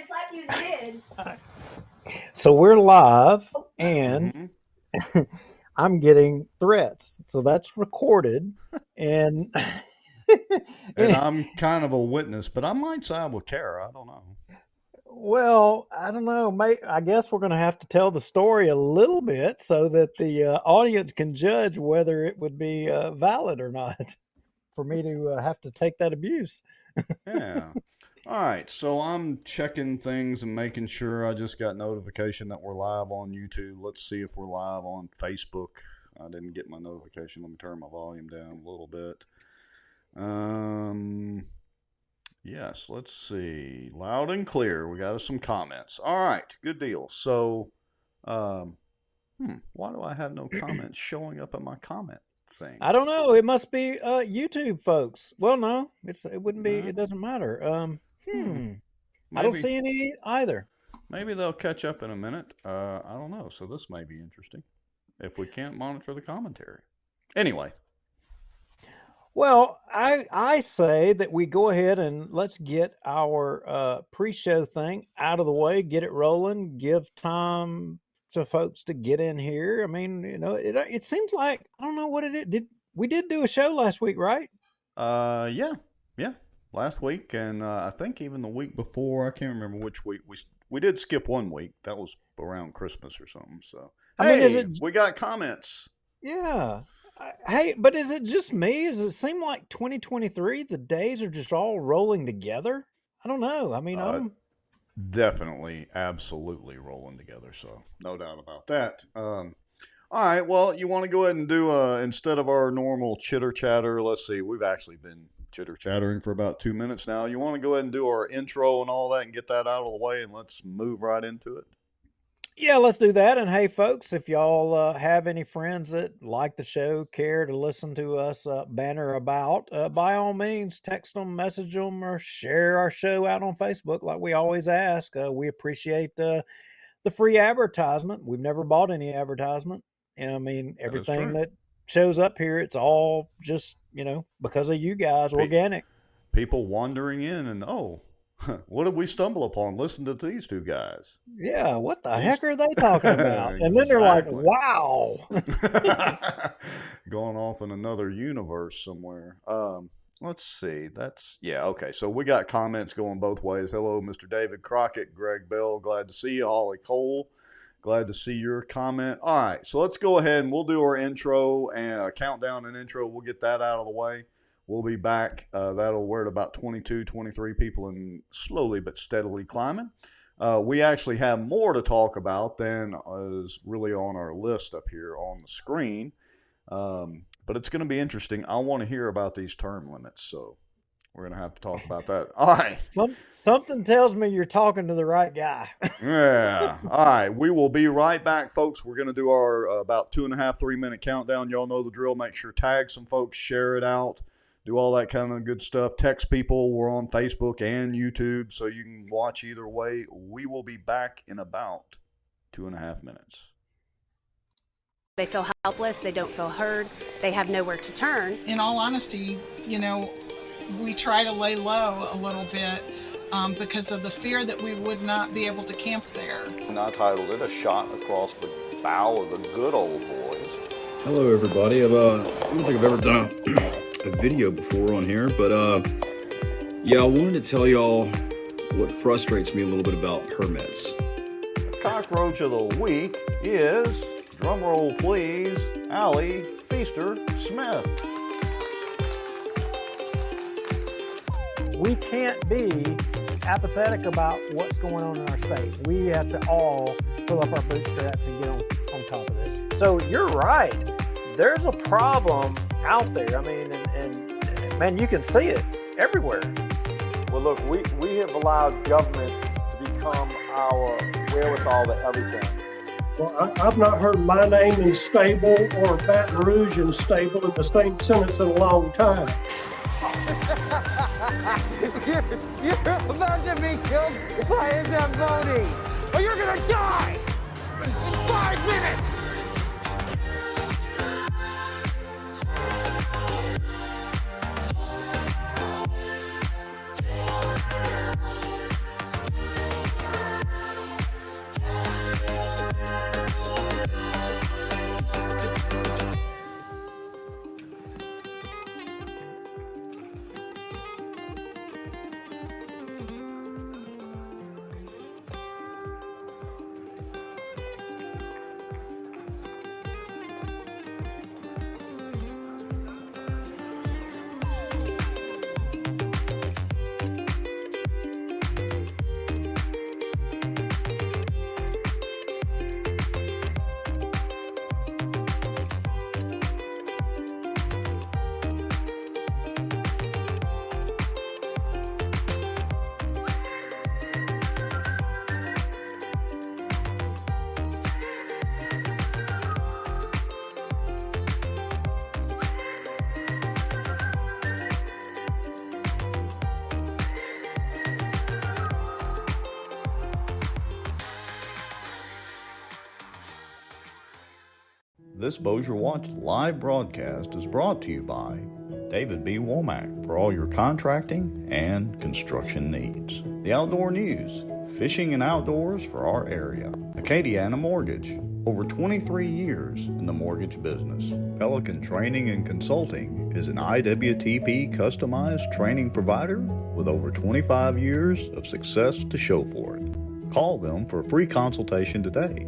it's like you did. So we're live, and I'm getting threats. So that's recorded, and and I'm kind of a witness, but I might side with Kara. I don't know. Well, I don't know. I guess we're going to have to tell the story a little bit so that the audience can judge whether it would be valid or not for me to have to take that abuse. Yeah. All right. So I'm checking things and making sure. I just got notification that we're live on YouTube. Let's see if we're live on Facebook. I didn't get my notification. Let me turn my volume down a little bit. Yes, let's see. Loud and clear. We got some comments. All right, good deal. So, why do I have no comments showing up in my comment thing? I don't know. It must be YouTube folks. Well, no, it wouldn't be. It doesn't matter. I don't see any either. Maybe they'll catch up in a minute. I don't know. So this may be interesting if we can't monitor the commentary. Anyway. Well, I say that we go ahead and let's get our pre-show thing out of the way, get it rolling, give time to folks to get in here. I mean, it seems like, I don't know what it is. We did do a show last week, right? Yeah, last week, and I think even the week before. I can't remember which week. We did skip one week. That was around Christmas or something. So we got comments. Yeah. Hey, but is it just me? Does it seem like 2023, the days are just all rolling together? I don't know. I mean, I'm definitely, absolutely rolling together. So no doubt about that. All right. Well, you want to go ahead and do, instead of our normal chitter chatter, let's see, we've actually been chitter chattering for about 2 minutes now. You want to go ahead and do our intro and all that and get that out of the way, and let's move right into it. Yeah, let's do that. And hey, folks, if y'all have any friends that like the show, care to listen to us banter about, by all means, text them, message them, or share our show out on Facebook like we always ask. We appreciate the free advertisement. We've never bought any advertisement. I mean, everything that shows up here, it's all just, because of you guys, organic. People wandering in and, what did we stumble upon? Listen to these two guys. Yeah, what the heck are they talking about? And then they're like, wow. Going off in another universe somewhere. Let's see. Okay. So we got comments going both ways. Hello, Mr. David Crockett, Greg Bell. Glad to see you. Holly Cole. Glad to see your comment. All right. So let's go ahead and we'll do our intro and countdown and intro. We'll get that out of the way. We'll be back. We're at about 22, 23 people and slowly but steadily climbing. We actually have more to talk about than is really on our list up here on the screen. But it's going to be interesting. I want to hear about these term limits, so we're going to have to talk about that. All right. Something tells me you're talking to the right guy. Yeah. All right. We will be right back, folks. We're going to do our about 2.5, 3 minute countdown. Y'all know the drill. Make sure tag some folks, share it out. Do all that kind of good stuff. Text people. We're on Facebook and YouTube, so you can watch either way. We will be back in about 2.5 minutes. They feel helpless. They don't feel heard. They have nowhere to turn. In all honesty, we try to lay low a little bit because of the fear that we would not be able to camp there. And I titled it, A Shot Across the Bow of the Good Old Boys. Hello, everybody. I don't think I've ever done a video before on here, but I wanted to tell y'all what frustrates me a little bit about permits. Cockroach of the week is, drumroll please, Allie Feaster Smith. We can't be apathetic about what's going on in our state. We have to all pull up our bootstraps and get on top of this. So you're right. There's a problem out there. I mean, and man, you can see it everywhere. Well, look, we have allowed government to become our wherewithal to everything. Well, I've not heard my name in stable or Baton Rouge in stable in the same sentence in a long time. You're about to be killed by his Zamboni, or you're gonna die in 5 minutes. This Bossier Watch live broadcast is brought to you by David B. Womack for all your contracting and construction needs. The Outdoor News, fishing and outdoors for our area. Acadiana Mortgage, over 23 years in the mortgage business. Pelican Training and Consulting is an IWTP customized training provider with over 25 years of success to show for it. Call them for a free consultation today.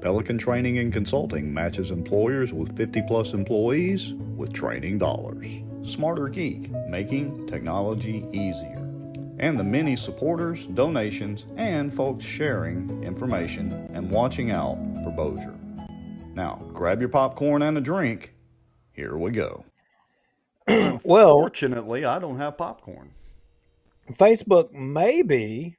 Pelican Training and Consulting matches employers with 50-plus employees with training dollars. Smarter Geek, making technology easier. And the many supporters, donations, and folks sharing information and watching out for Bossier. Now, grab your popcorn and a drink. Here we go. Well, Unfortunately, I don't have popcorn. Facebook may be,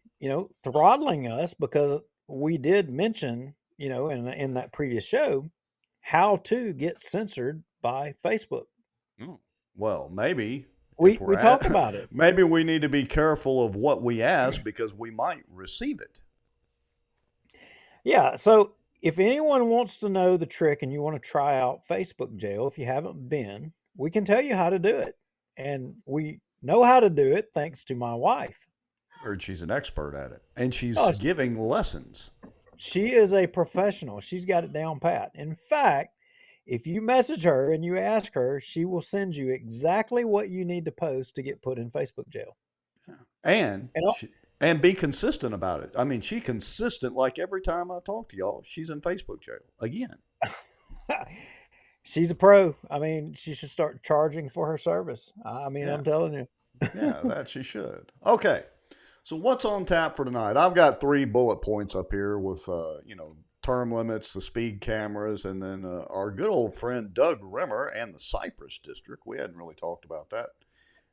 throttling us because we did mention, in that previous show, how to get censored by Facebook. Oh, well, maybe. We talked about it. Maybe we need to be careful of what we ask because we might receive it. Yeah, so if anyone wants to know the trick and you want to try out Facebook jail, if you haven't been, we can tell you how to do it. And we know how to do it thanks to my wife. Heard she's an expert at it. And she's Oh, giving lessons. She is a professional. She's got it down pat. In fact, if you message her and you ask her, she will send you exactly what you need to post to get put in Facebook jail. And be consistent about it. I mean, she's consistent. Like every time I talk to y'all, she's in Facebook jail again. She's a pro. I mean, she should start charging for her service. I mean, Yeah. I'm telling you. Yeah, that she should. Okay. So what's on tap for tonight? I've got 3 bullet points up here with, term limits, the speed cameras, and then our good old friend Doug Rimmer and the Cypress District. We hadn't really talked about that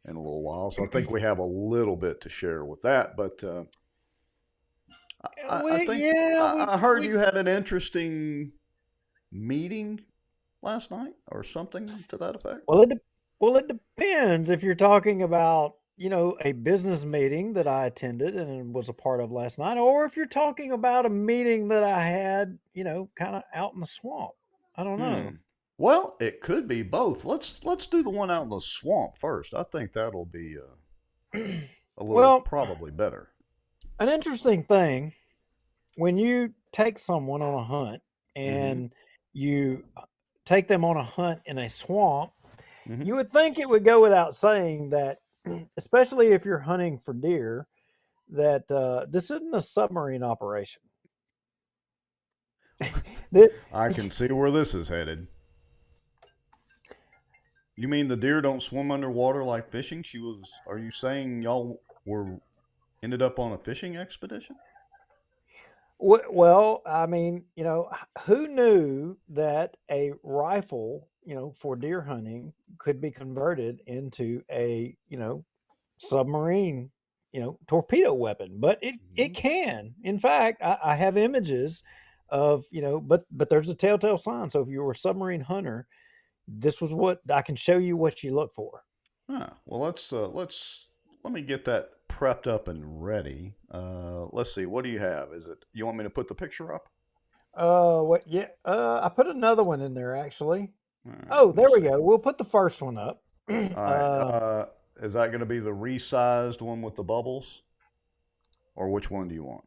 in a little while, so I think we have a little bit to share with that. But I heard you had an interesting meeting last night or something to that effect. Well, it depends if you're talking about, a business meeting that I attended and was a part of last night, or if you're talking about a meeting that I had, kind of out in the swamp. I don't know. Well, it could be both. Let's do the one out in the swamp first. I think that'll be a little probably better. An interesting thing, when you take someone on a hunt and you take them on a hunt in a swamp, you would think it would go without saying that, especially if you're hunting for deer, that this isn't a submarine operation. I can see where this is headed. You mean the deer don't swim underwater like fishing? Are you saying y'all ended up on a fishing expedition? Well, I mean, who knew that a rifle, for deer hunting could be converted into a, submarine, torpedo weapon? But it can. In fact, I have images of, but there's a telltale sign. So if you were a submarine hunter, this was what I can show you what you look for. Well, let me get that prepped up and ready. Let's see. What do you have? You want me to put the picture up? What? Yeah. I put another one in there actually. Right, there we go. We'll put the first one up. All right. Is that going to be the resized one with the bubbles? Or which one do you want?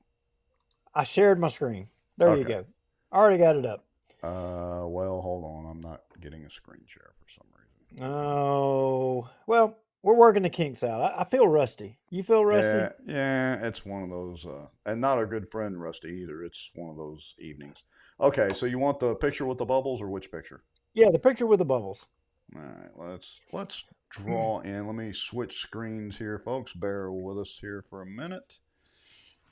I shared my screen. There you go. I already got it up. Well, hold on. I'm not getting a screen share for some reason. Oh, well, we're working the kinks out. I feel rusty. You feel rusty? Yeah, it's one of those, and not our good friend Rusty either. It's one of those evenings. Okay, so you want the picture with the bubbles or which picture? Yeah, the picture with the bubbles. All right, let's draw in. Let me switch screens here, folks. Bear with us here for a minute.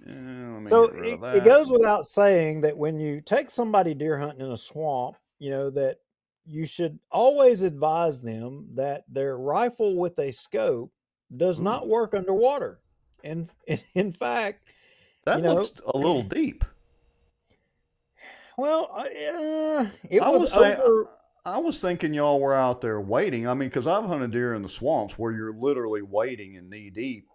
So it goes without saying that when you take somebody deer hunting in a swamp, that you should always advise them that their rifle with a scope does not work underwater. And in fact, that looks a little deep. Well, I was thinking y'all were out there waiting. I mean, because I've hunted deer in the swamps where you're literally wading in knee deep,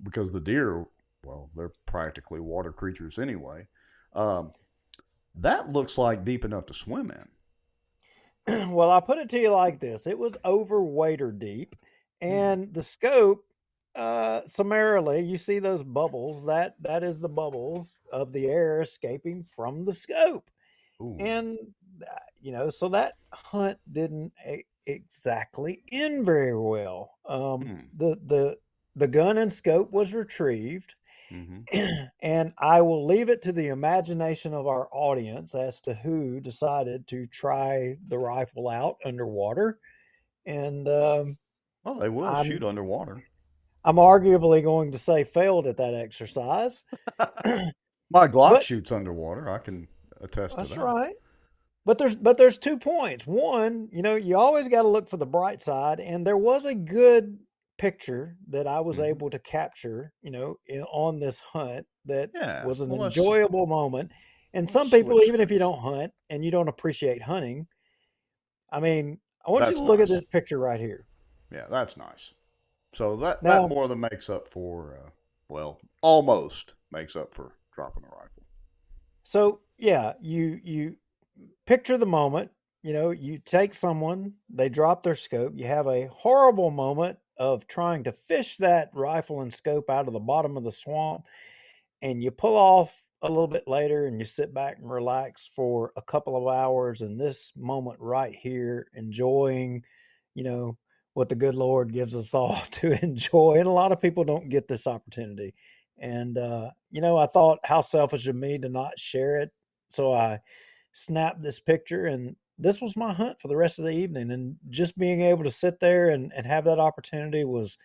because the deer, well, they're practically water creatures anyway. That looks like deep enough to swim in. Well, I'll put it to you like this: it was over wader deep, Hmm. and the scope, summarily, you see those bubbles. That is the bubbles of the air escaping from the scope, Ooh. and so that hunt didn't exactly end very well. Hmm. The gun and scope was retrieved, Mm-hmm. and I will leave it to the imagination of our audience as to who decided to try the rifle out underwater. And Well, they will shoot I'm underwater. I'm arguably going to say failed at that exercise, My Glock but shoots underwater. I can attest to that's that. right. But there's 2 points. One, you always got to look for the bright side, and there was a good picture that I was Hmm. able to capture, on this hunt that Yeah. was an Well, let's enjoyable moment. And let's some people, switch even if you screens. don't hunt and you don't appreciate hunting, I mean, I want you to That's look at nice. this picture right here. Yeah, that's nice. So that Now, more than makes up for, well, almost makes up for dropping the rifle. so yeah, you picture the moment. You take someone, they drop their scope. You have a horrible moment of trying to fish that rifle and scope out of the bottom of the swamp, and you pull off a little bit later and you sit back and relax for a couple of hours in this moment right here, enjoying, you know, what the good Lord gives us all to enjoy. And a lot of people don't get this opportunity. And, I thought how selfish of me to not share it. So I snapped this picture, and this was my hunt for the rest of the evening. And just being able to sit there and have that opportunity was,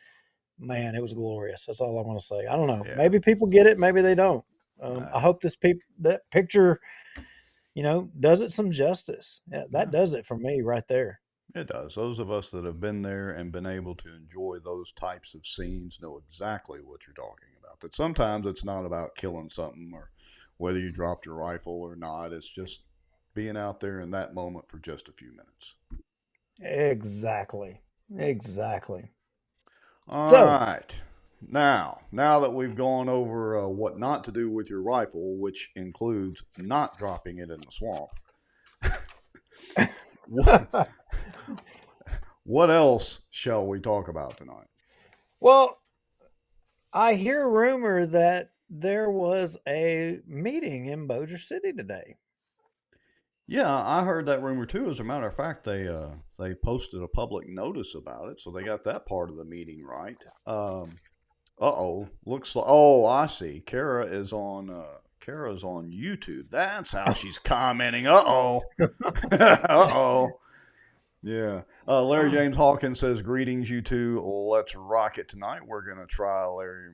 man, it was glorious. That's all I want to say. I don't know. Yeah. Maybe people get it, maybe they don't. I Nah, hope that picture, does it some justice. Yeah, that yeah, does it for me right there. it does. Those of us that have been there and been able to enjoy those types of scenes know exactly what you're talking about. That sometimes it's not about killing something or whether you dropped your rifle or not. It's just being out there in that moment for just a few minutes. Exactly. Exactly. All So, right. Now that we've gone over what not to do with your rifle, which includes not dropping it in the swamp, what, what else shall we talk about tonight? well, I hear rumor that there was a meeting in Bossier City today. Yeah, I heard that rumor too. As a matter of fact, they posted a public notice about it, so they got that part of the meeting right. Uh-oh, looks like, oh, I see. Kara's on YouTube. That's how she's commenting. Uh-oh. Uh-oh. Yeah. Larry James Hawkins says, "Greetings, you two. Let's rock it tonight." We're gonna try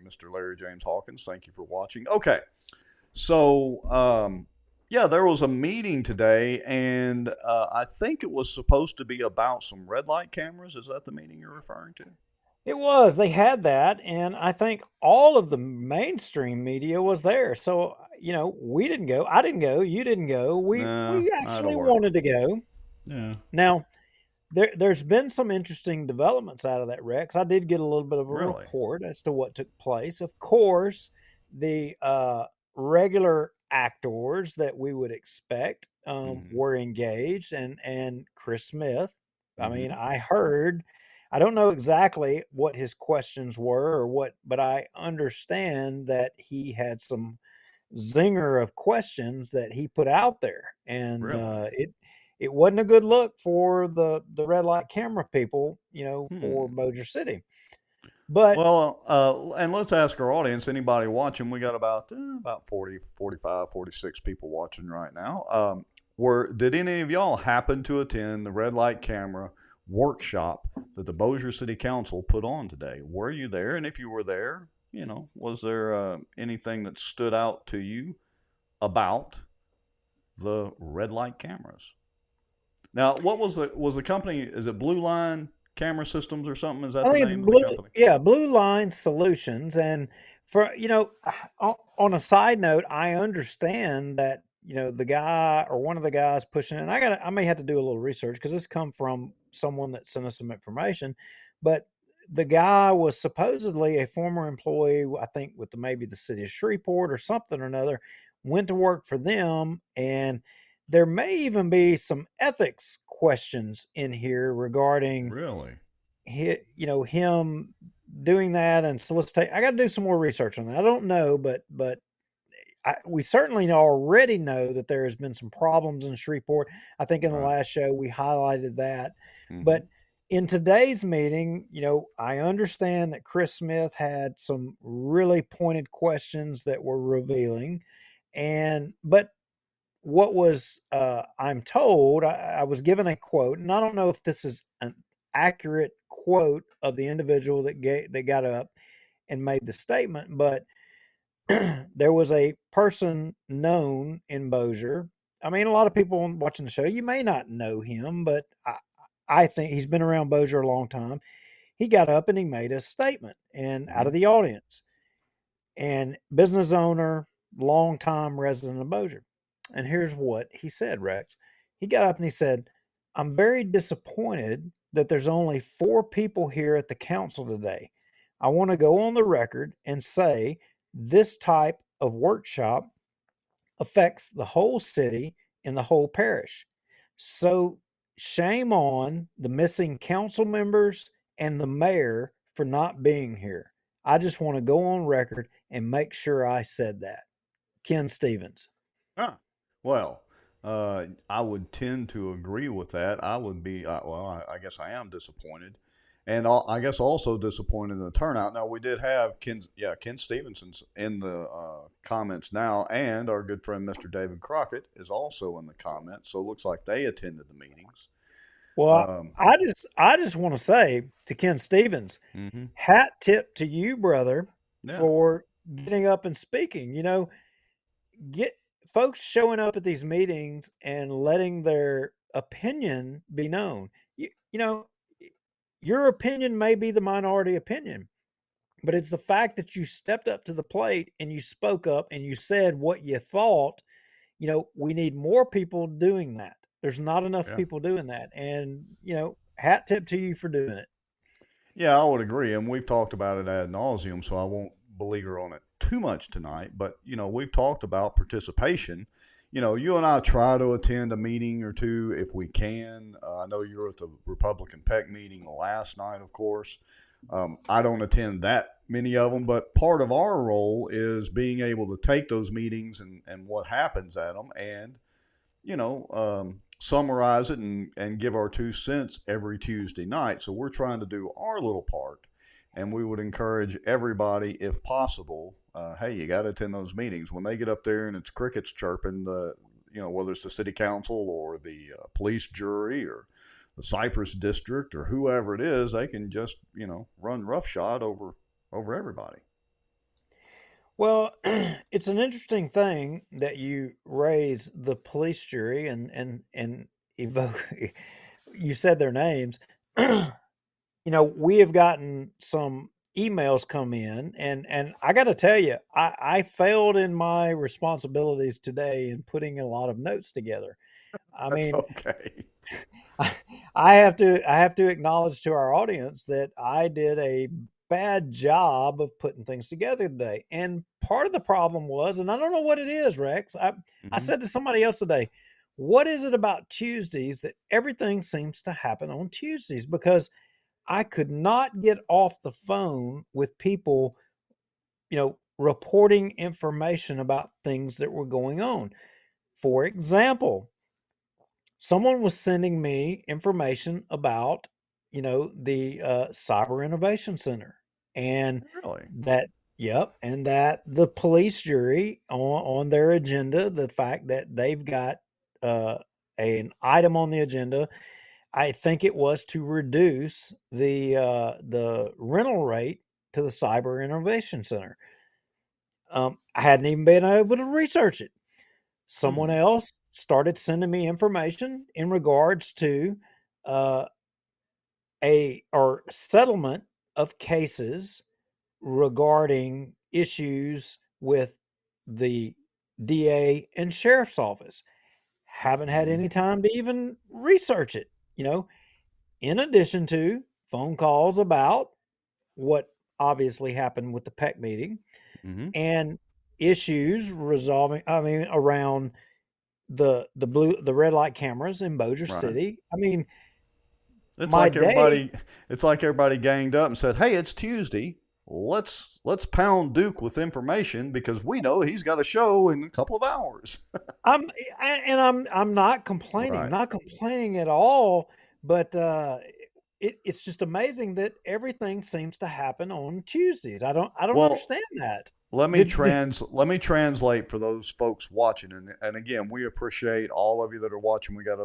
Mr. Larry James Hawkins. Thank you for watching. Okay. So, yeah, there was a meeting today, and I think it was supposed to be about some red light cameras. Is that the meeting you're referring to? It was. They had that, and I think all of the mainstream media was there. So, we didn't go. I didn't go. You didn't go. We Nah, we that'll actually work. wanted to go. Yeah. Now, there's been some interesting developments out of that Rex. I did get a little bit of a Really? report as to what took place. Of course, the regular actors that we would expect Mm-hmm. were engaged, and Chris Smith. I mean, Mm-hmm. I heard. I don't know exactly what his questions were or what, but I understand that he had some zinger of questions that he put out there, and Really? it wasn't a good look for the red light camera people, for Hmm. Bossier City. But Well, and let's ask our audience, anybody watching, we got about 40, 45, 46 people watching right now. Did any of y'all happen to attend the red light camera workshop that the Bossier City Council put on today? Were you there? And if you were there, was there anything that stood out to you about the red light cameras? Now, what was the company? Is it Blue Line Camera Systems or something? Is that I the think it's name of the blue, company? yeah, Blue Line Solutions. And for on a side note, I understand that the guy or one of the guys pushing it. And I may have to do a little research because this come from someone that sent us some information, but the guy was supposedly a former employee, I think, with maybe the city of Shreveport or something or another, went to work for them and there may even be some ethics questions in here regarding Really? him doing that and solicitate. I got to do some more research on that. I don't know, but we certainly already know that there has been some problems in Shreveport. I think in the Right. last show we highlighted that. Mhm. But in today's meeting, I understand that Chris Smith had some really pointed questions that were revealing, but what was I'm told, I was given a quote, and I don't know if this is an accurate quote of the individual that got up and made the statement, but there was a person known in Bossier. I mean, a lot of people watching the show, you may not know him, but I think he's been around Bossier a long time. He got up and he made a statement and out of the audience, and business owner, longtime resident of Bossier. And here's what he said, Rex. He got up and he said, I'm very disappointed that there's only 4 people here at the council today. I want to go on the record and say this type of workshop affects the whole city and the whole parish. So shame on the missing council members and the mayor for not being here. I just want to go on record and make sure I said that. Ken Stevens. Huh. Well, I would tend to agree with that. I would be, I guess I am disappointed. And I guess also disappointed in the turnout. Now, we did have Ken Stevenson's in the comments now, and our good friend Mr. David Crockett is also in the comments. So it looks like they attended the meetings. Well, I just want to say to Ken Stevens, hat tip to you, brother, for getting up and speaking. Get folks showing up at these meetings and letting their opinion be known. Your opinion may be the minority opinion, but it's the fact that you stepped up to the plate and you spoke up and you said what you thought. We need more people doing that. There's not enough people doing that. And, hat tip to you for doing it. Yeah, I would agree. And we've talked about it ad nauseum, so I won't beleaguer on it too much tonight. But, we've talked about participation. You and I try to attend a meeting or two if we can. I know you were at the Republican PEC meeting last night, of course. I don't attend that many of them, but part of our role is being able to take those meetings and what happens at them and, summarize it and give our 2 cents every Tuesday night. So we're trying to do our little part, and we would encourage everybody, if possible, hey, you got to attend those meetings. When they get up there and it's crickets chirping, whether it's the city council or the police jury or the Cypress district or whoever it is, they can just, run roughshod over everybody. Well, it's an interesting thing that you raise the police jury and evoke. You said their names. We have gotten some emails come in, and I got to tell you, I failed in my responsibilities today in putting a lot of notes together. That's okay. I have to acknowledge to our audience that I did a bad job of putting things together today. And part of the problem was, and I don't know what it is, Rex. I said to somebody else today, what is it about Tuesdays that everything seems to happen on Tuesdays? Because I could not get off the phone with people, reporting information about things that were going on. For example, someone was sending me information about, the Cyber Innovation Center, and Really? and that the police jury on their agenda, the fact that they've got an item on the agenda, I think it was to reduce the rental rate to the Cyber Innovation Center. I hadn't even been able to research it. Someone else started sending me information in regards to or settlement of cases regarding issues with the DA and sheriff's office. Haven't had any time to even research it, in addition to phone calls about what obviously happened with the PEC meeting and issues around the red light cameras in Bossier Right. City. I mean, It's my like day. everybody ganged up and said, "Hey, it's Tuesday. Let's pound Duke with information because we know he's got a show in a couple of hours." I'm not complaining. Right. I'm not complaining at all. But it's just amazing that everything seems to happen on Tuesdays. I don't Well, understand that. let me Did let me translate for those folks watching, and again, we appreciate all of you that are watching. We got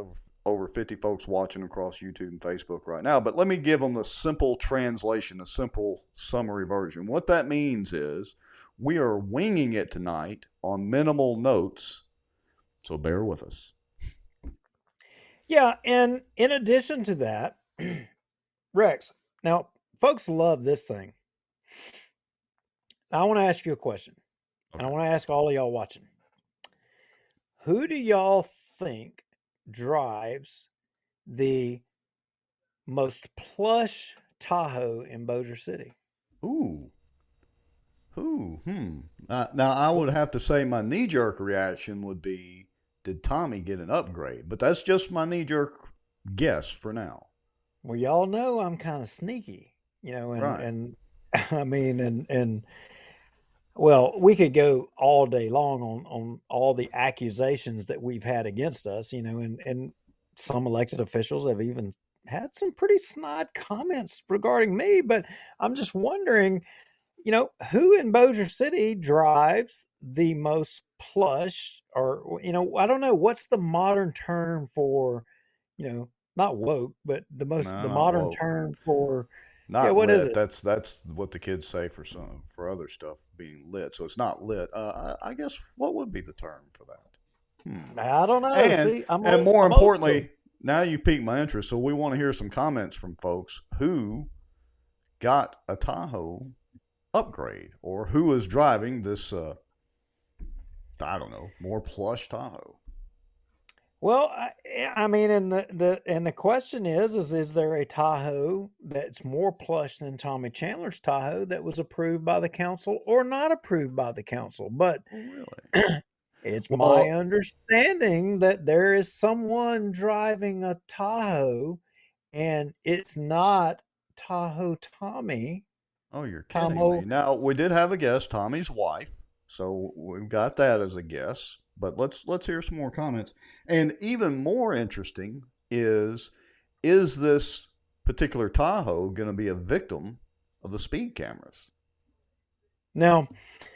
over 50 folks watching across YouTube and Facebook right now, but let me give them the simple translation, the simple summary version. What that means is we are winging it tonight on minimal notes, so bear with us. Yeah, and in addition to that, Rex, now folks love this thing. I want to ask you a question. And I Okay. want to ask all of y'all watching. Who do y'all think drives the most plush Tahoe in Bossier City? Ooh. Now, I would have to say my knee jerk reaction would be, did Tommy get an upgrade? But that's just my knee jerk guess for now. Well, y'all know I'm kind of sneaky, and Right. and I mean and well, we could go all day long on all the accusations that we've had against us, and some elected officials have even had some pretty snide comments regarding me. But I'm just wondering, who in Bossier City drives the most plush, or I don't know what's the modern term for, not woke, but No, the not modern woke. term for, yeah, Not what is lit. it? That's what the kids say for other stuff being lit. So it's not lit. I guess what would be the term for that? I don't know. And See, I'm and old. more I'm old school. importantly, now you piqued my interest. So we want to hear some comments from folks who got a Tahoe upgrade or who is driving this. I don't know, more plush Tahoe. Well, I mean, and the question is there a Tahoe that's more plush than Tommy Chandler's Tahoe that was approved by the council or not approved by the council? But Oh, really? it's my Well, understanding that there is someone driving a Tahoe, and it's not Tahoe Tommy. oh, you're kidding me. Tomo. Now we did have a guest, Tommy's wife, so we've got that as a guess. But let's hear some more comments. And even more interesting is this particular Tahoe going to be a victim of the speed cameras? Now,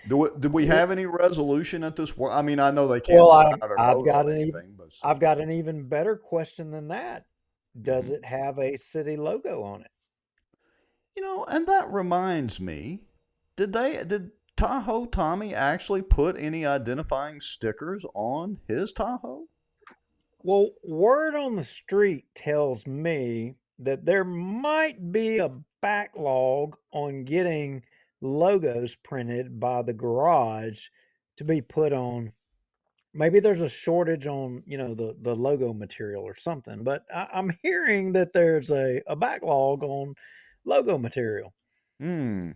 Did we have any resolution at this point? I mean, I know they can't well, decide or vote on anything, but I've got an even better question than that. Does Mhm. it have a city logo on it? And that reminds me, did Tahoe Tommy actually put any identifying stickers on his Tahoe? Well, word on the street tells me that there might be a backlog on getting logos printed by the garage to be put on. Maybe there's a shortage on, the logo material or something, but I'm hearing that there's a backlog on logo material. Hmm.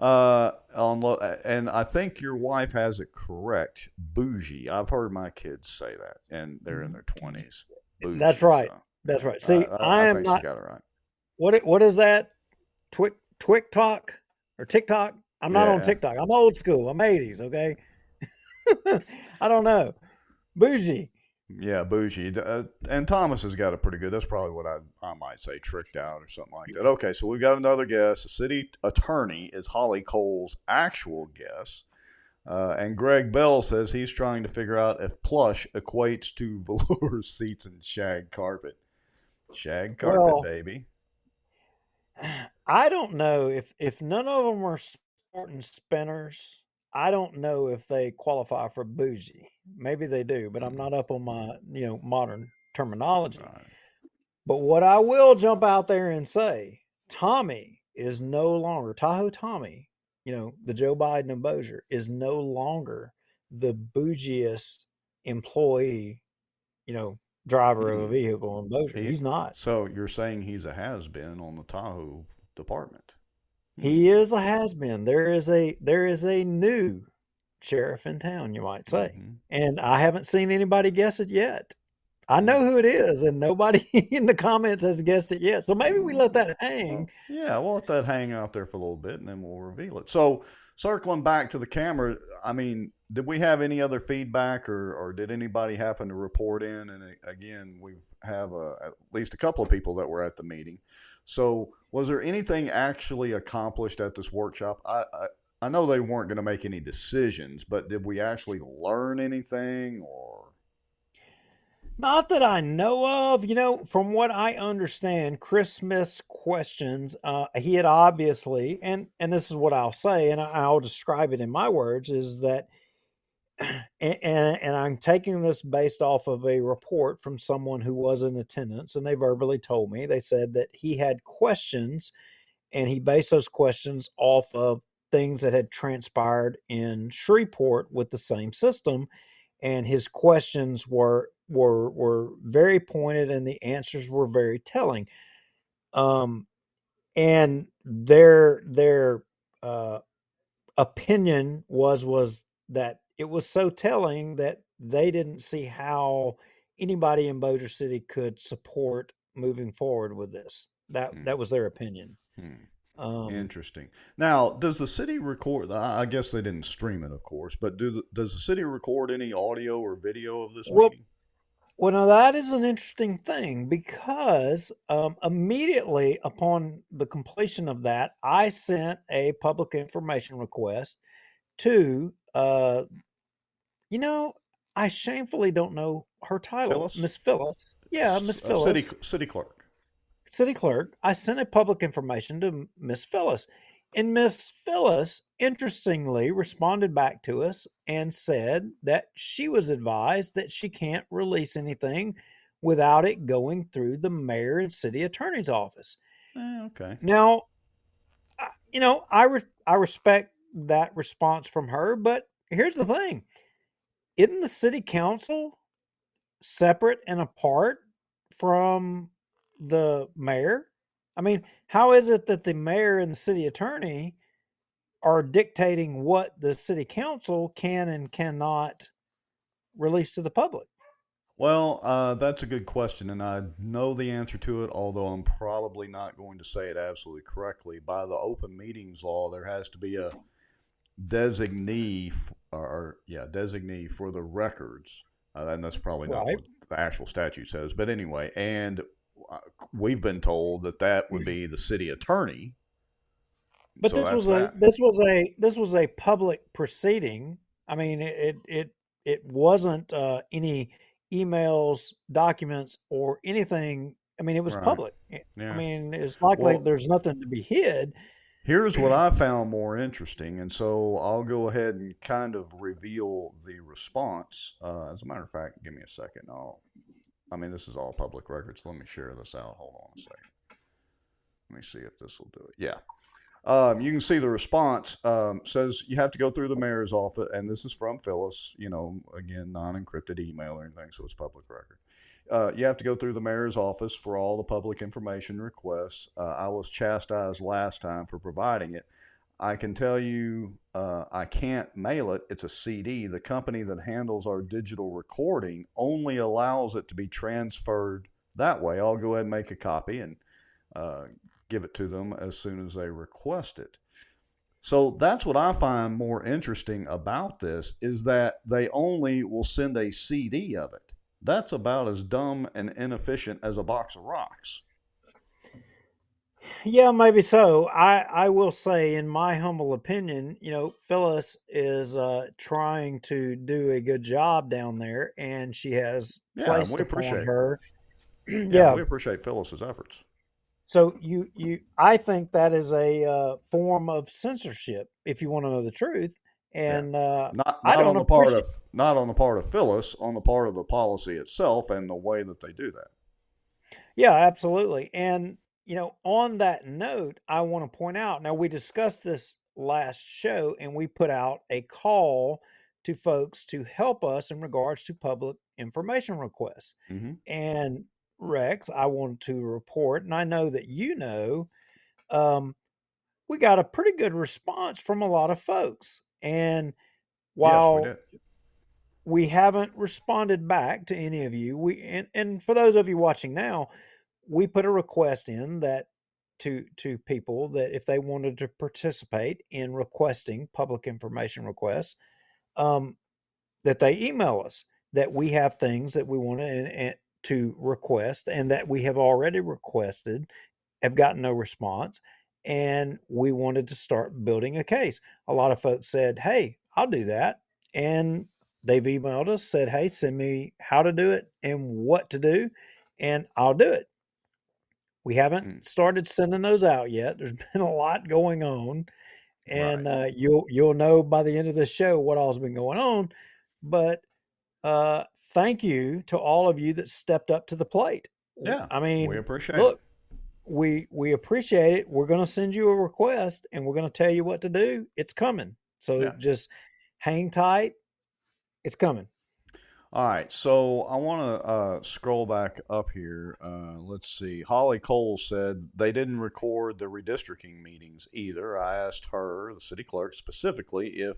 And I think your wife has it correct. Bougie. I've heard my kids say that, and they're in their 20s. Bougie. That's right. So, That's yeah, right. See, I I am think she not. got it right. What is that? Twick Talk or TikTok? I'm not on Yeah. TikTok. I'm old school. I'm 80s. Okay. I don't know. Bougie. Yeah, bougie. And Thomas has got it pretty good. That's probably what I might say, tricked out or something like that. Okay, so we've got another guess. The city attorney is Holly Cole's actual guess. And Greg Bell says he's trying to figure out if plush equates to velour seats and shag carpet. Shag carpet, Well, baby. I don't know if none of them are sporting spinners. I don't know if they qualify for bougie. Maybe they do, but I'm not up on my modern terminology. Right. But what I will jump out there and say, Tommy is no longer Tahoe Tommy. The Joe Biden of Bossier is no longer the bougiest employee. Driver of a vehicle in Bossier. He's not. So you're saying he's a has-been on the Tahoe department? He is a has-been. There is a new sheriff in town, you might say. Mm-hmm. And I haven't seen anybody guess it yet. I know Mm. who it is, and nobody in the comments has guessed it yet. So maybe we let that hang. Well, yeah, we'll let that hang out there for a little bit, and then we'll reveal it. So, circling back to the camera, I mean, did we have any other feedback, or did anybody happen to report in? And again, we have at least a couple of people that were at the meeting. So, was there anything actually accomplished at this workshop? I know they weren't going to make any decisions, but did we actually learn anything, or? Not that I know of. From what I understand, Chris Smith's questions, he had obviously, and this is what I'll say, and I'll describe it in my words, is that, and I'm taking this based off of a report from someone who was in attendance, and they verbally told me, they said that he had questions, and he based those questions off of things that had transpired in Shreveport with the same system, and his questions were very pointed, and the answers were very telling. And their opinion was that it was so telling that they didn't see how anybody in Bossier City could support moving forward with this. That was their opinion. Interesting. Now, does the city record? I guess they didn't stream it, of course, but does the city record any audio or video of this meeting? Well, now that is an interesting thing, because immediately upon the completion of that, I sent a public information request to, I shamefully don't know her title, Phyllis? Miss Phyllis. Yeah, Miss Phyllis. City clerk. City clerk. I sent a public information to Miss Phyllis. And Miss Phyllis, interestingly, responded back to us and said that she was advised that she can't release anything without it going through the mayor and city attorney's office. Okay. Now, I respect that response from her, but here's the thing. Isn't the city council separate and apart from the mayor? I mean, how is it that the mayor and the city attorney are dictating what the city council can and cannot release to the public? Well, that's a good question, and I know the answer to it, although I'm probably not going to say it absolutely correctly. By the open meetings law, there has to be a designee, designee for the records, and that's probably not what the actual statute says. But anyway, and we've been told that would be the city attorney. But so this was a public proceeding. I mean, it wasn't any emails, documents, or anything. I mean, it was public. Yeah. I mean, it's likely there's nothing to be hid. Here's what I found more interesting, and so I'll go ahead and kind of reveal the response. As a matter of fact, give me a second. This is all public records. Let me share this out. Hold on a second. Let me see if this will do it. Yeah. You can see the response says you have to go through the mayor's office, and this is from Phyllis, again, non-encrypted email or anything, so it's public record. You have to go through the mayor's office for all the public information requests. I was chastised last time for providing it. I can tell you I can't mail it. It's a CD. The company that handles our digital recording only allows it to be transferred that way. I'll go ahead and make a copy and give it to them as soon as they request it. So that's what I find more interesting about this, is that they only will send a CD of it. That's about as dumb and inefficient as a box of rocks. Yeah, maybe so. I will say, in my humble opinion, Phyllis is trying to do a good job down there, and she has placed upon her. Yeah, we appreciate Phyllis's efforts. So I think that is a form of censorship, if you want to know the truth. And not on the part of Phyllis, on the part of the policy itself and the way that they do that. Yeah, absolutely. And on that note, I want to point out, now we discussed this last show, and we put out a call to folks to help us in regards to public information requests. Mm-hmm. And Rex, I want to report, and I know that we got a pretty good response from a lot of folks. And Yes, we while did. we haven't responded back to any of you, and for those of you watching now, we put a request in that to people that if they wanted to participate in requesting public information requests, um, that they email us, that we have things that we want to request and that we have already requested, have gotten no response, and we wanted to start building a case. A lot of folks said, "Hey, I'll do that," and they've emailed us, said, "Hey, send me how to do it and what to do, and I'll do it." We haven't Mm, started sending those out yet. There's been a lot going on, right. and you'll know by the end of this show what all's been going on. But thank you to all of you that stepped up to the plate. Yeah, I we mean, appreciate it. look, we appreciate it. We're going to send you a request, and we're going to tell you what to do. It's coming. So Yeah. just hang tight. It's coming. All right, so I want to scroll back up here. Let's see. Holly Cole said they didn't record the redistricting meetings either. I asked her, the city clerk, specifically if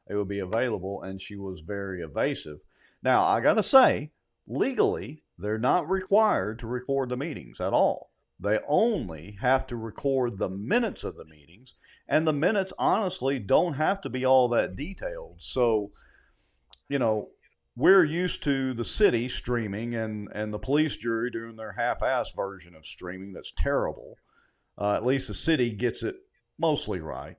they would be available, and she was very evasive. Now, I got to say, legally, they're not required to record the meetings at all. They only have to record the minutes of the meetings, and the minutes, honestly, don't have to be all that detailed. So, you know, we're used to the city streaming and the police jury doing their half-ass version of streaming that's terrible. At least the city gets it mostly right.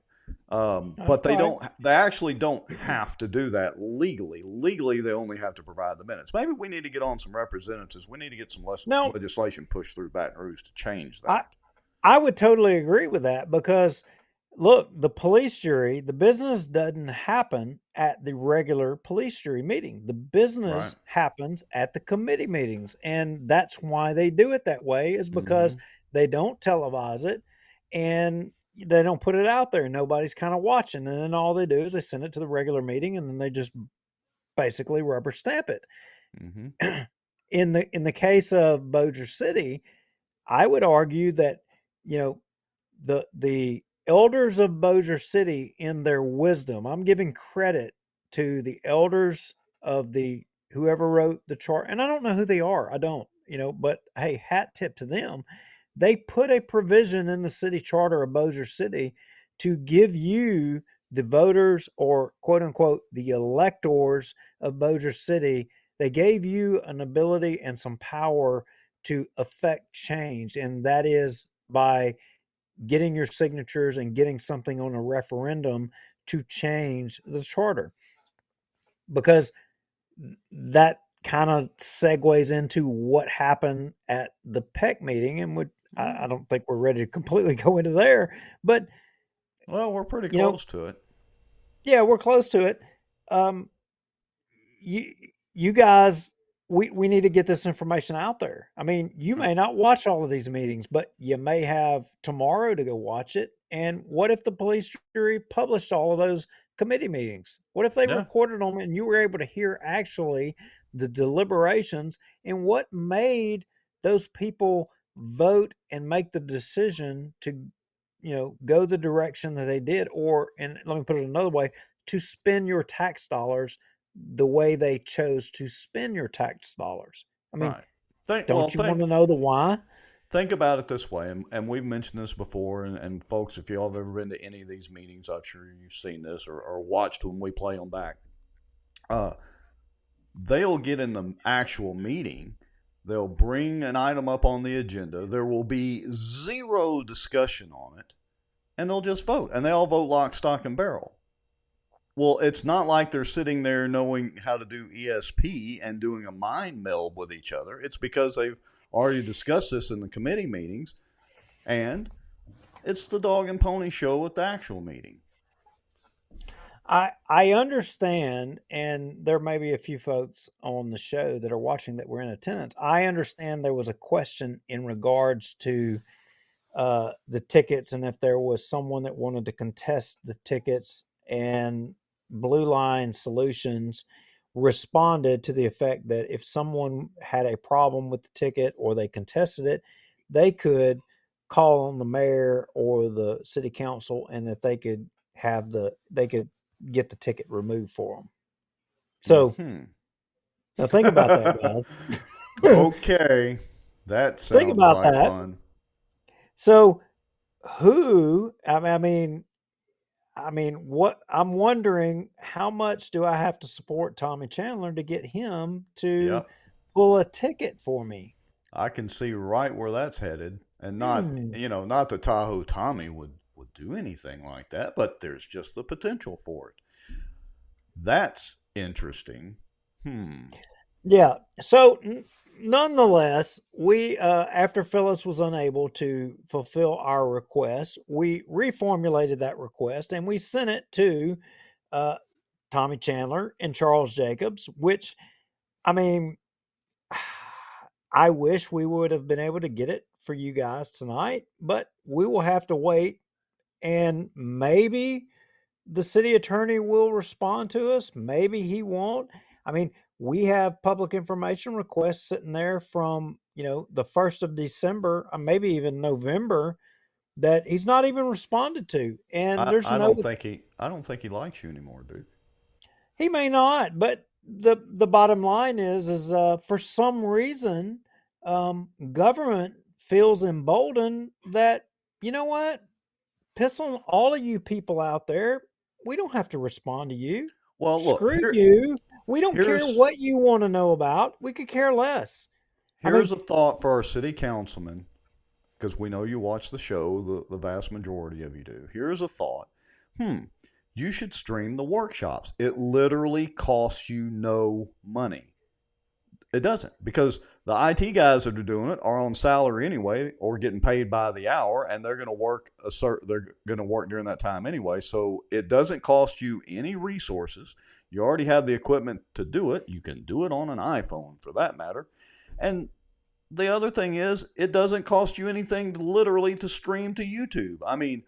But That's right. they actually don't have to do that legally. Legally, they only have to provide the minutes. Maybe we need to get on some representatives. We need to get some No, legislation pushed through Baton Rouge to change I that. I would totally agree with that because look, the police jury, the business doesn't happen at the regular police jury meeting. The Right. business happens at the committee meetings. And that's why they do it that way, is Mm-hmm. because they don't televise it and they don't put it out there. Nobody's kind of watching. And then all they do is they send it to the regular meeting and then they just basically rubber stamp it. Mm-hmm. In the case of Bossier City, I would argue that, you know, the elders of Bossier City in their wisdom, I'm giving credit to the elders of the whoever wrote the chart, and I don't know who they are. I don't, but hey, hat tip to them. They put a provision in the city charter of Bossier City to give you, the voters, or quote unquote the electors of Bossier City, they gave you an ability and some power to affect change, and that is by getting your signatures and getting something on a referendum to change the charter. Because that kind of segues into what happened at the PEC meeting, and I don't think we're ready to completely go into there, but Well, we're pretty you know, close to it. yeah, we're close to it. Um, you guys, we need to get this information out there. I mean, you may not watch all of these meetings, but you may have tomorrow to go watch it. And what if the police jury published all of those committee meetings? What if they Yeah. recorded them and you were able to hear actually the deliberations and what made those people vote and make the decision to, go the direction that they did? Or, and let me put it another way, to spend your tax dollars the way they chose to spend your tax dollars. I mean, Right. Think well. don't you want Think to know the why? think about it this way, and we've mentioned this before, and folks, if y'all have ever been to any of these meetings, I'm sure you've seen this or watched when we play them back. Uh, they'll get in the actual meeting, they'll bring an item up on the agenda, there will be zero discussion on it, and they'll just vote, and they all vote lock, stock, and barrel. Well, it's not like they're sitting there knowing how to do ESP and doing a mind meld with each other. It's because they've already discussed this in the committee meetings, and it's the dog and pony show at the actual meeting. I understand, and there may be a few folks on the show that are watching that were in attendance. I understand there was a question in regards to the tickets, and if there was someone that wanted to contest the tickets, and Blue Line Solutions responded to the effect that if someone had a problem with the ticket or they contested it, they could call on the mayor or the city council, and that they could get the ticket removed for them. So Hmm. now think about that, guys. Okay. That Think sounds about like that. fun. So who? I mean, what I'm wondering, how much do I have to support Tommy Chandler to get him to Yep. pull a ticket for me? I can see right where that's headed. And not, Hmm. not that Tahoe Tommy would do anything like that, but there's just the potential for it. That's interesting. Hmm. Yeah. So, nonetheless, we after Phyllis was unable to fulfill our request, we reformulated that request and we sent it to uh, Tommy Chandler and Charles Jacobs. Which, I mean, I wish we would have been able to get it for you guys tonight, but we will have to wait, and maybe the city attorney will respond to us. Maybe he won't. I mean, we have public information requests sitting there from, the 1st of December, maybe even November, that he's not even responded to. And I, there's I no, don't think he likes you anymore, Duke. he may not, but the bottom line is for some reason, government feels emboldened that, you know what, piss on all of you people out there. We don't have to respond to you. Well, look, Screw you. We don't care here's what you want to know about. We could care less. I mean, here's a thought for our city councilman, because we know you watch the show, the vast majority of you do. Here's a thought. You should stream the workshops. It literally costs you no money. It doesn't, because the IT guys that are doing it are on salary anyway, or getting paid by the hour, and they're going to work they're going to work during that time anyway. So it doesn't cost you any resources. You already have the equipment to do it. You can do it on an iPhone, for that matter. And the other thing is, it doesn't cost you anything literally to stream to YouTube. I mean,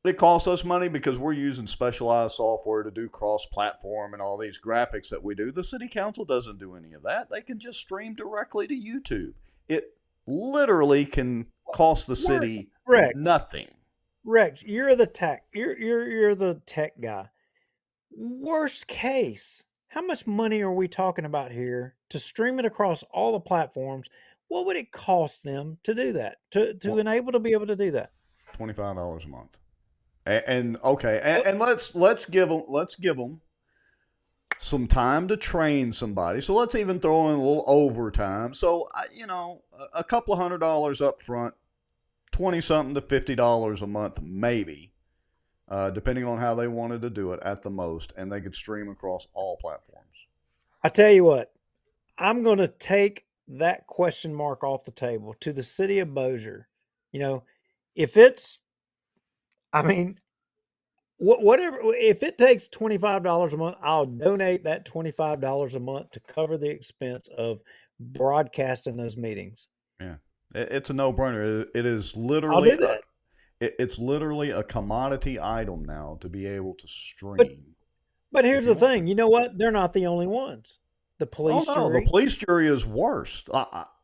it costs us money because we're using specialized software to do cross-platform and all these graphics that we do. The city council doesn't do any of that. They can just stream directly to YouTube. It literally can cost the city Rex, nothing. Rex, you're the tech. You're the tech guy. Worst case, how much money are we talking about here to stream it across all the platforms? What would it cost them to do that? To Well, enable to be able to do that? $25 a month. And okay, What? and let's give them some time to train somebody. So let's even throw in a little overtime. So a couple of $100 up front, 20 something to $50 a month, maybe, depending on how they wanted to do it at the most, and they could stream across all platforms. I tell you what, I'm going to take that question mark off the table to the city of Bossier. If it's, I mean, whatever, if it takes $25 a month, I'll donate that $25 a month to cover the expense of broadcasting those meetings. Yeah, it's a no-brainer. It is I'll literally do that. it's literally a commodity item now to be able to But stream but if here's you the want to. thing. You know what? They're not the only ones. The Oh police no, the jury. police jury is worse.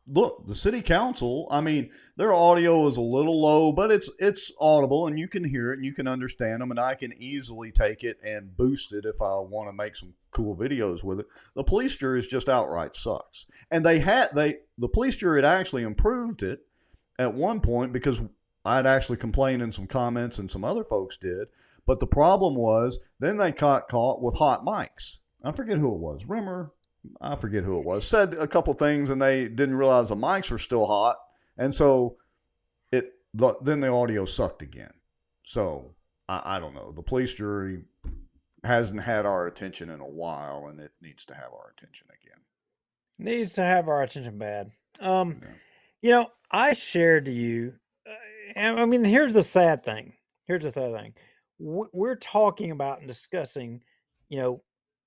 Look, the city council. I mean, their audio is a little low, but it's audible, and you can hear it, and you can understand them, and I can easily take it and boost it if I want to make some cool videos with it. The police jury is just outright sucks, and the police jury had actually improved it at one point, because I'd actually complained in some comments, and some other folks did. But the problem was, then they got caught with hot mics. I forget who it was. Rimmer. I forget who it was, said a couple things, and they didn't realize the mics were still hot, and so then the audio sucked again. So I don't know. The police jury hasn't had our attention in a while, and it needs to have our attention again. Needs to have our attention bad. Yeah. I shared to you. And I mean, here's the sad thing. Here's the sad thing. We're talking about and discussing, you know,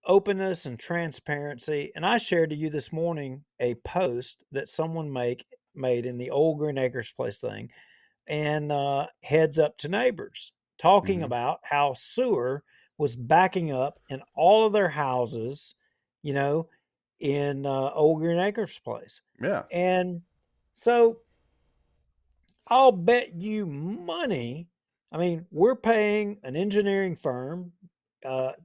openness and transparency. And I shared to you this morning a post that someone made in the old Green Acres Place thing, and heads up to neighbors, talking Mm-hmm. about how sewer was backing up in all of their houses, you know, in Old Green Acres Place. Yeah. And so I'll bet you money. I mean, we're paying an engineering firm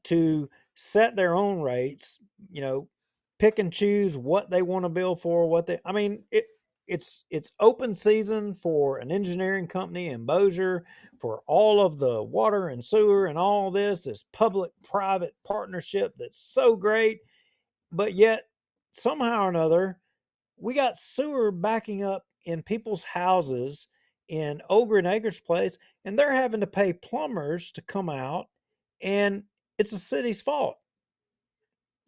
to set their own rates, pick and choose what they want to bill for, it's open season for an engineering company in Bossier for all of the water and sewer and all this public private partnership that's so great, but yet somehow or another we got sewer backing up in people's houses in Ogre and Acres Place, and they're having to pay plumbers to come out, and it's the city's fault.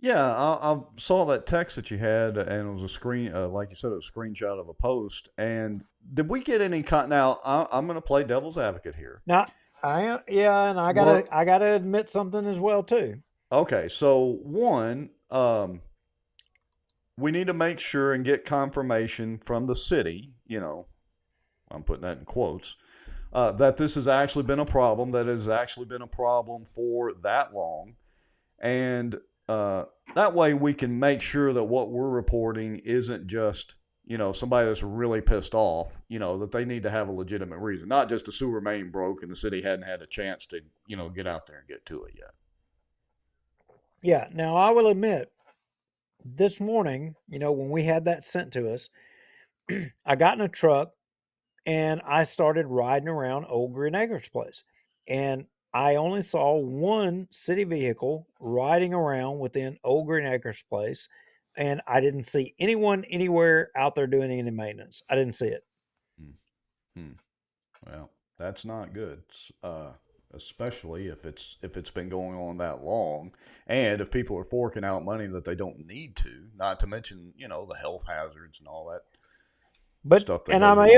Yeah, I saw that text that you had, and it was a screen, like you said, it was a screenshot of a post. And did we get any now? I'm going to play devil's advocate here. Now, and I gotta admit something as well too. Okay, so one, we need to make sure and get confirmation from the city. I'm putting that in quotes. That this has actually been a problem. That has actually been a problem for that long, and that way we can make sure that what we're reporting isn't just, somebody that's really pissed off, that they need to have a legitimate reason, not just a sewer main broke and the city hadn't had a chance to, get out there and get to it yet. Yeah. Now I will admit this morning, when we had that sent to us, I got in a truck and I started riding around Old Green Acres Place. And I only saw one city vehicle riding around within Old Green Acres Place, and I didn't see anyone anywhere out there doing any maintenance. I didn't see it. Well, that's not good, especially if it's been going on that long, and if people are forking out money that they don't need to. Not to mention, the health hazards and all that. But stuff that and I may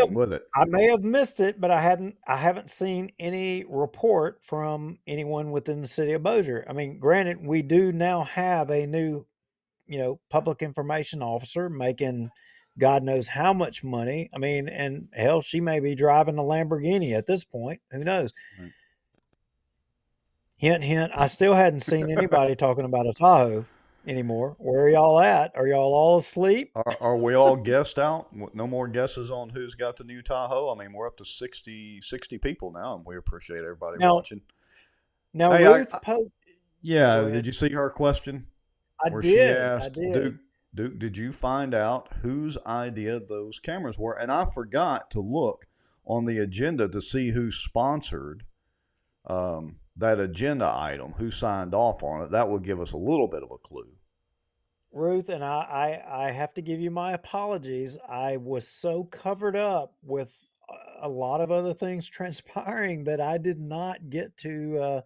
have missed it, but I haven't seen any report from anyone within the city of Bossier. I mean, granted, we do now have a new, public information officer making God knows how much money. I mean, and hell, she may be driving a Lamborghini at this point. Who knows? Right. Hint, hint. I still hadn't seen anybody talking about a Tahoe anymore. Where are y'all at? Are y'all all asleep? Are we all guessed out? No more guesses on who's got the new Tahoe? I mean, we're up to 60 people now, and we appreciate everybody watching. Now, hey, Ruth did you see her question? I did. She asked, Duke, did you find out whose idea those cameras were? And I forgot to look on the agenda to see who sponsored that agenda item, who signed off on it. That would give us a little bit of a clue. Ruth, and I have to give you my apologies. I was so covered up with a lot of other things transpiring that I did not get to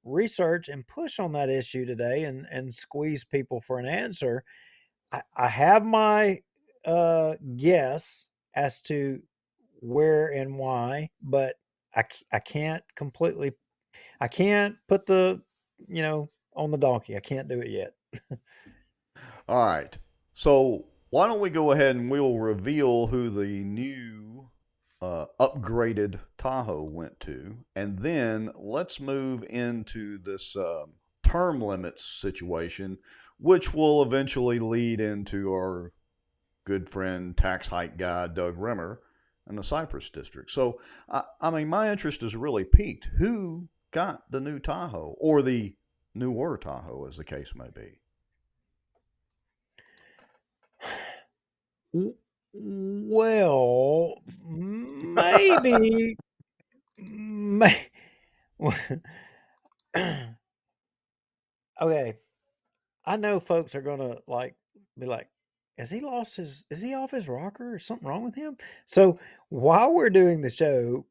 research and push on that issue today and squeeze people for an answer. I have my guess as to where and why, but I can't completely. I can't put the, on the donkey. I can't do it yet. All right. So why don't we go ahead and we'll reveal who the new upgraded Tahoe went to, and then let's move into this term limits situation, which will eventually lead into our good friend, tax hike guy, Doug Rimmer, and the Cypress district. So, I mean, my interest is really piqued. Who got the new Tahoe, or the newer Tahoe, as the case may be? Well, maybe. Okay, I know folks are gonna be like, is he off his rocker, or something wrong with him? So while we're doing the show,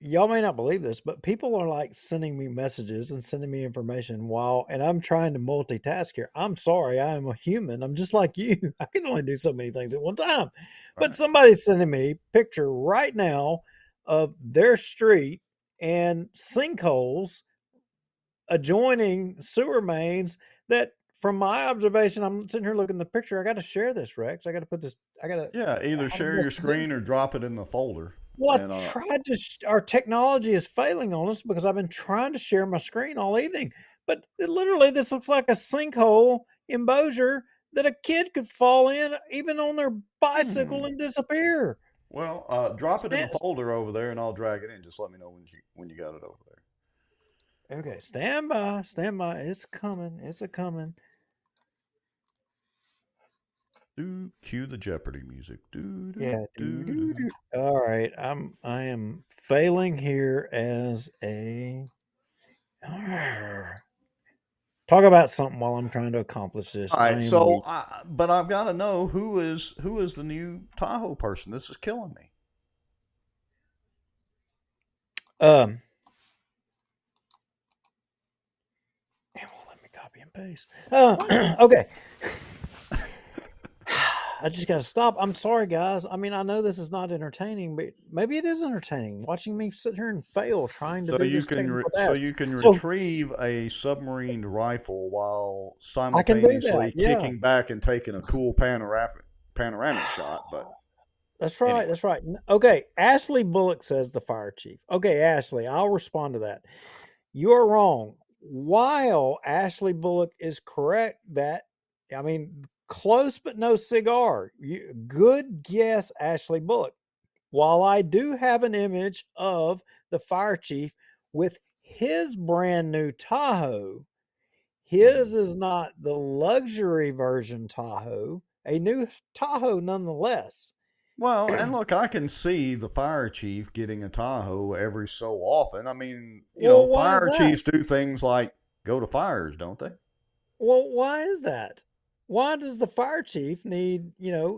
y'all may not believe this, but people are sending me messages and sending me information and I'm trying to multitask here. I'm sorry, I am a human. I'm just like you. I can only do so many things at one time. Right. But somebody's sending me a picture right now of their street and sinkholes adjoining sewer mains that, from my observation, I'm sitting here looking at the picture. I got to share this, Rex. I got to put this. Either share your screen or drop it in the folder. Well, I tried to. Our technology is failing on us because I've been trying to share my screen all evening. But literally, this looks like a sinkhole in Bossier that a kid could fall in, even on their bicycle, and disappear. Well, drop it in the folder over there, and I'll drag it in. Just let me know when you got it over there. Okay, stand by, stand by. It's coming. It's a coming. Cue the Jeopardy music. Yeah. All right. I am failing here as a. Talk about something while I'm trying to accomplish this. All I right, am so weak. but I've got to know who is the new Tahoe person. This is killing me. Um. It won't let me copy and paste. Okay. I just got to stop. I'm sorry, guys. I mean, I know this is not entertaining, but maybe it is entertaining watching me sit here and fail trying to So do you this can technical so task. you can So retrieve a submarine rifle while I can do that. simultaneously Yeah. kicking back and taking a cool panoramic shot. But That's right. anyway, That's right. Okay. Ashley Bullock says the fire chief. Okay, Ashley, I'll respond to that. You are wrong. While Ashley Bullock is correct that, I mean, close but no cigar. Good guess, Ashley Bullock. While I do have an image of the fire chief with his brand new Tahoe, his is not the luxury version Tahoe, a new Tahoe nonetheless. well, and look, I can see the fire chief getting a Tahoe every so often. I mean, Well, why is fire that? chiefs do things like go to fires, don't they? Well, why is that? Why does the fire chief need,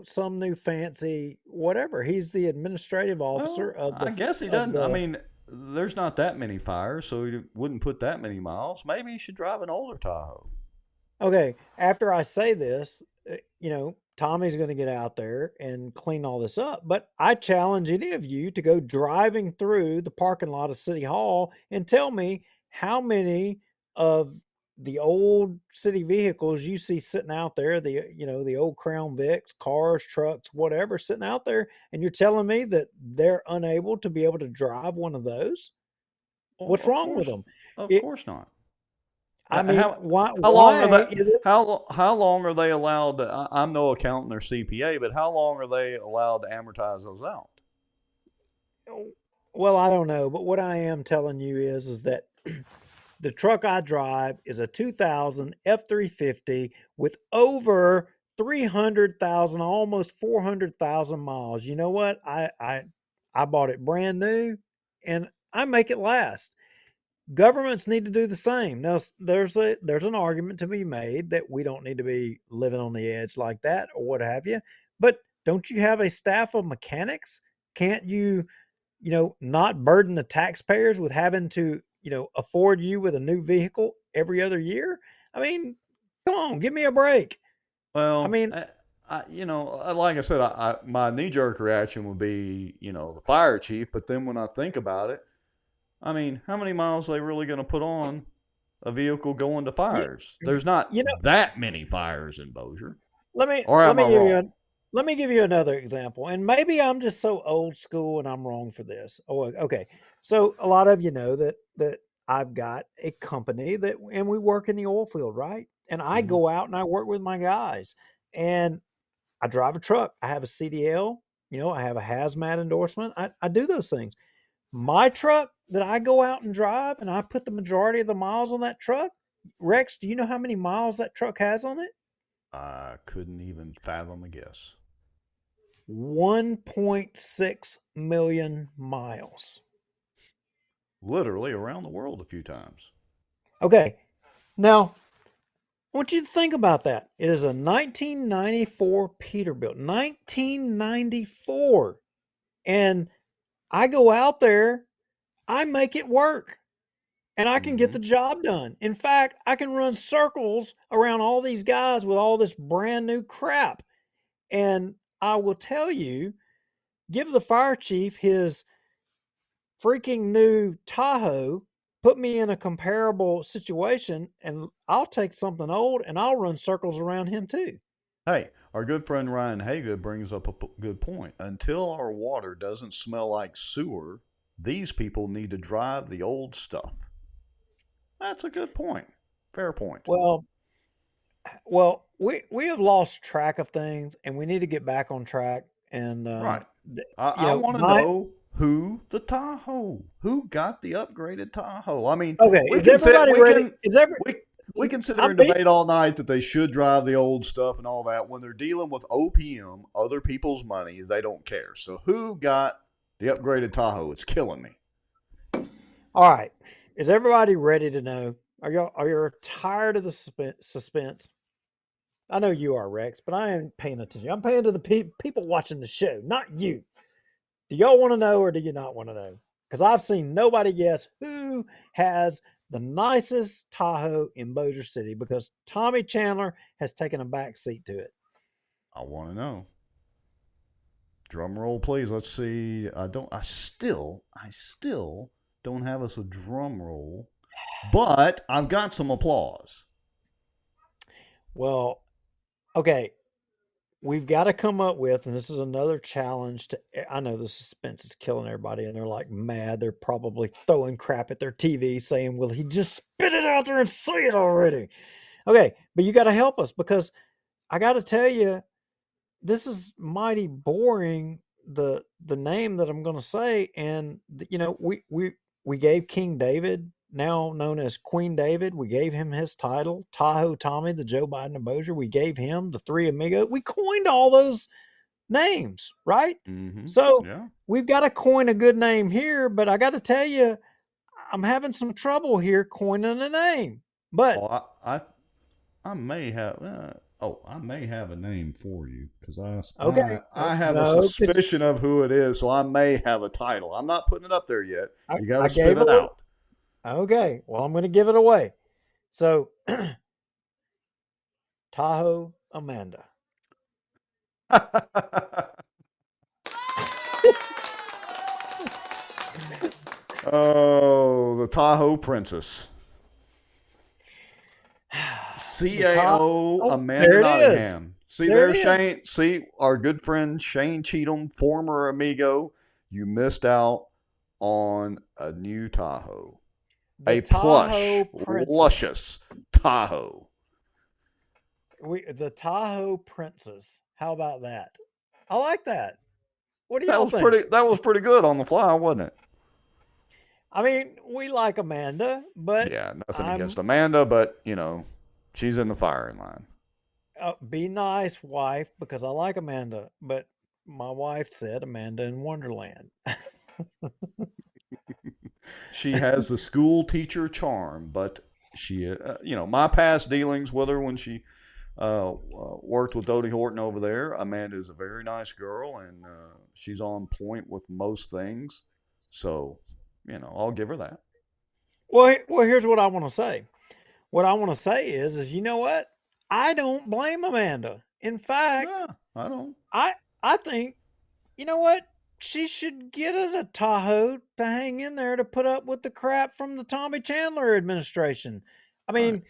some new fancy whatever? He's the administrative officer Well, of I guess he of doesn't. I the mean, there's not that many fires, so he wouldn't put that many miles. Maybe he should drive an older Tahoe. Okay, after I say this, Tommy's going to get out there and clean all this up. But I challenge any of you to go driving through the parking lot of City Hall and tell me how many of the old city vehicles you see sitting out there, the old Crown Vics, cars, trucks, whatever, sitting out there, and you're telling me that they're unable to be able to drive one of those? Well, What's wrong with them? of It, course not. I mean, How why? how long are Why that? is it? How long are they allowed? I'm no accountant or CPA, but how long are they allowed to amortize those out? Well, I don't know, but what I am telling you is that the truck I drive is a 2000 F350 with over 300,000, almost 400,000 miles. You know what? I bought it brand new and I make it last. Governments need to do the same. Now, there's an argument to be made that we don't need to be living on the edge like that or what have you. But don't you have a staff of mechanics? Can't you, not burden the taxpayers with having to, afford you with a new vehicle every other year? I mean, come on, give me a break. I Well, mean, like I said, my knee jerk reaction would be, the fire chief. But then when I think about it, I mean, how many miles are they really going to put on a vehicle going to you, fires? There's not you know, that many fires in Bossier. let me Or let am me I give you wrong? let me give you another example. And maybe I'm just so old school and I'm wrong for this. Oh, okay. So a lot of you know that I've got a company and we work in the oil field, right? And I Hmm. go out and I work with my guys and I drive a truck. I have a CDL, I have a hazmat endorsement. I do those things. My truck that I go out and drive and I put the majority of the miles on that truck. Rex, do you know how many miles that truck has on it? I couldn't even fathom a guess. 1.6 million miles. Literally around the world a few times. Okay. Now, I want you to think about that. It is a 1994 Peterbilt. 1994. And I go out there, I make it work, and I can get Hmm. the job done. In fact, I can run circles around all these guys with all this brand new crap. And I will tell you, give the fire chief his freaking new Tahoe, put me in a comparable situation, and I'll take something old and I'll run circles around him too. Hey, our good friend Ryan Haygood brings up a good point. Until our water doesn't smell like sewer, these people need to drive the old stuff. That's a good point. Fair point. Well, we have lost track of things, and we need to get back on track. And Right. th- I want to my know Who the Tahoe? Who got the upgraded Tahoe? I mean, Okay, we is can sit, everybody we ready? can Is every we can sit there I'm and beat, debate all night that they should drive the old stuff and all that. When they're dealing with OPM, other people's money, they don't care. So who got the upgraded Tahoe? It's killing me. all right. Is everybody ready to know? Are you tired of the suspense? I know you are, Rex, but I ain't paying attention. I'm paying to the people watching the show, not you. Do y'all want to know or do you not want to know? Because I've seen nobody guess who has the nicest Tahoe in Bossier City because Tommy Chandler has taken a back seat to it. I want to know. Drum roll, please. Let's see. I still don't have us a drum roll, but I've got some applause. Well, okay. We've got to come up with, and this is another challenge to, I know the suspense is killing everybody and they're like mad. They're probably throwing crap at their TV saying, will he just spit it out there and say it already? Okay. But you got to help us because I got to tell you, this is mighty boring. The name that I'm going to say, and we gave King David, now known as Queen David, we gave him his title, Tahoe Tommy, the Joe Biden of Bossier. We gave him the Three Amigos. We coined all those names, right? Mm-hmm. So yeah, we've got to coin a good name here, but I got to tell you, I'm having some trouble here coining a name. But I may have. I may have a name for you because okay, I have a no, suspicion of who it is, so I may have a title. I'm not putting it up there yet. You got to I spit it out. Okay, well, I'm going to give it away. So, Tahoe Amanda. Oh, the Tahoe Princess. CAO Amanda Nottingham. See there, Shane. See our good friend Shane Cheatham, former amigo. You missed out on a new Tahoe. A plush, luscious Tahoe. The Tahoe Princess. How about that? I like that. What do y'all think? That was pretty good on the fly, wasn't it? I mean, we like Amanda, but yeah, nothing against Amanda, but she's in the firing line. Be nice, wife, because I like Amanda, but my wife said Amanda in Wonderland. She has the school teacher charm, but she, my past dealings with her when she worked with Dodie Horton over there, Amanda is a very nice girl, and she's on point with most things. So, I'll give her that. Well, here's what I want to say. What I want to say is you know what? I don't blame Amanda. In fact, yeah, I don't. I think, you know what? She should get a Tahoe to hang in there to put up with the crap from the Tommy Chandler administration. I mean,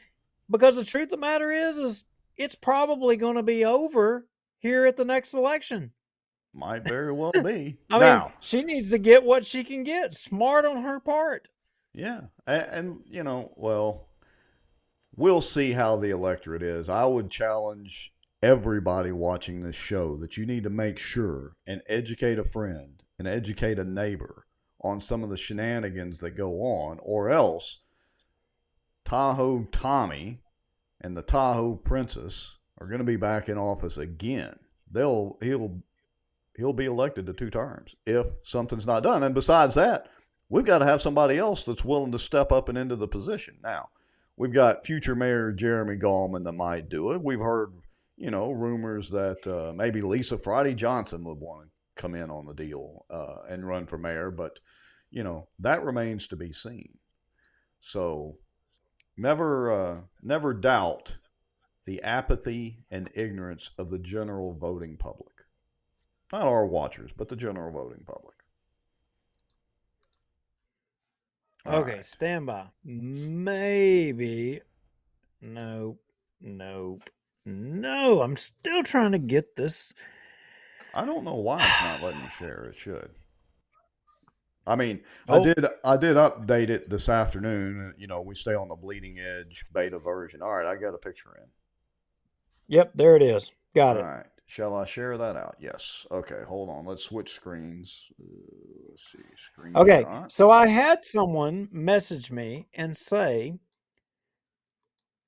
because the truth of the matter is it's probably going to be over here at the next election. Might very well be. I mean, she needs to get what she can get. Smart on her part. Yeah. And well, we'll see how the electorate is. I would challenge everybody watching this show that you need to make sure and educate a friend and educate a neighbor on some of the shenanigans that go on, or else Tahoe Tommy and the Tahoe Princess are going to be back in office again. He'll be elected to 2 terms if something's not done. And besides that, we've got to have somebody else that's willing to step up and into the position. Now, we've got future Mayor Jeremy Gallman that might do it. We've heard, rumors that maybe Lisa Friday Johnson would want to come in on the deal and run for mayor. But, that remains to be seen. So never doubt the apathy and ignorance of the general voting public. Not our watchers, but the general voting public. Okay, right. Stand by. Maybe. Nope. No, I'm still trying to get this. I don't know why it's not letting me share. It should. I mean, I did update it this afternoon. We stay on the bleeding edge beta version. All right, I got a picture in. Yep, there it is. Got it. All right. Shall I share that out? Yes. Okay, hold on. Let's switch screens. Let's see. Okay, Screenshot. so I had someone message me and say,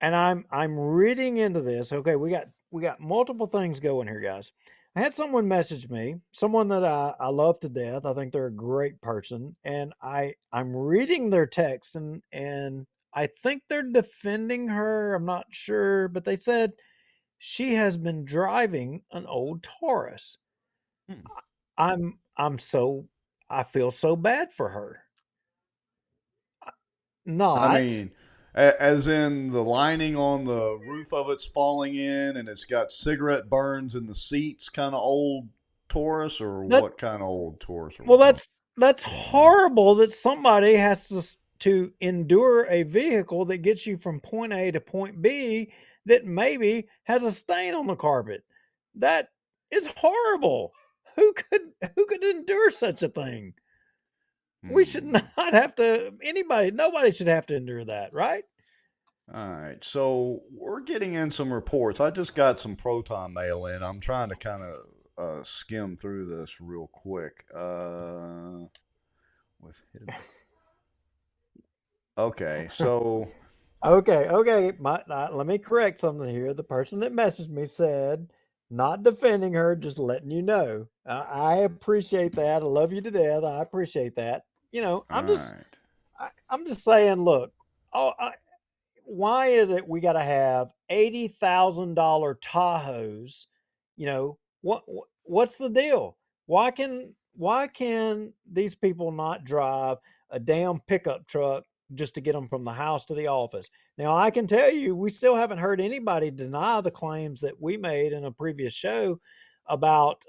and I'm reading into this. Okay, we got multiple things going here, guys. I had someone message me, someone that I love to death. I think they're a great person, and I'm reading their text, and I think they're defending her. I'm not sure, but they said she has been driving an old Taurus. Hmm. I'm so I feel so bad for her. I Not mean, as in the lining on the roof of it's falling in, and it's got cigarette burns in the seats, kind of old Taurus, or that what kind of old Taurus are we well talking? that's horrible that somebody has to endure a vehicle that gets you from point A to point B that maybe has a stain on the carpet. That is horrible. Who could endure such a thing? We should Hmm. not have to nobody should have to endure that, right? All right, so we're getting in some reports. I just got some Proton mail in. I'm trying to kind of skim through this real quick. With okay, so Okay. Let me correct something here. The person that messaged me said, not defending her, just letting you know. I appreciate that. I love you to death. I appreciate that. You know, all right. I'm just saying, look, oh, why is it we got to have $80,000 Tahoes? You know, what's the deal? Why can these people not drive a damn pickup truck just to get them from the house to the office? Now, I can tell you, we still haven't heard anybody deny the claims that we made in a previous show about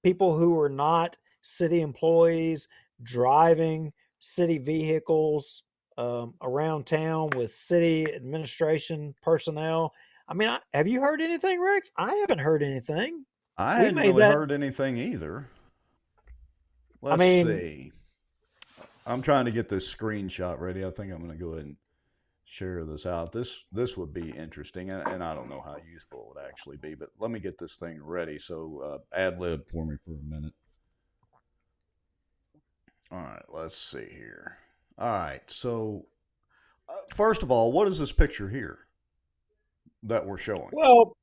people who are not city employees driving city vehicles around town with city administration personnel. I mean, have you heard anything, Rex? I haven't heard anything. I We hadn't made really that. heard anything either. I Let's mean, see. I'm trying to get this screenshot ready. I think I'm going to go ahead and share this out. This would be interesting, and I don't know how useful it would actually be, but let me get this thing ready. So ad lib for me for a minute. All right, let's see here. All right, so first of all, what is this picture here that we're showing? well,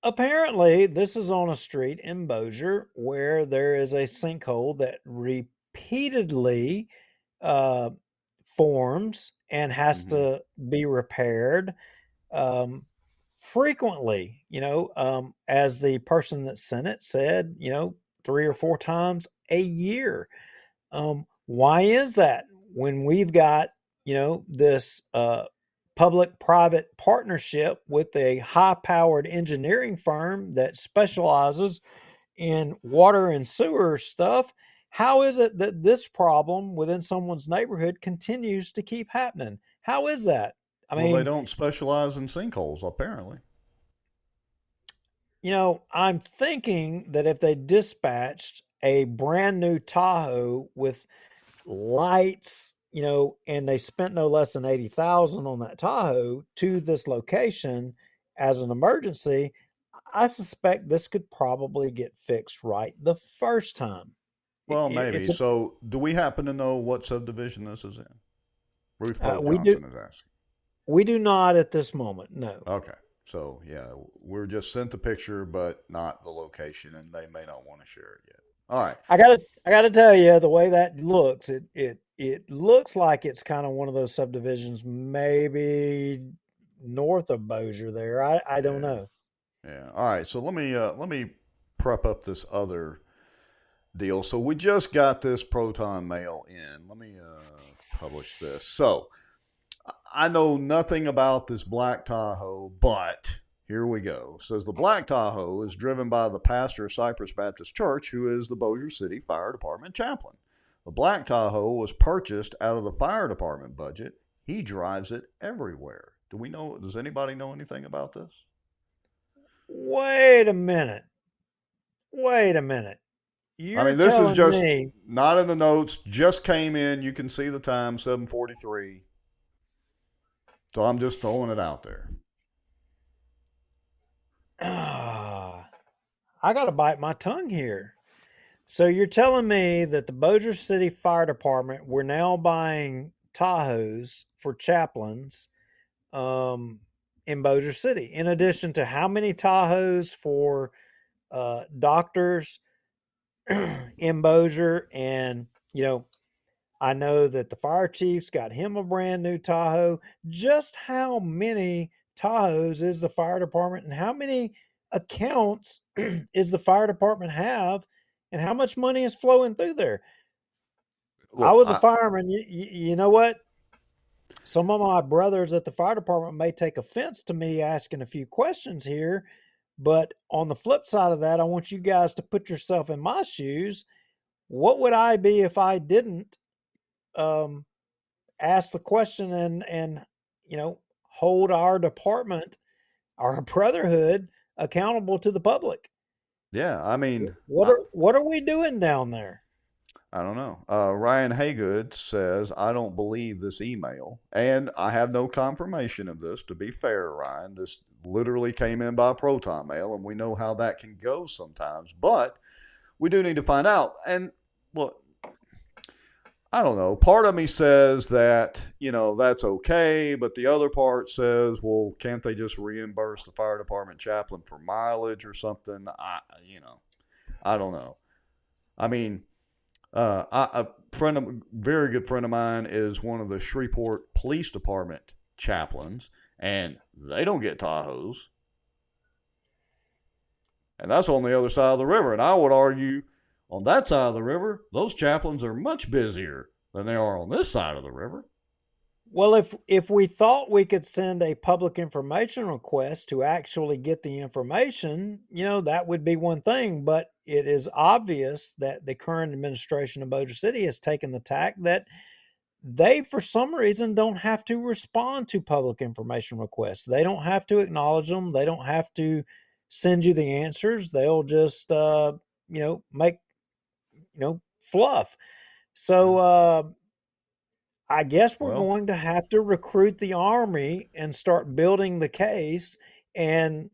apparently, this is on a street in Bossier where there is a sinkhole that repeatedly uh, forms and has Mm-hmm. to be repaired um, frequently. As the person that sent it said, 3 or 4 times a year. Why is that when we've got this public-private partnership with a high-powered engineering firm that specializes in water and sewer stuff? How is it that this problem within someone's neighborhood continues to keep happening? How is that? I Well, they mean, don't specialize in sinkholes, apparently. I'm thinking that if they dispatched a brand new Tahoe with lights, and they spent no less than 80,000 on that Tahoe to this location as an emergency, I suspect this could probably get fixed right the first time. Well, It's maybe. a So, do we happen to know what subdivision this is in? Ruth Pope we do Johnson is asking. we do not at this moment. No. Okay. So, yeah, we're just sent the picture, but not the location, and they may not want to share it yet. All right. I gotta tell you, the way that looks, it looks like it's kind of one of those subdivisions, maybe north of Bossier. There, I don't Yeah. know. Yeah. All right. So let me prep up this other deal. So we just got this Proton mail in. Let me publish this. So I know nothing about this black Tahoe, but here we go. It says the black Tahoe is driven by the pastor of Cypress Baptist Church, who is the Bossier City Fire Department chaplain. The black Tahoe was purchased out of the fire department budget. He drives it everywhere. Do we know? Does anybody know anything about this? Wait a minute. Wait a minute. I You're mean, this is telling just me not in the notes. Just came in. You can see the time, 7:43. So I'm just throwing it out there. I got to bite my tongue here. So you're telling me that the Bossier City Fire Department, we're now buying Tahoes for chaplains um, in Bossier City, in addition to how many Tahoes for doctors in Bossier? And, I know that the fire chief's got him a brand new Tahoe. Just how many Tahoes is the fire department, and how many accounts is the fire department have, and how much money is flowing through there? I Look, was a fireman. You know what? Some of my brothers at the fire department may take offense to me asking a few questions here, but on the flip side of that, I want you guys to put yourself in my shoes. What would I be if I didn't um, ask the question and hold our department, our brotherhood, accountable to the public? yeah, I mean, What are we doing down there? I don't know. Ryan Haygood says, I don't believe this email. And I have no confirmation of this, to be fair, Ryan. This literally came in by Proton Mail, and we know how that can go sometimes. But we do need to find out. And look, I don't know. Part of me says that, that's okay. But the other part says, well, can't they just reimburse the fire department chaplain for mileage or something? I don't know. I mean, a very good friend of mine is one of the Shreveport Police Department chaplains, and they don't get Tahoes. And that's on the other side of the river. And I would argue on that side of the river, those chaplains are much busier than they are on this side of the river. Well, if we thought we could send a public information request to actually get the information, that would be one thing. But it is obvious that the current administration of Bossier City has taken the tack that they, for some reason, don't have to respond to public information requests. They don't have to acknowledge them. They don't have to send you the answers. They'll just, make, fluff. So, I guess we're going to have to recruit the Army and start building the case. And,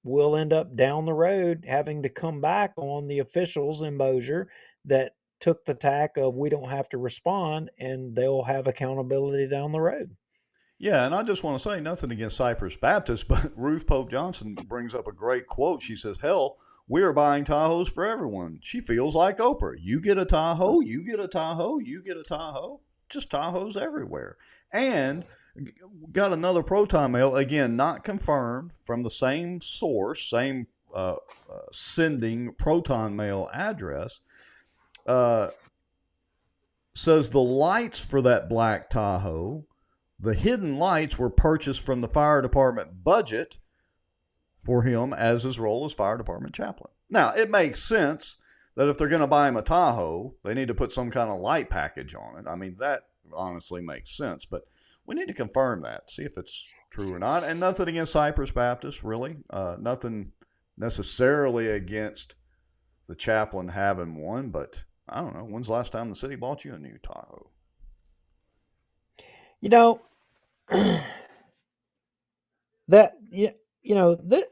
we'll end up down the road having to come back on the officials in Bossier that took the tack of we don't have to respond, and they'll have accountability down the road. Yeah, and I just want to say nothing against Cypress Baptist, but Ruth Pope Johnson brings up a great quote. She says, hell, we are buying Tahoes for everyone. She feels like Oprah. You get a Tahoe, you get a Tahoe, you get a Tahoe. Just Tahoes everywhere. And got another Proton Mail, again, not confirmed, from the same source, same sending Proton Mail address. Says the lights for that black Tahoe, the hidden lights, were purchased from the fire department budget for him as his role as fire department chaplain. Now, it makes sense that if they're going to buy him a Tahoe, they need to put some kind of light package on it. I mean, that honestly makes sense, but we need to confirm that, see if it's true or not. And nothing against Cypress Baptist, really. Nothing necessarily against the chaplain having one, but I don't know. When's the last time the city bought you a new Tahoe?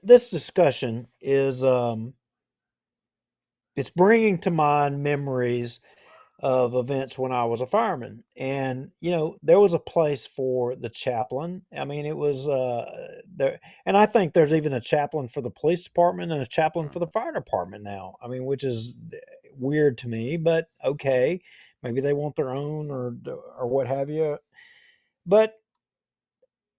This discussion is it's bringing to mind memories of events when I was a fireman. And, there was a place for the chaplain. I mean, it was there. And I think there's even a chaplain for the police department and a chaplain for the fire department now. I mean, which is weird to me, but okay. Maybe they want their own or what have you. But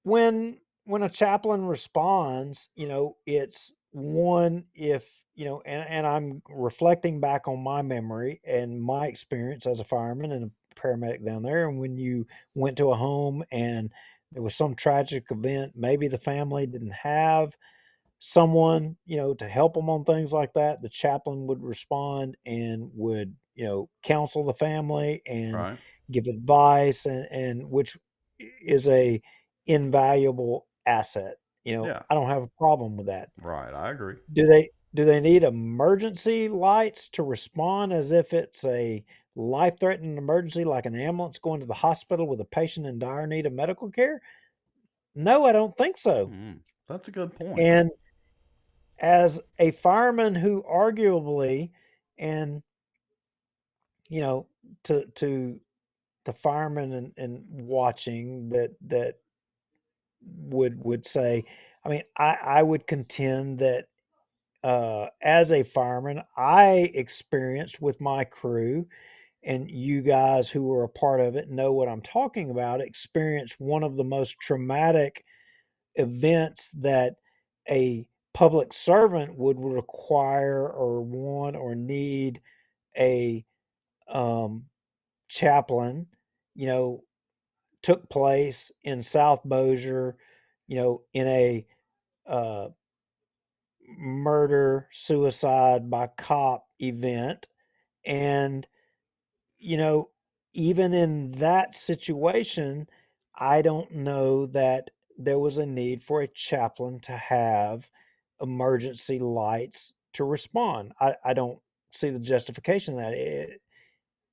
when a chaplain responds, it's one, if and I'm reflecting back on my memory and my experience as a fireman and a paramedic down there. And when you went to a home and there was some tragic event, maybe the family didn't have someone, to help them on things like that, the chaplain would respond and would, counsel the family and give advice, and which is a invaluable asset. I don't have a problem with that. Right, I agree. Do they need emergency lights to respond as if it's a life-threatening emergency, like an ambulance going to the hospital with a patient in dire need of medical care? No, I don't think so. That's a good point. And as a fireman who arguably, and you know, to the firemen and watching that would say, I mean, I would contend that as a fireman, I experienced with my crew, and you guys who were a part of it know what I'm talking about, experienced one of the most traumatic events that a public servant would require or want or need a um, chaplain, you know, took place in South Bossier, you know, in a uh, murder suicide by cop event. And, you know, even in that situation, I don't know that there was a need for a chaplain to have emergency lights to respond. I don't see the justification of that.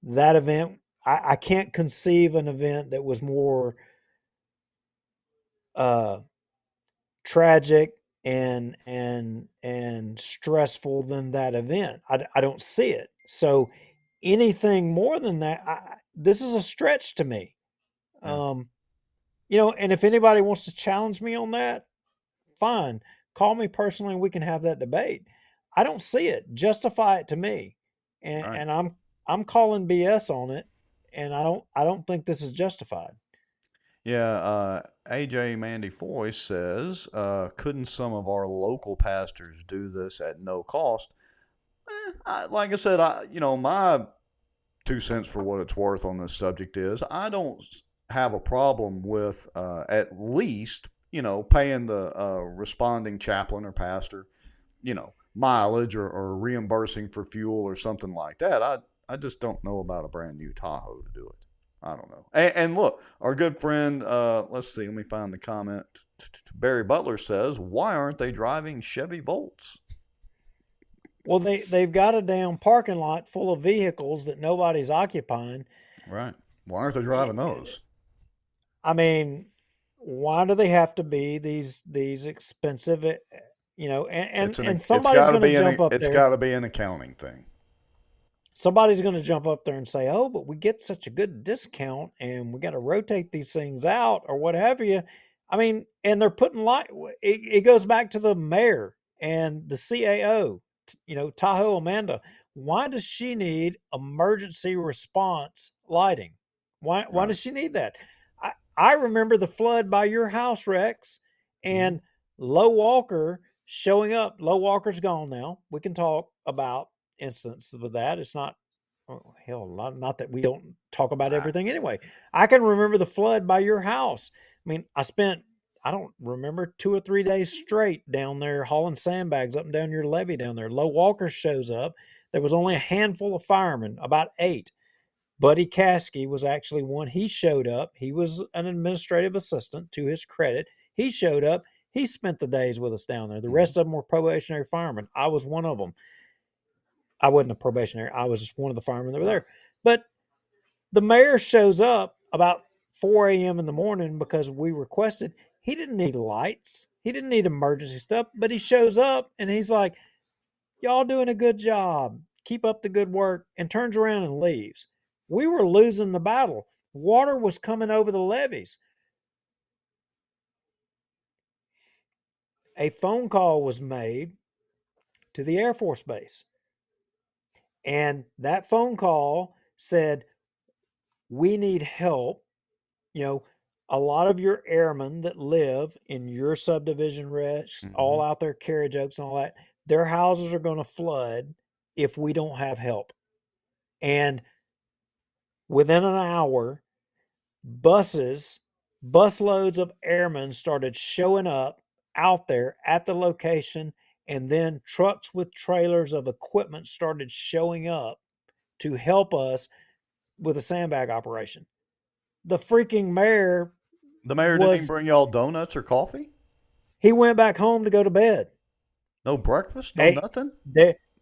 That event, I can't conceive an event that was more uh, tragic and stressful than that event. I don't see it. So anything more than that, this is a stretch to me. Yeah. You know, and if anybody wants to challenge me on that, fine. Call me personally and we can have that debate. I don't see it. Justify it to me. And, Right. and I'm calling BS on it, and I don't think this is justified. Yeah, AJ Mandy Foy says, couldn't some of our local pastors do this at no cost? Like I said, my 2 cents for what it's worth on this subject is I don't have a problem with at least, paying the responding chaplain or pastor, mileage or reimbursing for fuel or something like that. I just don't know about a brand new Tahoe to do it. I don't know. And look, our good friend, let's see, let me find the comment. Barry Butler says, why aren't they driving Chevy Volts? Well, they've got a damn parking lot full of vehicles that nobody's occupying. Right. Why aren't they driving those? I mean, why do they have to be these expensive? You know, and somebody's going to jump up It's there. got to be an accounting thing. Somebody's going to jump up there and say, "Oh, but we get such a good discount, and we got to rotate these things out, or what have you." I mean, and they're putting light. It goes back to the mayor and the CAO. You know, Tahoe Amanda. Why does she need emergency response lighting? Why Right. does she need that? I remember the flood by your house, Rex, and Low Walker showing up. Low Walker's gone now. We can talk about instances with that. It's not, oh, hell, not that we don't talk about everything anyway. I can remember the flood by your house. I mean, I don't remember 2 or 3 days straight down there hauling sandbags up and down your levee down there. Low Walker shows up. There was only a handful of firemen, about 8. Buddy Caskey was actually one. He showed up. He was an administrative assistant, to his credit. He showed up. He spent the days with us down there. The rest of them were probationary firemen. I was one of them. I wasn't a probationary. I was just one of the firemen that were there. But the mayor shows up about 4 a.m. in the morning because we requested. He didn't need lights. He didn't need emergency stuff. But he shows up and he's like, y'all doing a good job. Keep up the good work, and turns around and leaves. We were losing the battle. Water was coming over the levees. A phone call was made to the Air Force Base. And that phone call said, we need help. You know, a lot of your airmen that live in your subdivision, Rex, all out there, carriage oaks and all that, their houses are going to flood if we don't have help. And within an hour, busloads of airmen started showing up out there at the location, and then trucks with trailers of equipment started showing up to help us with a sandbag operation. The freaking mayor, The mayor didn't even bring y'all donuts or coffee? he went back home to go to bed. No breakfast? No nothing?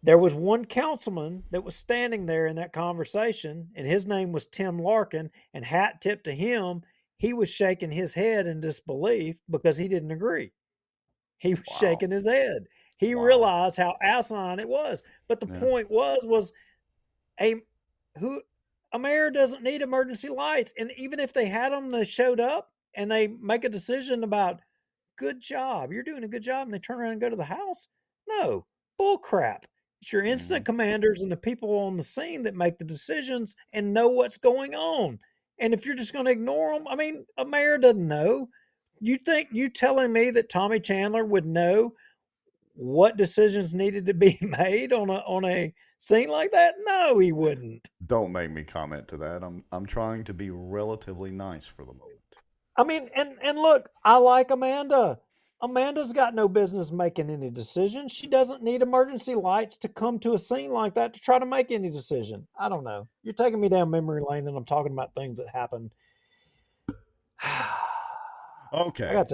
There was one councilman that was standing there in that conversation, and his name was Tim Larkin, and hat tipped to him, he was shaking his head in disbelief because he didn't agree. He was shaking his head. He Wow. realized how asinine it was. But the Yeah. point was a who a mayor doesn't need emergency lights, and even if they had them, they showed up and they make a decision about good job, you're doing a good job, and they turn around and go to the house. No, bull crap. It's your Mhm. instant commanders and the people on the scene that make the decisions and know what's going on. And if you're just going to ignore them, I mean, a mayor doesn't know. You telling me that Tommy Chandler would know what decisions needed to be made on a scene like that? No, he wouldn't. Don't make me comment to that. I'm trying to be relatively nice for the moment. I mean, and look, I like Amanda. Amanda's got no business making any decisions. She doesn't need emergency lights to come to a scene like that to try to make any decision. I don't know. You're taking me down memory lane, and I'm talking about things that happened. Okay. I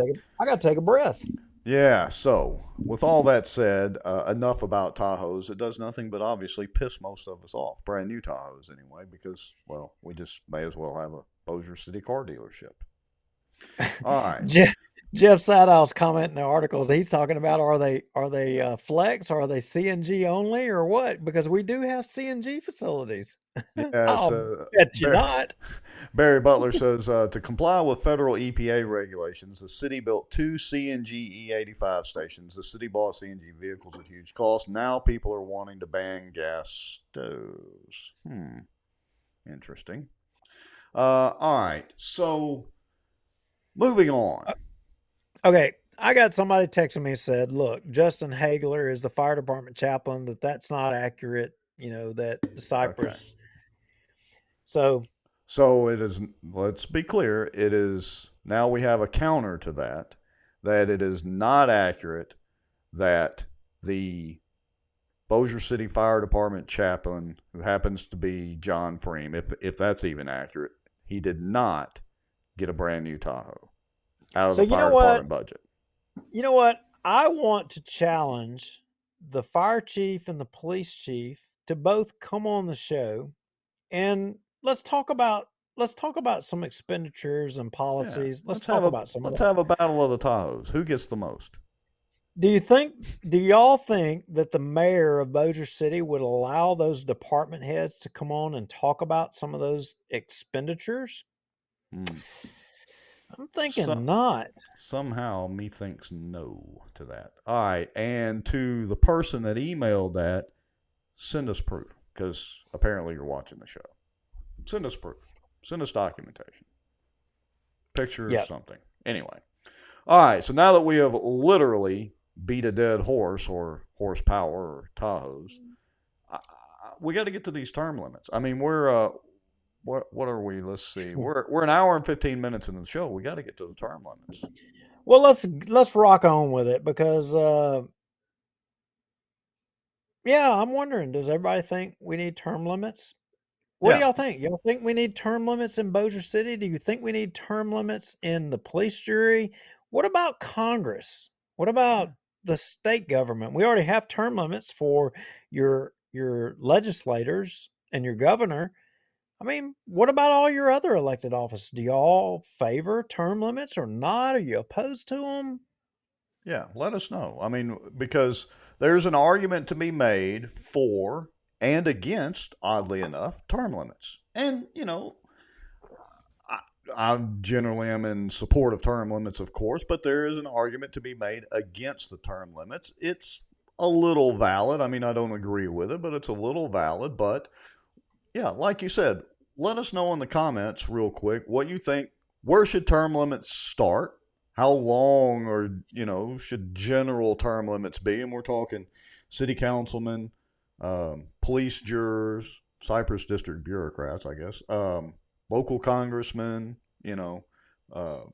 gotta take a breath. Yeah, so with all that said, enough about Tahoes. It does nothing but obviously piss most of us off. Brand new Tahoes, anyway, because, well, we just may as well have a Bossier City car dealership. All right. Jeff Sadow's comment in the articles. He's talking about are they flex, or are they CNG only, or what? Because we do have CNG facilities. Yes, I'll bet you not. Barry Butler says to comply with federal EPA regulations, the city built 2 CNG E85 stations. The city bought CNG vehicles at huge cost. Now people are wanting to ban gas stoves. Interesting. All right. So moving on. Okay, I got somebody texting me and said, "Look, Justin Hagler is the fire department chaplain. That's not accurate. You know that Cypress." Okay. So So it is, let's be clear, it is, now we have a counter to that, that it is not accurate that the Bossier City Fire Department chaplain, who happens to be John Freem, if that's even accurate, he did not get a brand new Tahoe out of the fire department budget. You know what? I want to challenge the fire chief and the police chief to both come on the show and let's talk about some expenditures and policies. Yeah, Let's talk about some of let's that. have a battle of the Tahoes. Who gets the most? Do y'all think that the mayor of Bossier City would allow those department heads to come on and talk about some of those expenditures? I'm thinking not. Somehow me thinks no to that. All right, and to the person that emailed that, send us proof, because apparently you're watching the show. Send us proof. Send us documentation. Pictures, something. Anyway. All right, so now that we have literally beat a dead horse, or horsepower, or Tahoes, we got to get to these term limits. I mean, we're what are we? Let's see. We're an hour and 15 minutes into the show. We got to get to the term limits. Well, let's rock on with it, because I'm wondering, does everybody think we need term limits? What do y'all think? Y'all think we need term limits in Bossier City? Do you think we need term limits in the police jury? What about Congress? What about the state government? We already have term limits for your legislators and your governor. I mean, what about all your other elected offices? Do y'all favor term limits or not? Are you opposed to them? Yeah, let us know. I mean, because there's an argument to be made for and against, oddly enough, term limits. And, you know, I generally am in support of term limits, of course, but there is an argument to be made against the term limits. It's a little valid. I mean, I don't agree with it, but it's a little valid. But, yeah, like you said, let us know in the comments real quick what you think. Where should term limits start? How long, or, you know, should general term limits be? And we're talking city councilmen, police jurors, Cypress district bureaucrats, I guess, local congressmen, you know,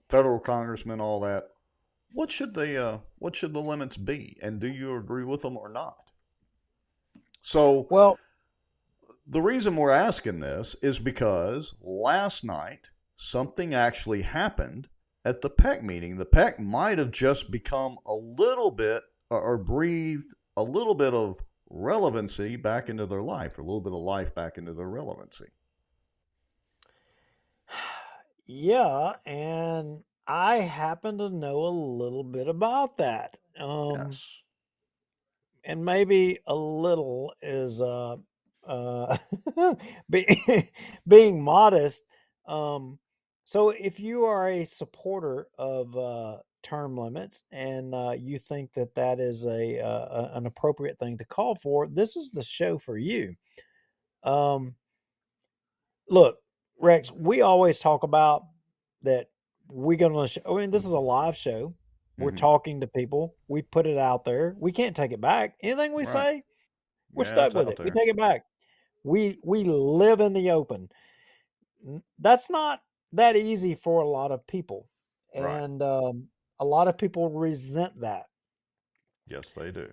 federal congressmen, all that. What should the limits be? And do you agree with them or not? So, well, the reason we're asking this is because last night something actually happened at the PEC meeting. The PEC might have just become a little bit, or breathed a little bit of relevancy back into their life, or a little bit of life back into their relevancy. Yeah, and I happen to know a little bit about that. Yes. and maybe a little is uh, be, being modest. So if you are a supporter of term limits and you think that that is an appropriate thing to call for, this is the show for you. Um, Look, Rex, we always talk about that we're going to, I mean, this is a live show. We're Mm-hmm. talking to people. We put it out there. We can't take it back. Anything we Right. say, we're Yeah, stuck it's with out it. We there. take it back. We live in the open. That's not that easy for a lot of people. Right. And a lot of people resent that. Yes, they do.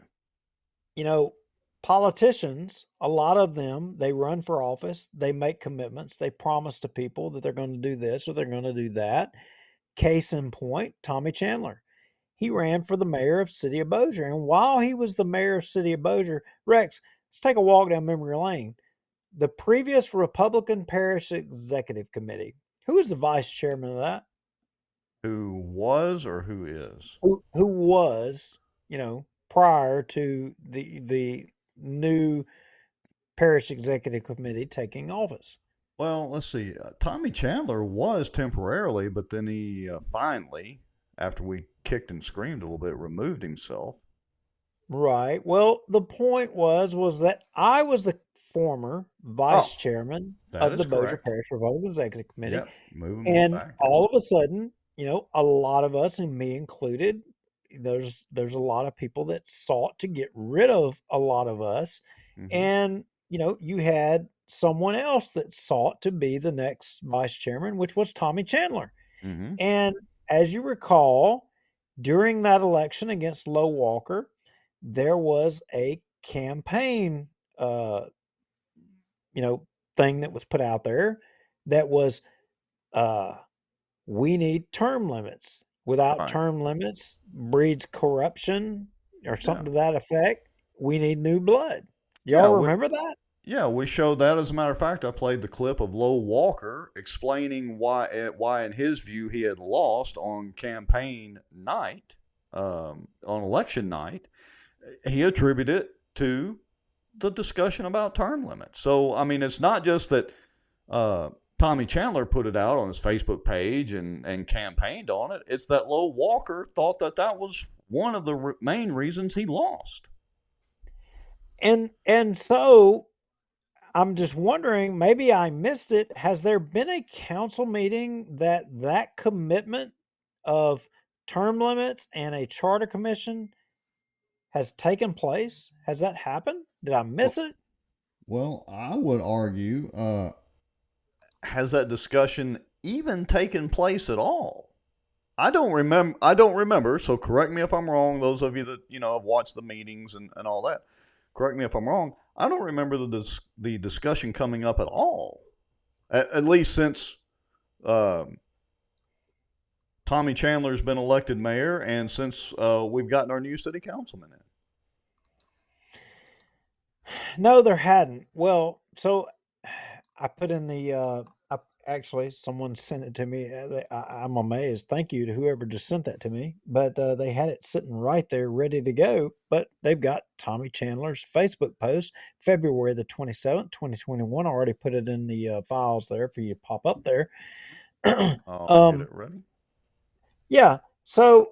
You know, politicians, a lot of them, they run for office, they make commitments, they promise to people that they're going to do this or they're going to do that. Case in point, Tommy Chandler. He ran for the mayor of City of Bossier. And while he was the mayor of City of Bossier, Rex, let's take a walk down memory lane. The previous Republican Parish Executive Committee, who was the vice chairman of that? Who was or who is? Who was, prior to the new Parish Executive Committee taking office? Well, let's see. Tommy Chandler was temporarily, but then he finally, after we kicked and screamed a little bit, removed himself. Right. Well, the point was that I was the former vice chairman That of is the Bossier correct. Parish Republican Executive Committee. Yep, moving on And back. all of a sudden, a lot of us, and me included, there's a lot of people that sought to get rid of a lot of us. Mm-hmm. And, you had someone else that sought to be the next vice chairman, which was Tommy Chandler. Mm-hmm. And as you recall, during that election against Low Walker, there was a campaign, thing that was put out there that was, uh, we need term limits. Without Right. term limits breeds corruption or something Yeah. to that effect. We need new blood. Yeah. Y'all remember that? Yeah, we showed that. As a matter of fact, I played the clip of Low Walker explaining why, in his view, he had lost on campaign night, on election night. He attributed it to the discussion about term limits. So, I mean, it's not just that Tommy Chandler put it out on his Facebook page and campaigned on it. It's that Low Walker thought that was one of the main reasons he lost. And so I'm just wondering, maybe I missed it. Has there been a council meeting that commitment of term limits and a charter commission has taken place? Has that happened? Did I miss it? Well, I would argue, has that discussion even taken place at all? I don't remember. So correct me if I'm wrong. Those of you that have watched the meetings and all that, correct me if I'm wrong. I don't remember the discussion coming up at all. At least since Tommy Chandler's been elected mayor, and since we've gotten our new city councilman in. No, there hadn't. Well, so I put in the. Actually, someone sent it to me. I'm amazed. Thank you to whoever just sent that to me. But they had it sitting right there, ready to go. But they've got Tommy Chandler's Facebook post, February the 27th, 2021. I already put it in the files there for you to pop up there. I'll get it ready. Yeah. So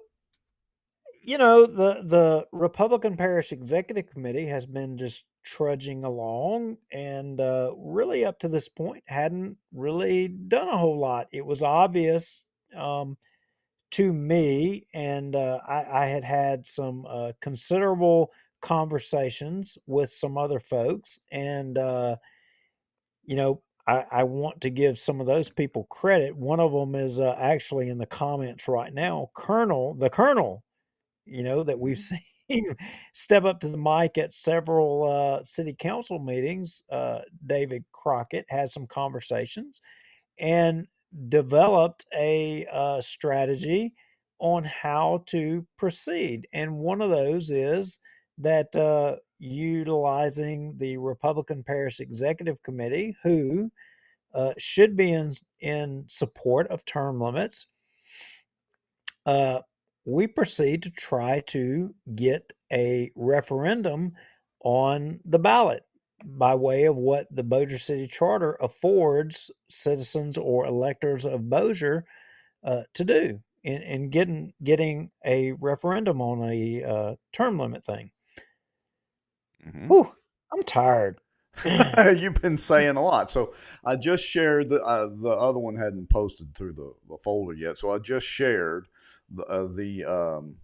the Republican Parish Executive Committee has been just trudging along and really up to this point hadn't really done a whole lot. It was obvious to me, and I had some considerable conversations with some other folks, and I want to give some of those people credit. One of them is actually in the comments right now, the Colonel, that we've seen step up to the mic at several city council meetings. David Crockett has some conversations and developed a strategy on how to proceed. And one of those is that utilizing the Republican Parish Executive Committee, who should be in support of term limits, we proceed to try to get a referendum on the ballot by way of what the Bossier City Charter affords citizens or electors of Bossier to do in getting a referendum on a term limit thing. Mm-hmm. Whew, I'm tired. You've been saying a lot. So I just shared the other one hadn't posted through the folder yet. So I just shared the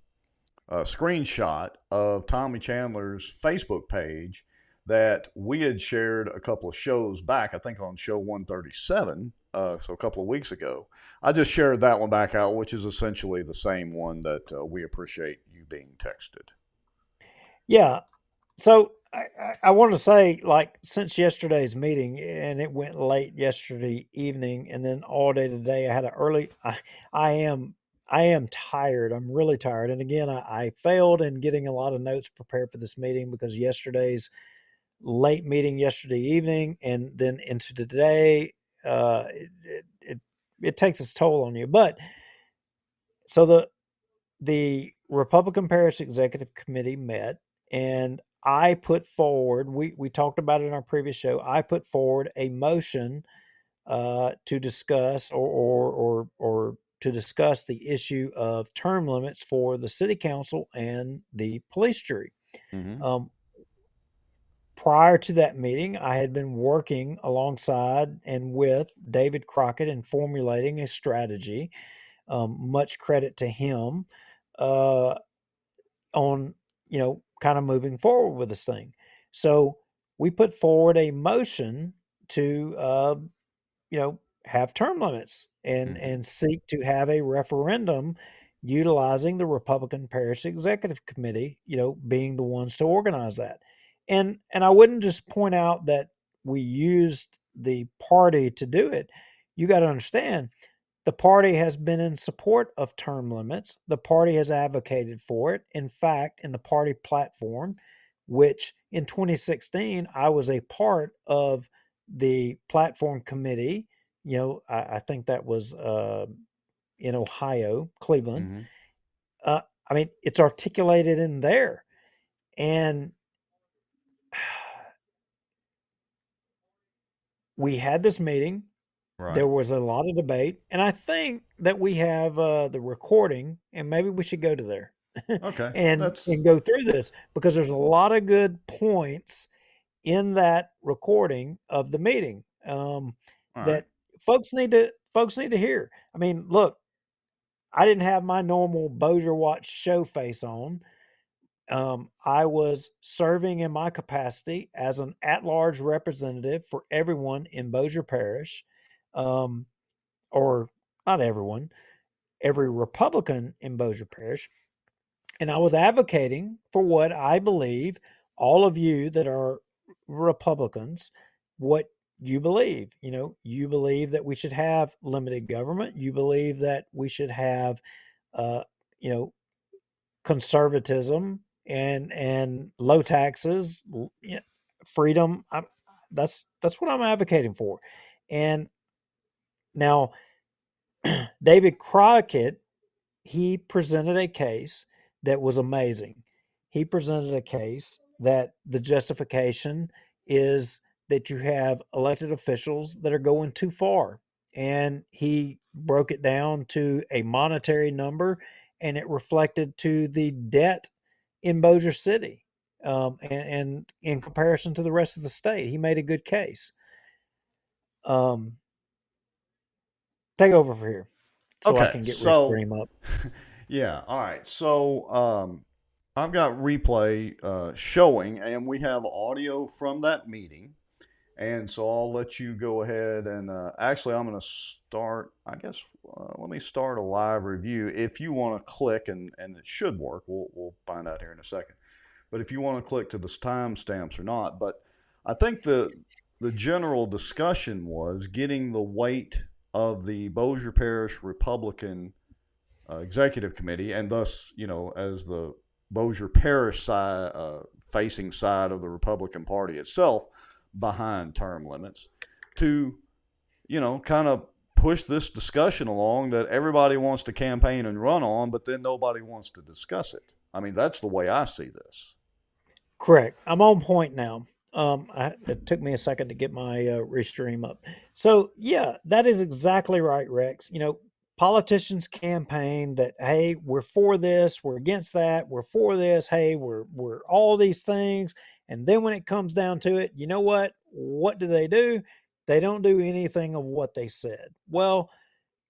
screenshot of Tommy Chandler's Facebook page that we had shared a couple of shows back, I think on show 137, so a couple of weeks ago. I just shared that one back out, which is essentially the same one that we appreciate you being texted. Yeah. So I want to say, like, since yesterday's meeting, and it went late yesterday evening, and then all day today, I had an early. I am tired. I'm really tired. And again, I failed in getting a lot of notes prepared for this meeting because yesterday's late meeting yesterday evening, and then into today, it takes its toll on you. But so the Republican Parish Executive Committee met, and I put forward. We talked about it in our previous show. I put forward a motion to discuss or to discuss the issue of term limits for the city council and the police jury. Mm-hmm. Prior to that meeting, I had been working alongside and with David Crockett in formulating a strategy. Much credit to him on, kind of moving forward with this thing. So we put forward a motion to, have term limits and seek to have a referendum utilizing the Republican Parish Executive Committee, being the ones to organize that. And I wouldn't just point out that we used the party to do it. You got to understand, the party has been in support of term limits. The party has advocated for it. In fact, in the party platform, which in 2016, I was a part of the platform committee. I think that was in Ohio, Cleveland. Mm-hmm. I mean, it's articulated in there. And we had this meeting. Right. There was a lot of debate, and I think that we have the recording, and maybe we should go to there, Okay. and go through this because there's a lot of good points in that recording of the meeting that right. folks need to hear. I mean, look, I didn't have my normal Bossier Watch show face on. I was serving in my capacity as an at-large representative for everyone in Bossier Parish, or not everyone, every Republican in Bossier Parish. And I was advocating for what I believe all of you that are Republicans, what you believe. You believe that we should have limited government. You believe that we should have, uh, conservatism and low taxes, freedom. That's what I'm advocating for. And now, David Crockett, he presented a case that was amazing. He presented a case that the justification is that you have elected officials that are going too far. And he broke it down to a monetary number, and it reflected to the debt in Bossier City. And in comparison to the rest of the state, he made a good case. Take over for here so I can get Restream up. Yeah, all right. So I've got replay showing, and we have audio from that meeting. And so I'll let you go ahead and actually I'm going to start, I guess, let me start a live review. If you want to click, and it should work, we'll find out here in a second. But if you want to click to the timestamps or not. But I think the general discussion was getting the weight of the Bossier Parish Republican Executive Committee, and thus, as the Bossier Parish side, facing side of the Republican Party itself, behind term limits, to, kind of push this discussion along that everybody wants to campaign and run on, but then nobody wants to discuss it. I mean, that's the way I see this. Correct. I'm on point now. It took me a second to get my restream up. So yeah, that is exactly right, Rex. Politicians campaign that, hey, we're for this, we're against that, we're for this, hey, we're all these things, and then when it comes down to it, you know what? What do? They don't do anything of what they said. Well,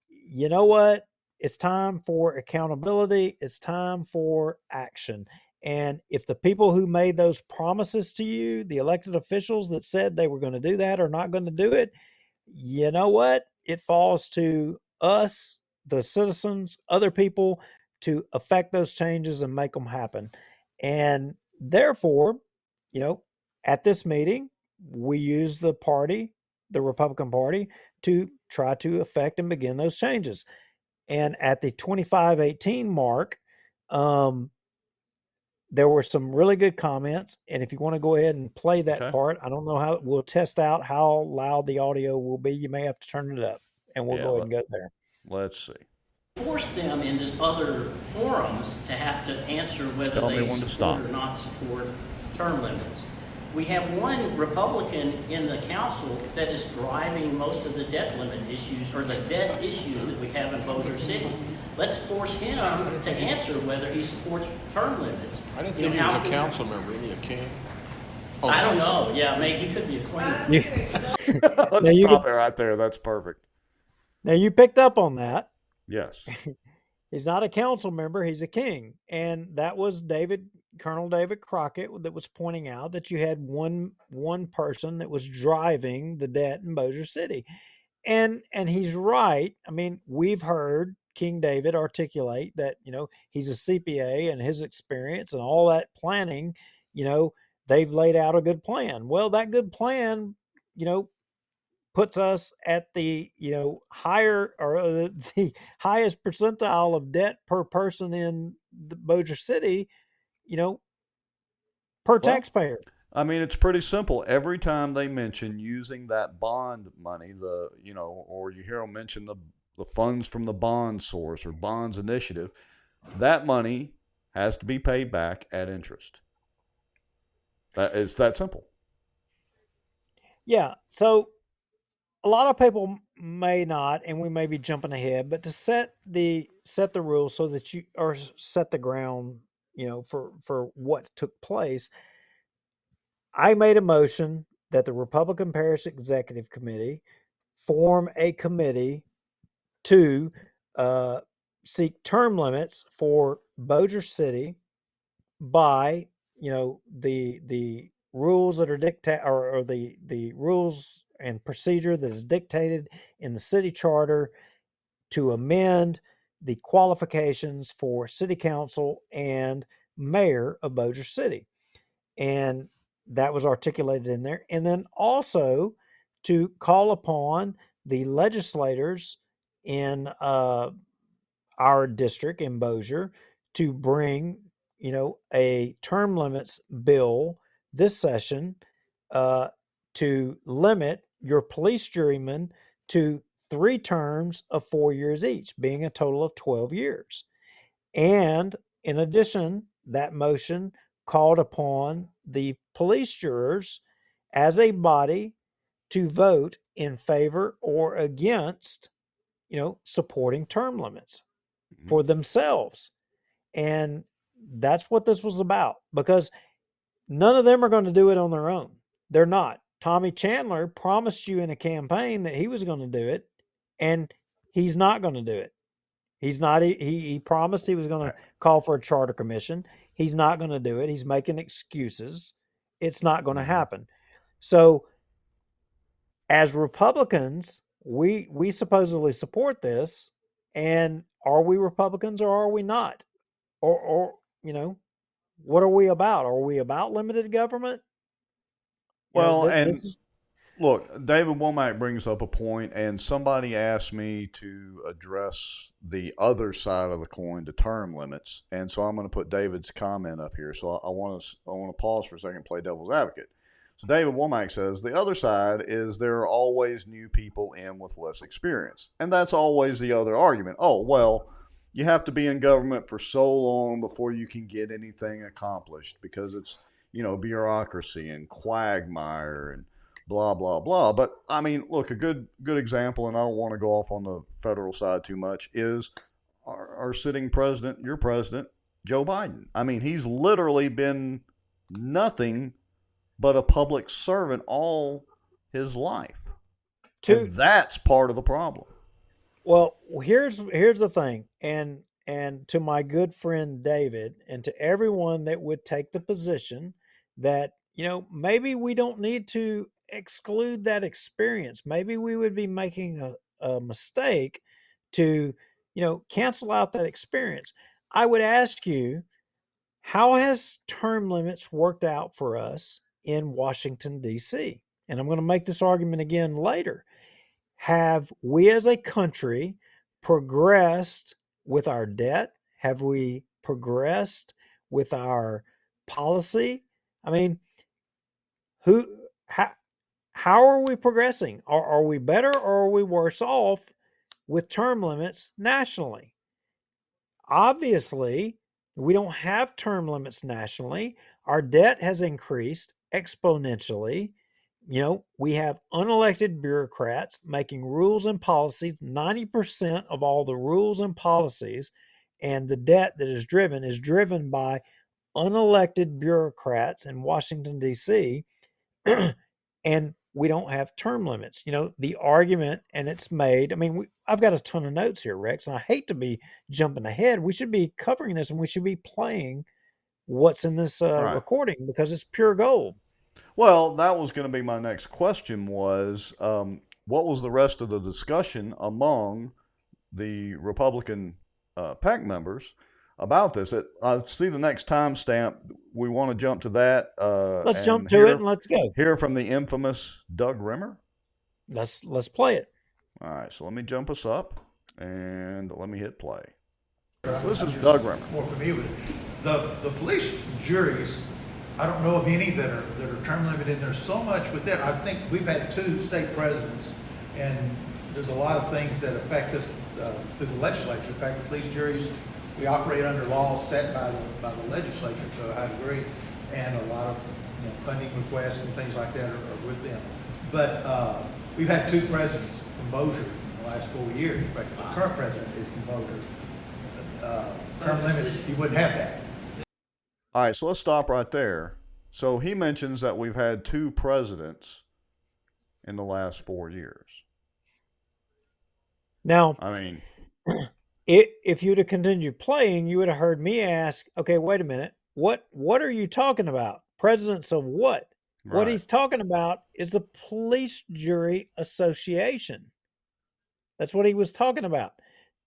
you know what? It's time for accountability. It's time for action. And if the people who made those promises to you, the elected officials that said they were going to do that, are not going to do it, you know what? It falls to us, the citizens, other people, to affect those changes and make them happen. And therefore, you know, at this meeting, we use the Republican Party, to try to affect and begin those changes. And at the 2518 mark, there were some really good comments. And if you want to go ahead and play that Okay. part, I don't know how we'll test out how loud the audio will be. You may have to turn it up, and we'll go ahead and go there. Let's see. Force them in these other forums to have to answer whether Tell me they when to support stop. or not support term limits. We have one Republican in the council that is driving most of the debt limit issues, or the debt issues that we have in Bossier City. Let's force him to answer whether he supports term limits. I didn't think he was a council member. Is he a king? Oh, I don't know. Yeah, maybe he could be a queen. Let's stop it right there. That's perfect. Now, you picked up on that. Yes. He's not a council member, he's a king. And that was Colonel David Crockett, that was pointing out that you had one person that was driving the debt in Bossier City. And he's right. I mean, we've heard King David articulate that, he's a CPA, and his experience and all that planning, they've laid out a good plan. Well, that good plan, puts us at the higher, or the highest percentile of debt per person in the Bossier City, per taxpayer. I mean, it's pretty simple. Every time they mention using that bond money, or you hear them mention the funds from the bond source or bonds initiative, that money has to be paid back at interest. It's that simple. Yeah. So a lot of people may not, and we may be jumping ahead, but to set the rules so that or set the ground, for what took place, I made a motion that the Republican Parish Executive Committee form a committee to seek term limits for Bossier City by, the rules that are dictated, or the rules and procedure that is dictated in the city charter, to amend the qualifications for city council and mayor of Bossier City. And that was articulated in there. And then also to call upon the legislators in our district in Bossier to bring, a term limits bill this session to limit your police jurymen to 3 terms of 4 years each, being a total of 12 years. And in addition, that motion called upon the police jurors as a body to vote in favor or against, supporting term limits for themselves. And that's what this was about, because none of them are going to do it on their own. They're not. Tommy Chandler promised you in a campaign that he was going to do it, and he's not going to do it. He's not. He promised he was going to call for a charter commission. He's not going to do it. He's making excuses. It's not going to happen. So, as Republicans, we supposedly support this, and are we Republicans or are we not? Or what are we about? Are we about limited government? Well, look, David Womack brings up a point, and somebody asked me to address the other side of the coin, to term limits, and so I'm going to put David's comment up here. So I want to pause for a second and play devil's advocate. So David Womack says the other side is there are always new people in with less experience, and that's always the other argument. Oh, well, you have to be in government for so long before you can get anything accomplished because it's, bureaucracy and quagmire and blah, blah, blah. But I mean, look, a good example, and I don't want to go off on the federal side too much, is our sitting president, your president, Joe Biden. I mean, he's literally been nothing but a public servant all his life. And that's part of the problem. Well, here's the thing, and to my good friend David, and to everyone that would take the position that maybe we don't need to exclude that experience. Maybe we would be making a mistake to cancel out that experience. I would ask you, how has term limits worked out for us in Washington, D.C.? And I'm going to make this argument again later. Have we as a country progressed with our debt? Have we progressed with our policy? I mean, how are we progressing? Are we better or are we worse off with term limits nationally? Obviously, we don't have term limits nationally. Our debt has increased exponentially. We have unelected bureaucrats making rules and policies. 90% of all the rules and policies and the debt that is driven by unelected bureaucrats in Washington, D.C., and we don't have term limits. The argument, and it's made, I've got a ton of notes here, Rex, and I hate to be jumping ahead. We should be covering this, and we should be playing what's in this recording because it's pure gold. Well, that was going to be my next question was, what was the rest of the discussion among the Republican PAC members about this? I see the next timestamp. We want to jump to that. Let's jump to it and let's go. Hear from the infamous Doug Rimmer. Let's play it. All right, so let me jump us up and let me hit play. So this is Doug Rimmer. More familiar with it. The police juries, I don't know of any that are term limited. There's so much with that. I think we've had 2 state presidents, and there's a lot of things that affect us through the legislature. In fact, the police juries, we operate under laws set by the legislature to a high degree, and a lot of funding requests and things like that are with them. But we've had 2 presidents from Bossier in the last 4 years. In fact, the current president is from Bossier. Term limits, he wouldn't have that. All right, so let's stop right there. So he mentions that we've had 2 presidents in the last 4 years. Now, if you'd have continued playing, you would have heard me ask, okay, wait a minute. What are you talking about? Presidents of what? Right. What he's talking about is the Police Jury Association. That's what he was talking about.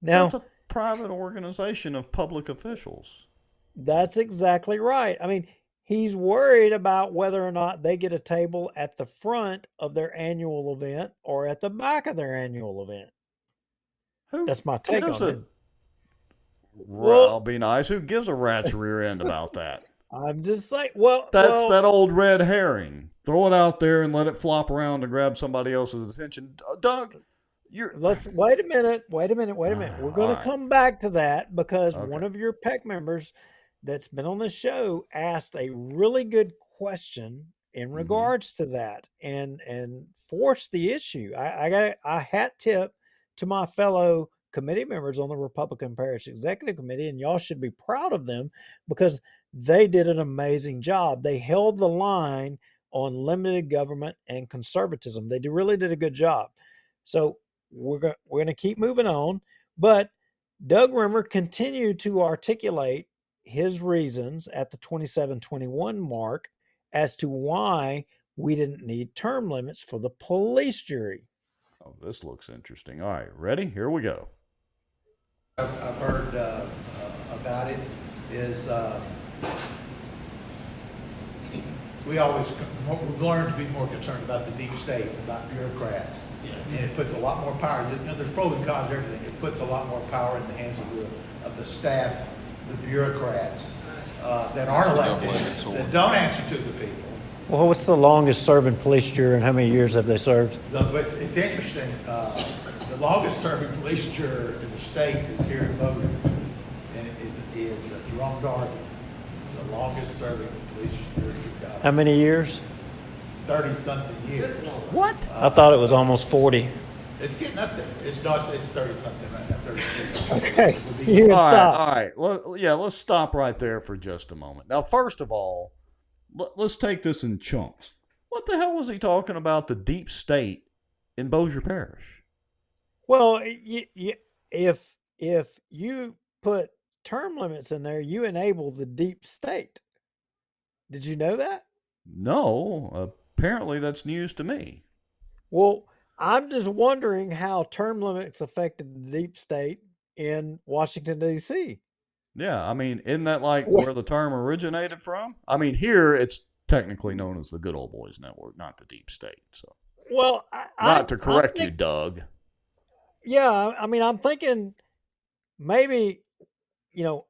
Now, it's a private organization of public officials. That's exactly right. He's worried about whether or not they get a table at the front of their annual event or at the back of their annual event. That's my take on it. Well, I'll be nice. Who gives a rat's rear end about that? I'm just saying. That's that old red herring. Throw it out there and let it flop around to grab somebody else's attention. Doug, let's wait a minute. We're going to come back to that because one of your PEC members that's been on the show asked a really good question in regards to that and forced the issue. I got a hat tip to my fellow committee members on the Republican Parish Executive Committee, and y'all should be proud of them because they did an amazing job. They held the line on limited government and conservatism. They really did a good job. So we're going to keep moving on, but Doug Rimmer continued to articulate his reasons at the 27-21 mark as to why we didn't need term limits for the police jury. Oh, this looks interesting. All right, ready? Here we go. I've heard about it is we've learned to be more concerned about the deep state, about bureaucrats. Yeah. And it puts a lot more power. There's pros and cons to everything. It puts a lot more power in the hands of the staff, the bureaucrats that aren't elected, that don't answer to the people. Well, what's the longest serving police juror and how many years have they served? It's interesting. The longest serving police juror in the state is here in Bossier. is Jerome Darby, the longest serving police jury we've got. How many years? 30-something years. What? I thought it was almost 40. It's getting up there. It's 30-something right now, 36. Okay, you can stop. All right. Let's stop right there for just a moment. Now, first of all, let's take this in chunks. What the hell was he talking about the deep state in Bossier Parish? Well, if you put term limits in there, you enable the deep state. Did you know that? No, apparently that's news to me. Well, I'm just wondering how term limits affected the deep state in Washington, D.C. Yeah, I mean, isn't that like where the term originated from? I mean, here it's technically known as the Good Old Boys Network, not the deep state. So, well, not to correct you, Doug. Yeah, I mean, I'm thinking maybe,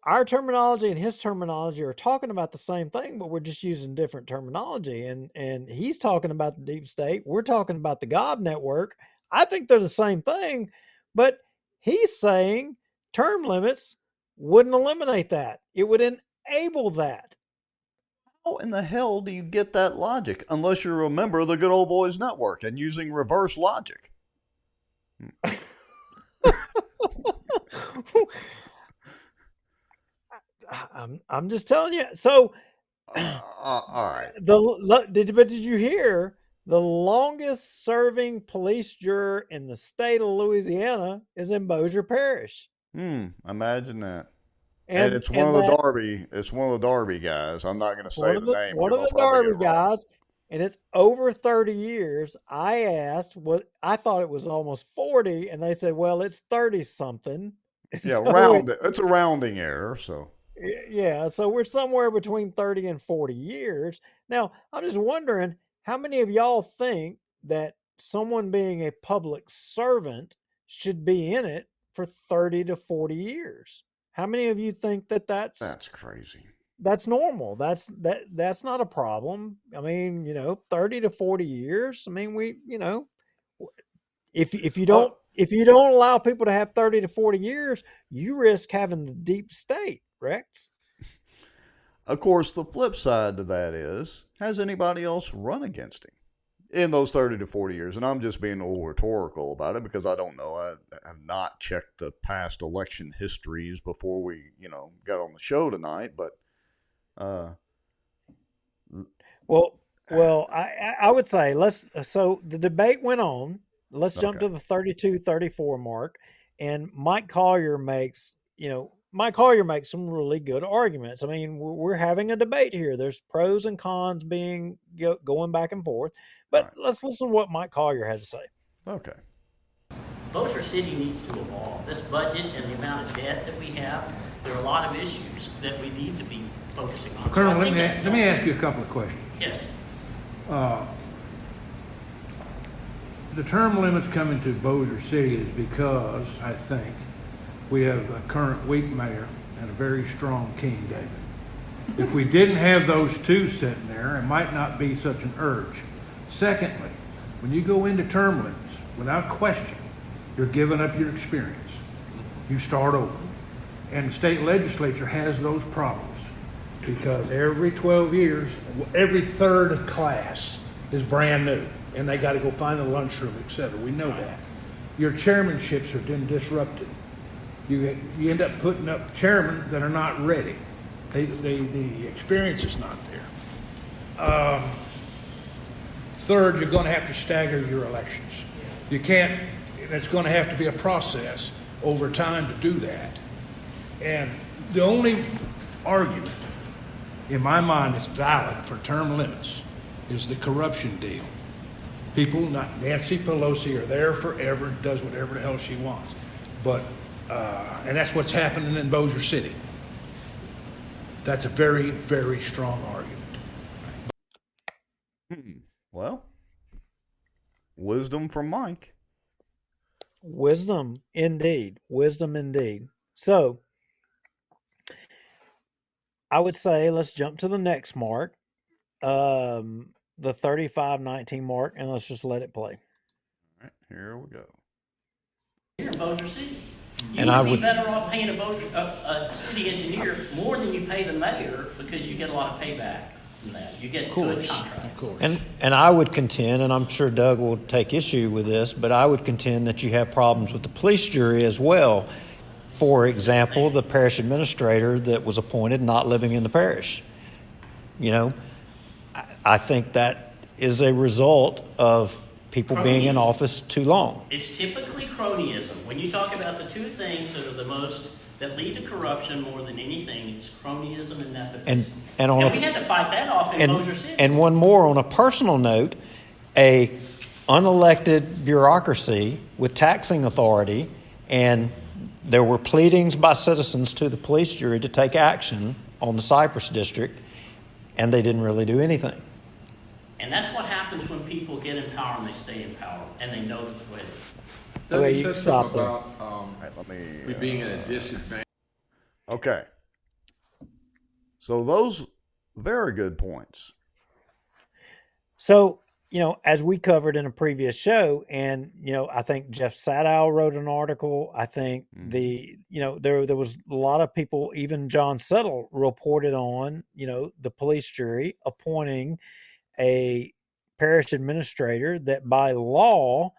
our terminology and his terminology are talking about the same thing, but we're just using different terminology. And he's talking about the deep state. We're talking about the God network. I think they're the same thing, but he's saying term limits wouldn't eliminate that. It would enable that. How in the hell do you get that logic unless you're a member of the Good Old Boys Network and using reverse logic? I'm just telling you. So, all right. But did you hear the longest serving police juror in the state of Louisiana is in Bossier Parish? Imagine that. And it's one of the Darby guys. I'm not going to say the name. One of the Darby guys, and it's over 30 years. I asked I thought it was almost 40, and they said, well, it's 30 something. Yeah, so it's a rounding error, so. Yeah, so we're somewhere between 30 and 40 years. Now, I'm just wondering, how many of y'all think that someone being a public servant should be in it for 30 to 40 years? How many of you think that's crazy? That's normal. That's not a problem. I mean, 30 to 40 years. I mean, if you don't allow people to have 30 to 40 years, you risk having the deep state, Rex. Of course, the flip side to that is, has anybody else run against him in those 30 to 40 years? And I'm just being a little rhetorical about it because I don't know. I have not checked the past election histories before we, got on the show tonight. But, well, I would say so the debate went on. Let's jump to the 32, 34 mark. And Mike Collier makes some really good arguments. I mean, we're having a debate here. There's pros and cons going back and forth. But let's listen to what Mike Collier had to say. Okay. Bossier City needs to evolve. This budget and the amount of debt that we have, there are a lot of issues that we need to be focusing on. Colonel, let me ask you a couple of questions. Yes. The term limits coming to Bossier City is because, I think, we have a current weak mayor and a very strong King David. If we didn't have those two sitting there, it might not be such an urge. Secondly, when you go into term limits, without question, you're giving up your experience. You start over. And the state legislature has those problems because every 12 years, every third class is brand new and they got to go find a lunchroom, etc. We know that. Your chairmanships are then disrupted. You end up putting up chairmen that are not ready. The experience is not there. Third, you're going to have to stagger your elections. You can't, it's going to have to be a process over time to do that. And the only argument in my mind that's valid for term limits is the corruption deal. People, not Nancy Pelosi, are there forever, does whatever the hell she wants. But, and that's what's happening in Bossier City. That's a very, very strong argument. Well, wisdom from Mike. Wisdom indeed. So, I would say let's jump to the next mark, the 35-19 mark, and let's just let it play. All right, here we go. Here in Bossier City. You And I would be would- better off paying a city engineer more than you pay the mayor, because you get a lot of payback from that. You get good contracts. And I would contend, and I'm sure Doug will take issue with this, but I would contend that you have problems with the police jury as well. For example, the parish administrator that was appointed not living in the parish. I think that is a result of people being in office too long. It's typically cronyism. When you talk about the two things that are that lead to corruption more than anything, it's cronyism and nepotism. And we had to fight that off in Bossier City. And one more on a personal note, a unelected bureaucracy with taxing authority, and there were pleadings by citizens to the police jury to take action on the Cypress district, and they didn't really do anything. And that's what happens when people get in power and they stay in power, and they know the way. Doug, you said stop something there. about we being at a disadvantage. Okay. So those very good points. So, as we covered in a previous show, and, I think Jeff Sadow wrote an article. I think there was a lot of people, even John Settle reported on, the police jury appointing a parish administrator that by law,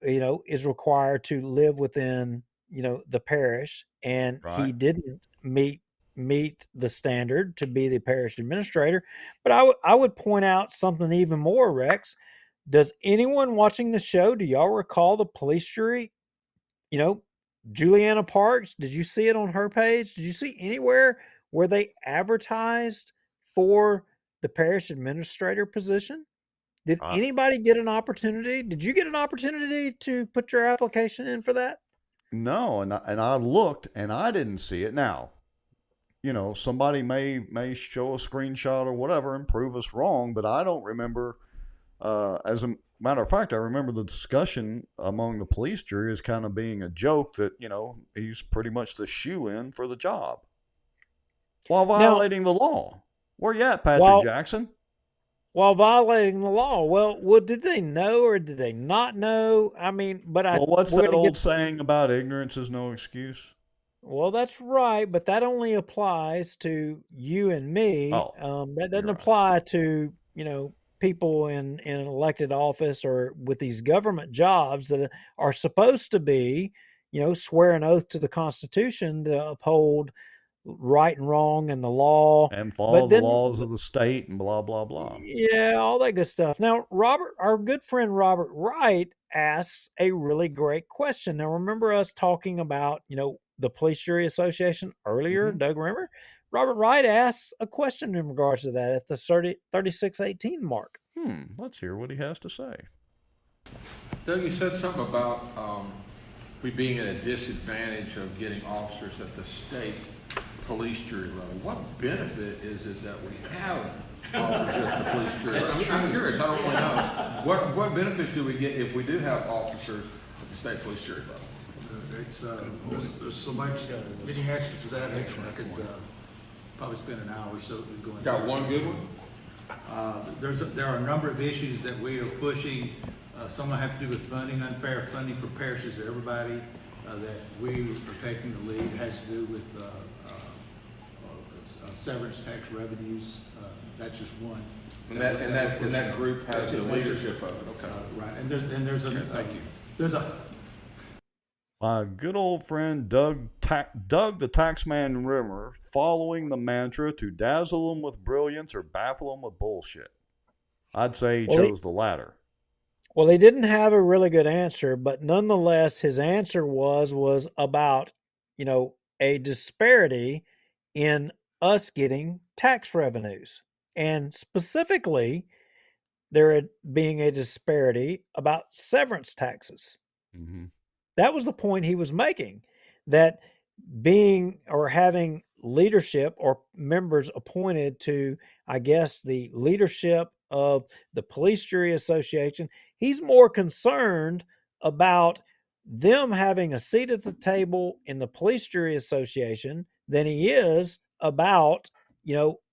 is required to live within, the parish, and he didn't meet the standard to be the parish administrator. But I would point out something even more, Rex. Does anyone watching the show, do y'all recall the police jury? Juliana Parks, did you see it on her page? Did you see anywhere where they advertised for the parish administrator position? Did anybody get an opportunity? Did you get an opportunity to put your application in for that? No, and I looked and I didn't see it. Now, somebody may show a screenshot or whatever and prove us wrong, but I don't remember. As a matter of fact, I remember the discussion among the police jury as kind of being a joke that, he's pretty much the shoe-in for the job while violating the law. Where you at, Patrick Jackson? While violating the law. Well, did they know or did they not know? I mean, what's that old saying about ignorance is no excuse? Well, that's right, but that only applies to you and me. That doesn't apply to, people in elected office or with these government jobs that are supposed to be, swear an oath to the Constitution to uphold right and wrong and the law. And follow the laws of the state and blah, blah, blah. Yeah, all that good stuff. Now, our good friend Robert Wright asks a really great question. Now, remember us talking about, the Police Jury Association earlier, Mm-hmm. Doug, remember? Robert Wright asks a question in regards to that at the 3618 mark. Let's hear what he has to say. Doug, you said something about we being at a disadvantage of getting officers at the state police jury level. What benefit is it that we have officers at the police jury level? I'm curious. I don't really know. What benefits do we get if we do have officers at the state police jury level? There's so much getting answers to that. I could probably spend an hour or so going. Got one good one? There are a number of issues that we are pushing. Some have to do with funding, unfair funding for parishes. Everybody that we are taking the lead has to do with severance tax revenues. That's just one. And that group has the leadership of it. Okay. Right. And there's a thank you. There's a My good old friend Doug the Taxman Rimmer, following the mantra to dazzle them with brilliance or baffle them with bullshit. I'd say he chose the latter. Well, he didn't have a really good answer, but nonetheless, his answer was about, a disparity in us getting tax revenues. And specifically, there being a disparity about severance taxes. Mm-hmm. That was the point he was making, that being or having leadership or members appointed to, I guess, the leadership of the Police Jury Association, he's more concerned about them having a seat at the table in the Police Jury Association than he is about,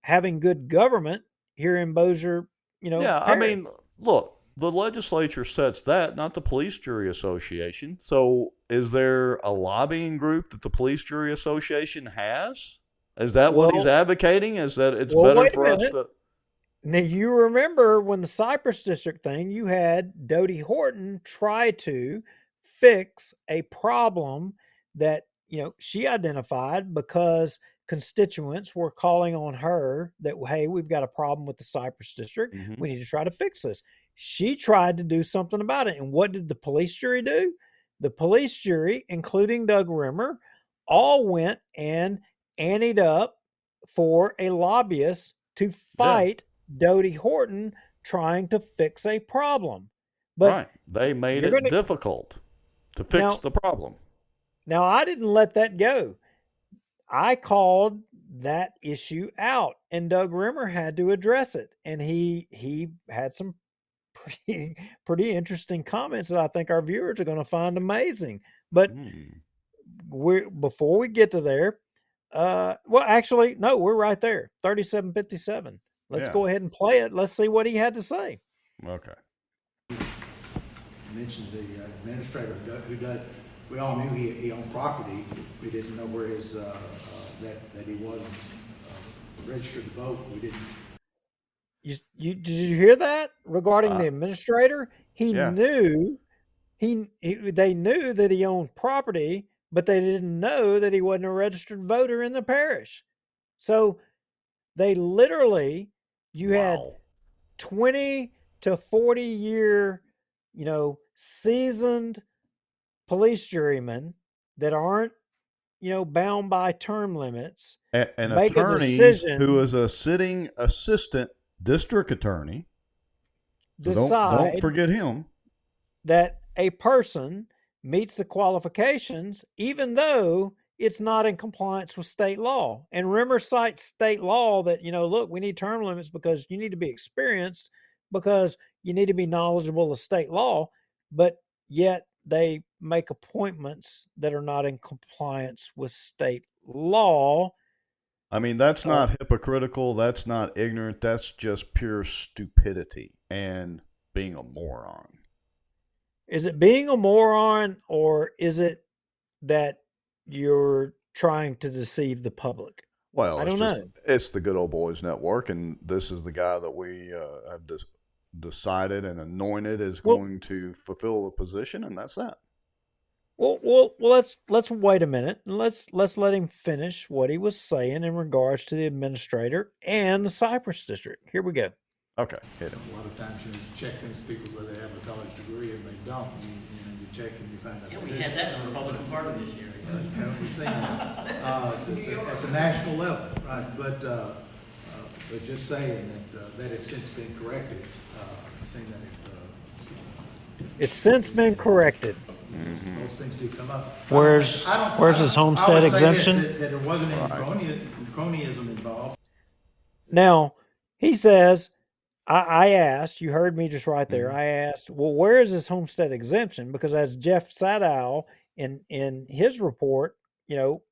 having good government here in Bossier, Yeah, parish. I mean, look, the legislature sets that, not the Police Jury Association. So is there a lobbying group that the Police Jury Association has? Is that what he's advocating? Is that it's better wait a for us minute. to... Now, you remember when the Cypress District thing, you had Dodie Horton try to fix a problem that, she identified because constituents were calling on her that, hey, we've got a problem with the Cypress District. Mhm. We need to try to fix this. She tried to do something about it. And what did the police jury do? The police jury, including Doug Rimmer, all went and anteed up for a lobbyist to fight Dodie Horton trying to fix a problem. But right. They made it difficult to fix the problem. Now, I didn't let that go. I called that issue out, and Doug Rimmer had to address it. And he had some pretty interesting comments that I think our viewers are going to find amazing. But before we get to there, well, actually, no, we're right there, 37:57. Let's go ahead and play it. Let's see what he had to say. Okay. You mentioned the administrator who does. We all knew he owned property. We didn't know where his that he wasn't registered to vote. We didn't. Did you hear that regarding the administrator? He knew they knew that he owned property, but they didn't know that he wasn't a registered voter in the parish. So they literally, you had 20 to 40 year, seasoned police jurymen that aren't, bound by term limits. An make attorney a decision, who is a sitting assistant district attorney. So don't forget him. That a person meets the qualifications, even though it's not in compliance with state law. And Rimmer cites state law that, look, we need term limits because you need to be experienced, because you need to be knowledgeable of state law, but yet they make appointments that are not in compliance with state law. I mean, that's not hypocritical. That's not ignorant. That's just pure stupidity and being a moron. Is it being a moron, or is it that you're trying to deceive the public? Well, I don't know. It's the Good Old Boys Network, and this is the guy that we have decided and anointed is going to fulfill the position, and that's that. Well, let's wait a minute and let's let him finish what he was saying in regards to the administrator and the Cypress District. Here we go. Okay, hit him. A lot of times you check things people say they have a college degree and they don't. You check and you find out. Yeah, we had that in the Republican Party this year. Haven't we seen that at the national level, right? But just saying that has since been corrected. Saying that it's since been corrected. Those things do come up. Where's his homestead exemption? That there wasn't any cronyism involved. Now, he says, I asked, you heard me just right there. I asked, well, where is his homestead exemption? Because as Jeff Sadow in his report,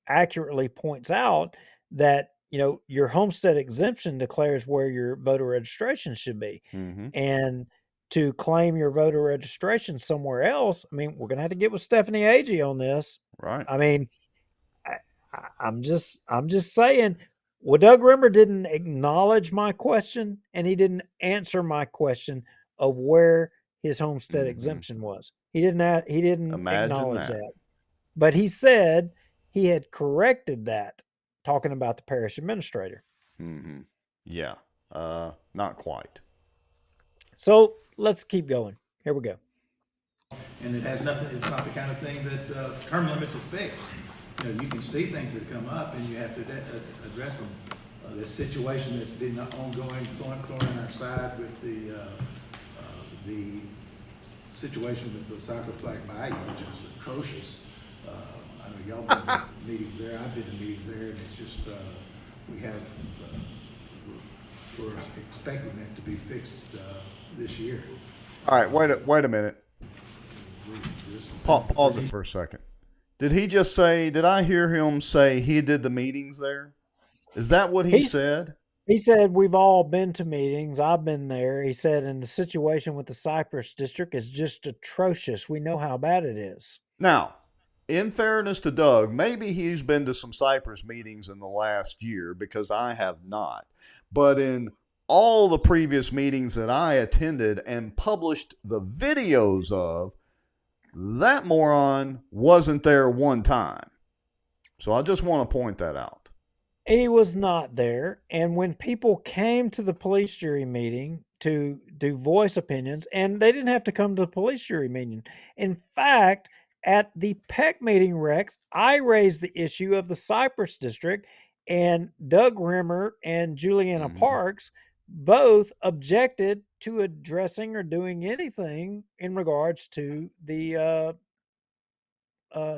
accurately points out that, your homestead exemption declares where your voter registration should be. And to claim your voter registration somewhere else, I mean, we're going to have to get with Stephanie Agee on this. Right. I mean, I'm just saying, well, Doug Rimmer didn't acknowledge my question, and he didn't answer my question of where his homestead exemption was. He didn't acknowledge that. But he said he had corrected that, talking about the parish administrator. Yeah. Not quite. So let's keep going. Here we go. And it has nothing, it's not the kind of thing that term limits are fixed. You can see things that come up and you have to address them. This situation that's been ongoing, going on our side with the situation with the Cypress Black Bayou, which is atrocious. I know y'all been to meetings there, I've been to meetings there, and it's just, we're expecting that to be fixed this year. All right, wait a minute. Pause it for a second. Did I hear him say he did the meetings there? Is that what he said? He said, we've all been to meetings. I've been there. He said, and the situation with the Cypress district is just atrocious. We know how bad it is. Now, in fairness to Doug, maybe he's been to some Cypress meetings in the last year because I have not. But in all the previous meetings that I attended and published the videos of, that moron wasn't there one time. So I just want to point that out. He was not there. And when people came to the police jury meeting to do voice opinions, and they didn't have to come to the police jury meeting. In fact, at the PEC meeting, Rex, I raised the issue of the Cypress district, and Doug Rimmer and Juliana Parks both objected to addressing or doing anything in regards to the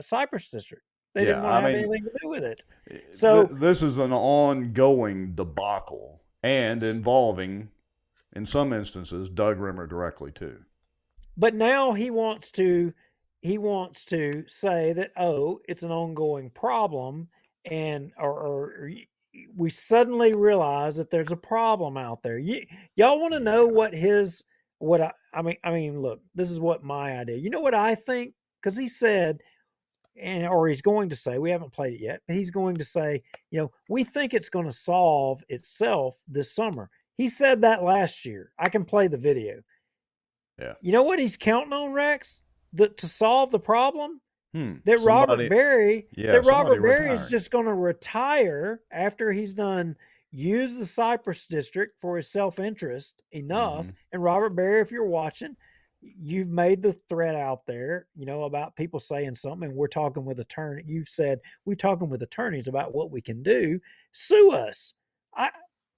Cypress district. They didn't want to have anything to do with it. So this is an ongoing debacle and involving, in some instances, Doug Rimmer directly too. But now he wants to say that, oh, it's an ongoing problem, and or we suddenly realize that there's a problem out there. Y'all want to know what I mean, look, this is what my idea. You know what I think? Because he said, or he's going to say, we haven't played it yet, but he's going to say, we think it's going to solve itself this summer. He said that last year. I can play the video. Yeah. You know what he's counting on, Rex? To solve the problem? That Robert Berry is just going to retire after he's done use the Cypress district for his self-interest enough. And Robert Berry, if you're watching, you've made the threat out there, about people saying something, and we're talking with attorney. You've said we're talking with attorneys about what we can do. Sue us.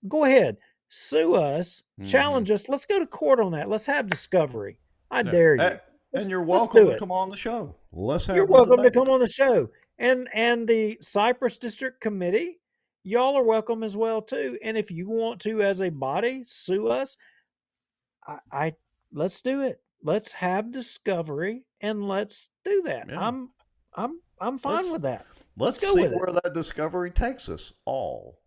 Go ahead, sue us, challenge us. Let's go to court on that. Let's have discovery. I dare you. And you're welcome to come on the show. You're welcome to come on the show. And the Cypress District Committee, y'all are welcome as well too. And if you want to, as a body, sue us, let's do it. Let's have discovery and let's do that. Yeah. I'm fine with that. Let's go see where that discovery takes us all.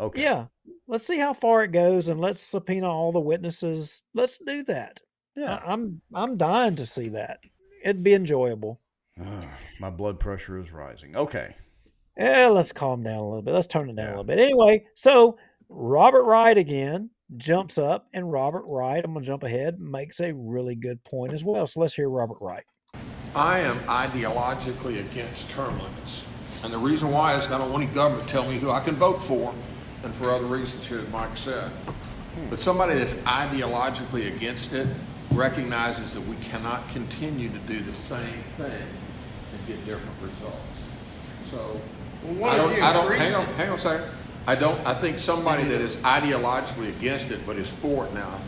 Okay. Yeah. Let's see how far it goes, and let's subpoena all the witnesses. Let's do that. Yeah. I'm dying to see that. It'd be enjoyable. My blood pressure is rising. Okay. Yeah, let's calm down a little bit. Let's turn it down a little bit. Anyway, so Robert Wright again jumps up, and Robert Wright, I'm going to jump ahead, makes a really good point as well. So let's hear Robert Wright. I am ideologically against term limits. And the reason why is I don't want any government to tell me who I can vote for, and for other reasons here, as Mike said. But somebody that's ideologically against it recognizes that we cannot continue to do the same thing and get different results. So hang on a second. I think somebody that is ideologically against it but is for it now,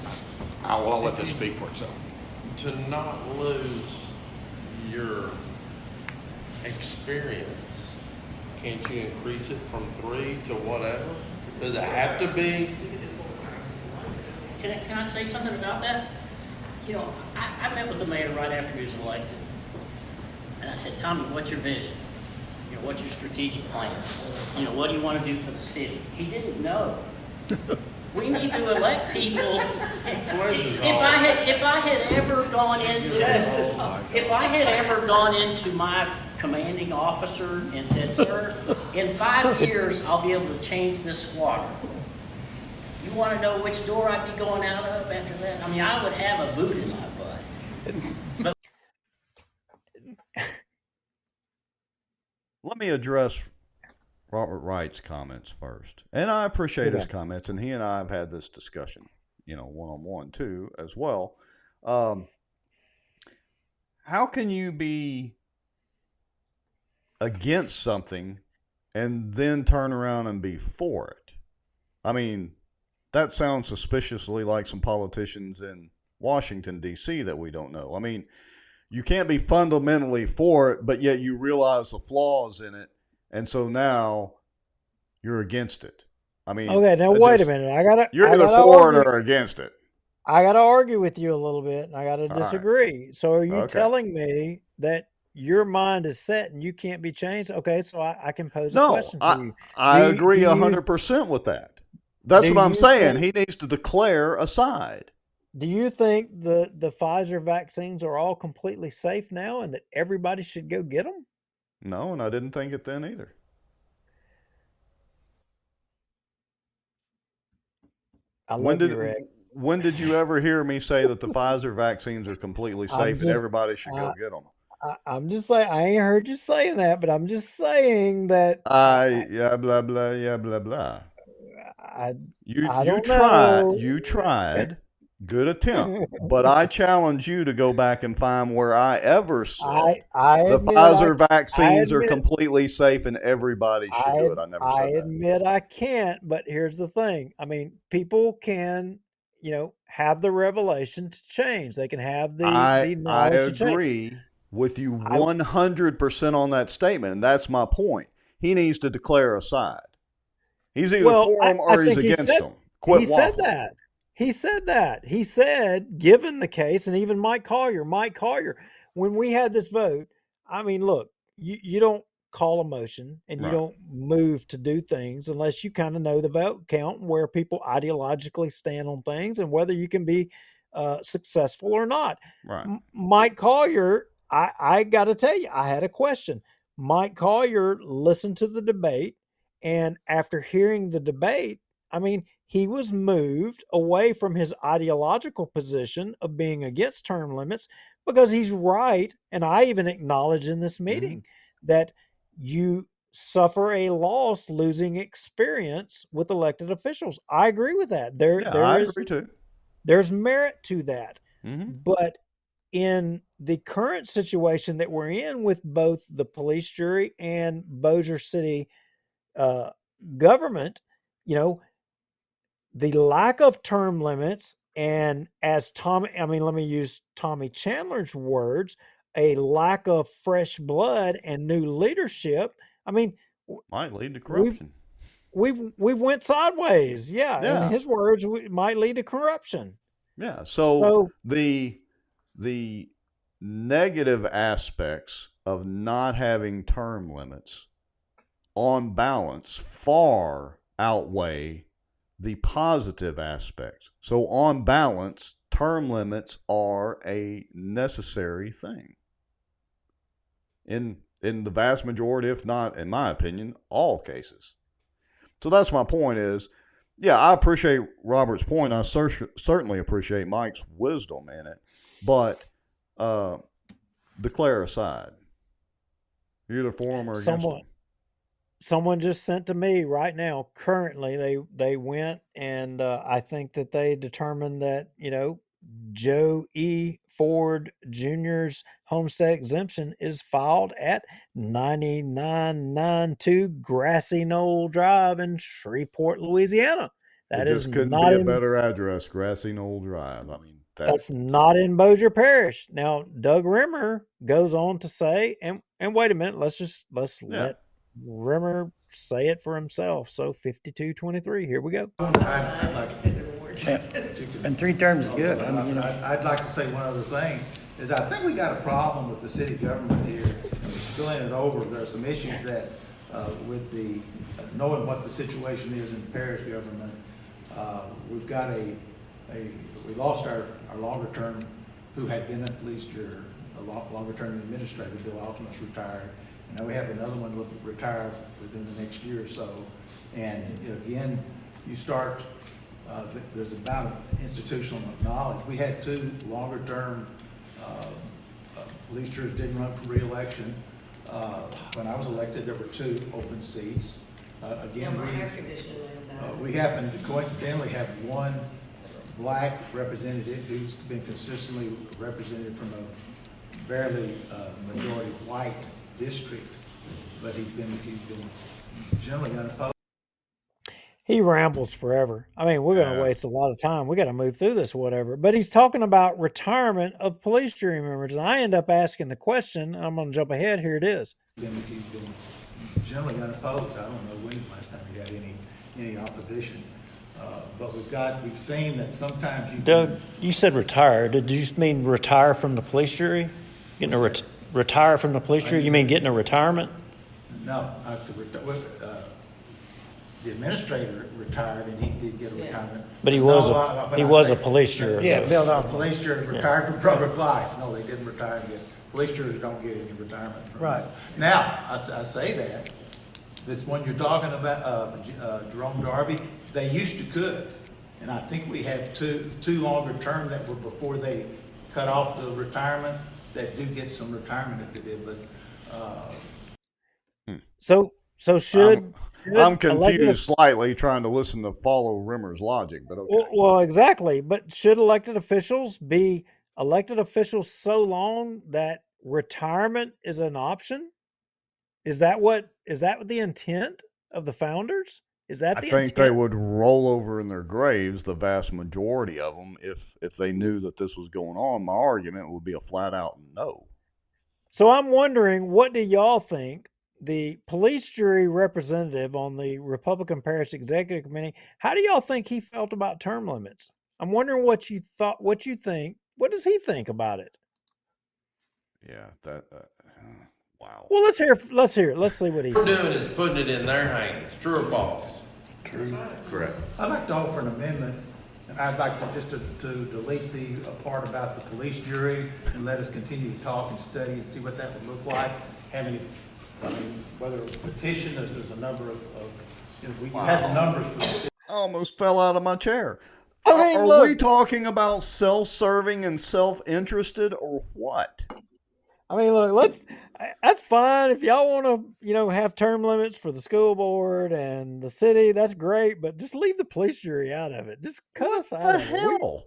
I'll let this speak for itself. To not lose your experience, can't you increase it from 3 to whatever? Does it have to be? Can I say something about that? I met with the mayor right after he was elected. And I said, Tommy, what's your vision? What's your strategic plan? What do you want to do for the city? He didn't know. We need to elect people. If I had ever gone into my commanding officer and said, sir, in 5 years I'll be able to change this squadron. You want to know which door I'd be going out of after that? I mean, I would have a boot in my butt. Let me address Robert Wright's comments first. And I appreciate his comments, and he and I have had this discussion, one-on-one too, as well. How can you be against something and then turn around and be for it? I mean, that sounds suspiciously like some politicians in Washington, D.C. that we don't know. I mean, you can't be fundamentally for it, but yet you realize the flaws in it, and so now you're against it. I mean, okay, now wait a minute. You're either for it or against it. I got to argue with you a little bit, and I got to disagree. Right. So are you telling me that your mind is set and you can't be changed? Okay, so I can pose a question to you. I agree 100% with that. That's Do what I'm you saying. think- He needs to declare a side. Do you think the Pfizer vaccines are all completely safe now and that everybody should go get them? No, and I didn't think it then either. I When love did you, Rick. when did you ever hear me say that the Pfizer vaccines are completely I'm safe and just, everybody should go get them? I'm just saying, I ain't heard you saying that, but I'm just saying that Yeah, blah blah, yeah, blah blah. I You don't know. you tried. Good attempt. But I challenge you to go back and find where I ever said I the admit Pfizer I vaccines are admit completely safe and everybody should do it. I never I said that. admit I can't, but here's the thing. I mean, people can, have the revelation to change. They can have the I knowledge to change. agree with you I 100% on that statement, and that's my point. He needs to declare a side. He's either well, for them I or he's think against them. Quit he said waffling. that. He said that. He said, given the case, and even Mike Collier, when we had this vote, I mean, look, you don't call a motion and you Right. don't move to do things unless you kind of know the vote count and where people ideologically stand on things and whether you can be successful or not. Right. Mike Collier, I got to tell you, I had a question. Mike Collier listened to the debate, and after hearing the debate, I mean, he was moved away from his ideological position of being against term limits because he's right. And I even acknowledge in this meeting that you suffer a loss losing experience with elected officials. I agree with that. I agree too. There's merit to that. Mm-hmm. But in the current situation that we're in with both the police jury and Bossier City government, the lack of term limits, and as let me use Tommy Chandler's words, a lack of fresh blood and new leadership. I mean, might lead to corruption. We've went sideways. Yeah. In his words, it might lead to corruption. Yeah. So the negative aspects of not having term limits on balance far outweigh the positive aspects. So on balance, term limits are a necessary thing. In the vast majority, if not, in my opinion, all cases. So that's my point is, yeah, I appreciate Robert's point. I certainly appreciate Mike's wisdom in it. But declare a side. You're either for them or against them. Someone just sent to me right now, currently, they went and I think that they determined that, Joe E. Ford Jr.'s homestead exemption is filed at 9992 Grassy Knoll Drive in Shreveport, Louisiana. That it just couldn't be a better address, Grassy Knoll Drive. I mean, that's not in Bossier Parish. Now, Doug Rimmer goes on to say, and wait a minute, let's let Rimmer say it for himself. So 5223, here we go. And 3 terms is good. I'd like to say one other thing, is I think we got a problem with the city government here, and we're spilling it over. There are some issues that, with the, knowing what the situation is in the parish government, we've got we lost our longer term, who had been a police juror, a longer term administrator, Bill Altimus retired. And now we have another one retire within the next year or so. And again, you start, there's about institutional knowledge. We had 2 longer term police jurors didn't run for re-election. When I was elected, there were 2 open seats. Again, we happen to coincidentally have 1 black representative who's been consistently represented from a barely majority white district, but he's been generally unopposed. He rambles forever. I mean, we're going to waste a lot of time. We got to move through this, whatever. But he's talking about retirement of police jury members, and I end up asking the question. And I'm going to jump ahead. Here it is. He's been generally unopposed. I don't know when the last time he had any opposition. But we've seen that sometimes Doug, you said retire. Did you just mean retire from the police jury? Getting a retire from the police jury? You mean getting a retirement? No, I said the administrator retired, and he did get a retirement. But he No, was but he I was say- a police juror. Yeah, though. build off. Police jurors retired from public life. No, they didn't retire yet. Police jurors don't get any retirement. Right. Now, I say that, this one you're talking about, Jerome Darby, they used to could. And I think we have two longer term that were before they cut off the retirement, that do get some retirement if they did, but, So should I'm elected confused slightly trying to listen to follow Rimmer's logic, but okay. Well, exactly. But should elected officials be elected officials so long that retirement is an option? Is that what the intent of the founders? Is that I the think intent? they would roll over in their graves, the vast majority of them, if they knew that this was going on. My argument would be a flat out no. So I'm wondering, what do y'all think? The police jury representative on the Republican Parish Executive Committee, how do y'all think he felt about term limits? I'm wondering what you think. What does he think about it? Yeah, that. Wow. Well, let's hear it. Let's see what he. What we're doing is putting it in their hands. True or false? True. Correct. I'd like to offer an amendment, and I'd like to just to delete the part about the police jury and let us continue to talk and study and see what that would look like. Whether it's petition, there's a number of we had the numbers for the city. I almost fell out of my chair. I mean, Are we talking about self-serving and self-interested or what? I mean, look, that's fine if y'all want to, have term limits for the school board and the city. That's great, but just leave the police jury out of it. Just cut us out of it. Hell?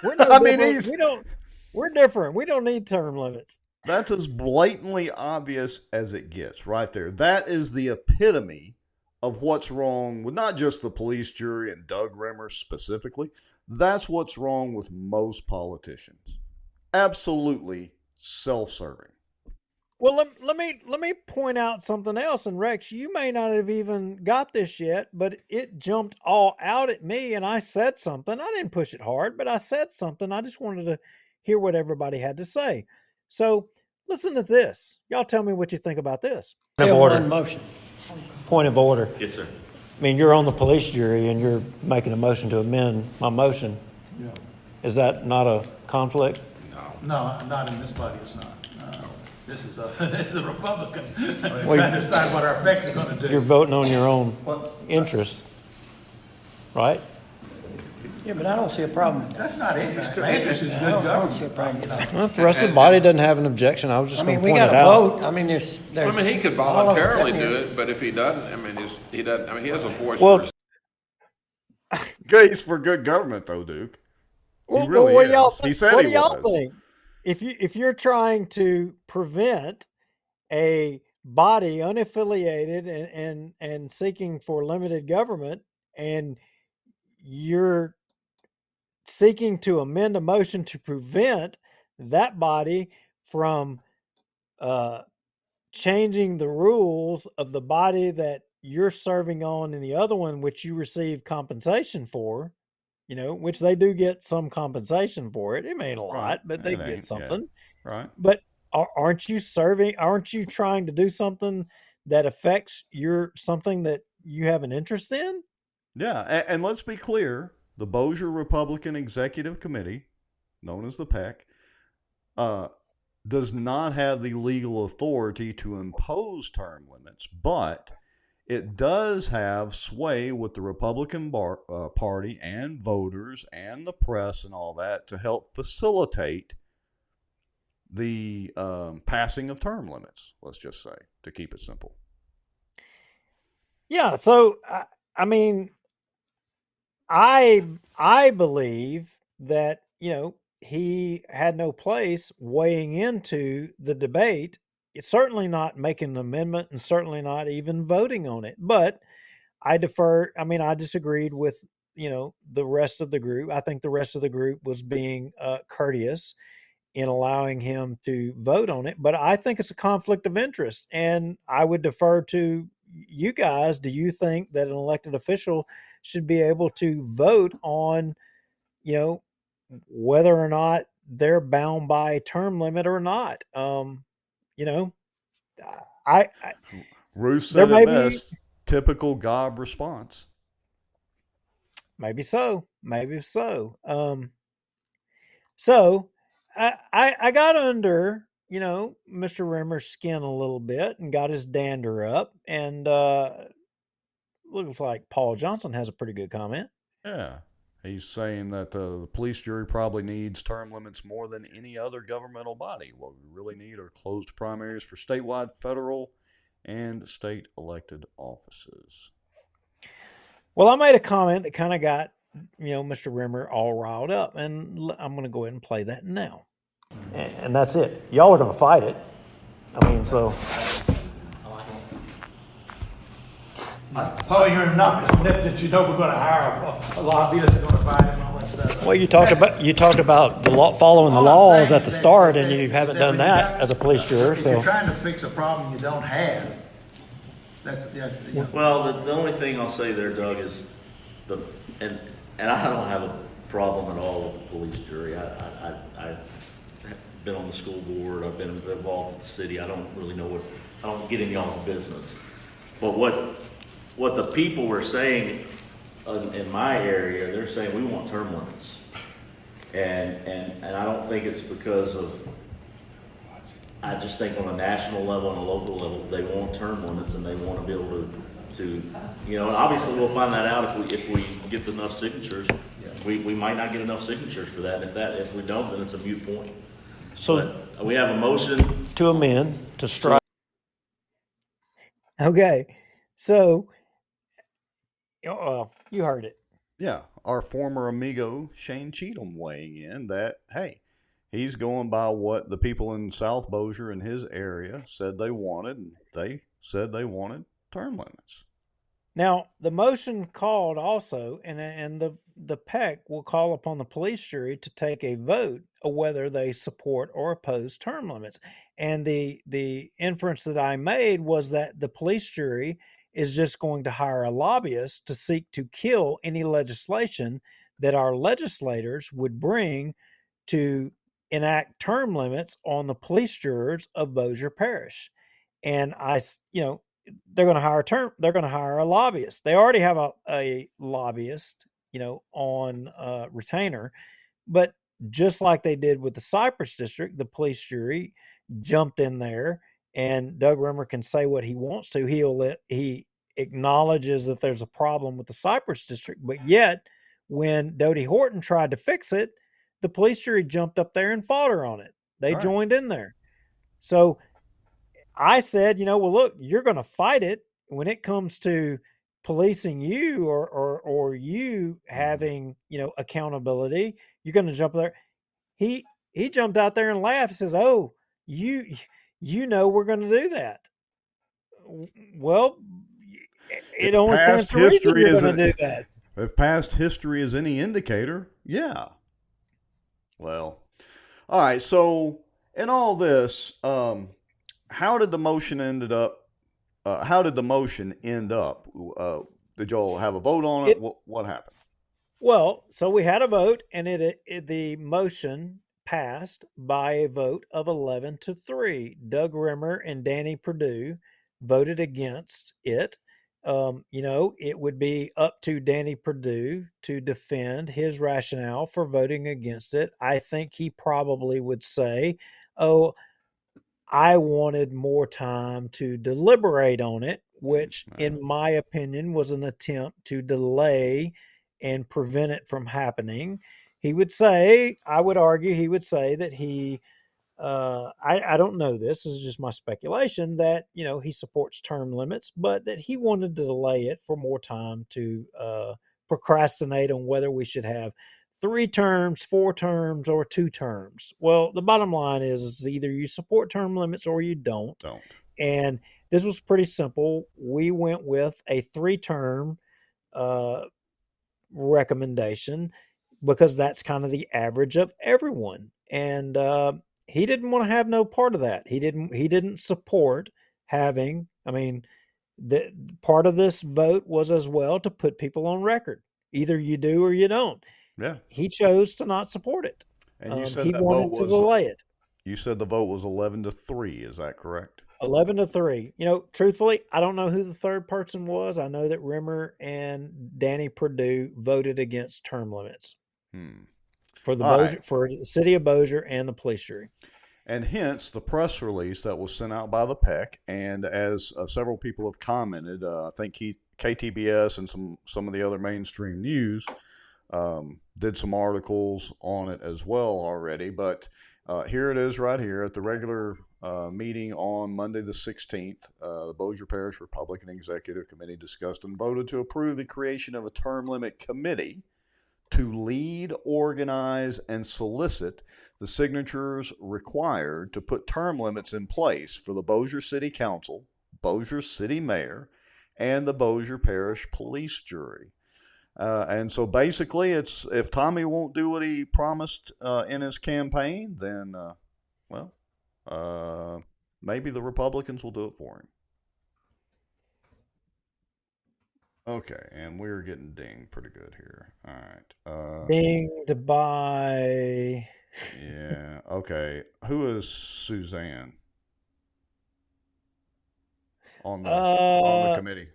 We're no I mean, different. We're different. We don't need term limits. That's as blatantly obvious as it gets right there. That is the epitome of what's wrong with not just the police jury and Doug Rimmer specifically. That's what's wrong with most politicians. Absolutely self-serving. Well, let me point out something else. And Rex, you may not have even got this yet, but it jumped all out at me, and I said something. I didn't push it hard, but I said something. I just wanted to hear what everybody had to say. So listen to this. Y'all tell me what you think about this. Point of order. Motion. Point of order. Yes, sir. I mean, you're on the police jury and you're making a motion to amend my motion. Yeah. Is that not a conflict? No, not in this body, it's not. This is a Republican. We're trying to decide what our effects are going to do. You're voting on your own interest, right? Yeah, but I don't see a problem with that. That's not interest. My interest is good I don't see a government. problem. Well, if the rest of the body doesn't have an objection, I was just I going mean, to we point got it to out. vote. I mean, there's. I mean, he could all of us voluntarily sitting do here. it, but if he doesn't, I mean, he doesn't. I mean, he has a voice. Well, for his Case for good government, though, Duke. Well, really what do y'all is. think? He said what he do y'all was. think? If you're trying to prevent a body unaffiliated and seeking for limited government, and you're seeking to amend a motion to prevent that body from changing the rules of the body that you're serving on in the other one, which you receive compensation for, which they do get some compensation for it. It ain't a lot, Right. but they It ain't, get something. yeah. Right. But aren't you trying to do something that affects something that you have an interest in? Yeah, and let's be clear, the Bossier Republican Executive Committee, known as the PEC, does not have the legal authority to impose term limits, but it does have sway with the Republican Party and voters and the press and all that to help facilitate the passing of term limits, let's just say, to keep it simple. Yeah, so I mean, I believe that he had no place weighing into the debate. It's certainly not making an amendment and certainly not even voting on it. But I disagreed with the rest of the group. I think the rest of the group was being courteous in allowing him to vote on it. But I think it's a conflict of interest, and I would defer to you guys. Do you think that an elected official should be able to vote on, whether or not they're bound by a term limit or not? Ruth said it best. Typical Gob response. Maybe so. Maybe so. So I got under, Mr. Rimmer's skin a little bit and got his dander up. And looks like Paul Johnson has a pretty good comment. Yeah. He's saying that the police jury probably needs term limits more than any other governmental body. What we really need are closed primaries for statewide, federal, and state elected offices. Well, I made a comment that kind of got, Mr. Rimmer all riled up, and I'm going to go ahead and play that now. And that's it. Y'all are going to fight it. I mean, so. Oh, you're not that you know we're going to hire a lobbyist going to fight and all that stuff. Well, you talked about the law, following the laws at the start, and you haven't done that as a police juror. If So you're trying to fix a problem you don't have, that's Well, the only thing I'll say there, Doug, is and I don't have a problem at all with the police jury. I've been on the school board. I've been involved with the city. I don't really know I don't get in y'all's business. But what the people were saying in my area, they're saying we want term limits, and I don't think it's because of. I just think on a national level and a local level, they want term limits and they want to be able to and obviously we'll find that out if we get enough signatures. We might not get enough signatures for that. If we don't, then it's a moot point. So but we have a motion to amend to strike. Okay, so you heard it. Yeah, our former amigo Shane Cheatham weighing in that, hey, he's going by what the people in South Bossier in his area said they wanted, and they said they wanted term limits. Now, the motion called also, and the PEC will call upon the police jury to take a vote of whether they support or oppose term limits. And the inference that I made was that the police jury is just going to hire a lobbyist to seek to kill any legislation that our legislators would bring to enact term limits on the police jurors of Bossier Parish. And they're going to hire a lobbyist. They already have a lobbyist, on retainer, but just like they did with the Cypress district, the police jury jumped in there, and Doug Rimmer can say what he wants to. He acknowledges that there's a problem with the Cypress district, but yet when Dodie Horton tried to fix it, the police jury jumped up there and fought her on it. They joined in there. So I said, well, look, you're going to fight it when it comes to policing you or you having, accountability. You're going to jump there. He jumped out there and laughed. He says, "Oh, we're going to do that." Well, it only stands to reason you're going to do that. If past history is any indicator, yeah. Well, all right. So in all this, how did the motion end up? Did y'all have a vote on it? What happened? Well, so we had a vote, and the motion passed by a vote of 11-3. Doug Rimmer and Danny Perdue voted against it. It would be up to Danny Perdue to defend his rationale for voting against it. I think he probably would say, "Oh, I wanted more time to deliberate on it," which, in my opinion, was an attempt to delay and prevent it from happening. I would argue that he, I don't know this is just my speculation, that, he supports term limits, but that he wanted to delay it for more time to procrastinate on whether we should have 3 terms, 4 terms, or 2 terms. Well, the bottom line is either you support term limits or you don't. And this was pretty simple. We went with a 3-term recommendation because that's kind of the average of everyone. And he didn't want to have no part of that. He didn't support having, the part of this vote was as well to put people on record. Either you do or you don't. Yeah. He chose to not support it. And you said he that wanted vote to was delay it. You said the vote was 11-3. Is that correct? 11-3. You know, truthfully, I don't know who the third person was. I know that Rimmer and Danny Perdue voted against term limits for the All right. for the city of Bossier and the police jury. And hence the press release that was sent out by the PEC. And as several people have commented, I think KTBS and some of the other mainstream news did some articles on it as well already. But here it is right here at the regular meeting on Monday the 16th. The Bossier Parish Republican Executive Committee discussed and voted to approve the creation of a term limit committee to lead, organize, and solicit the signatures required to put term limits in place for the Bossier City Council, Bossier City Mayor, and the Bossier Parish Police Jury. And so basically, it's if Tommy won't do what he promised in his campaign, then, maybe the Republicans will do it for him. Okay, and we're getting dinged pretty good here. All right. Dinged by... Yeah, okay. Who is Suzanne on the committee?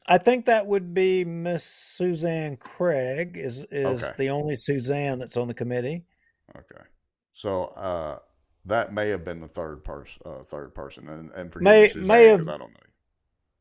I think that would be Miss Suzanne Craig is Okay. the only Suzanne that's on the committee. Okay. So that may have been the third person, and forgive me, Suzanne, because I don't know.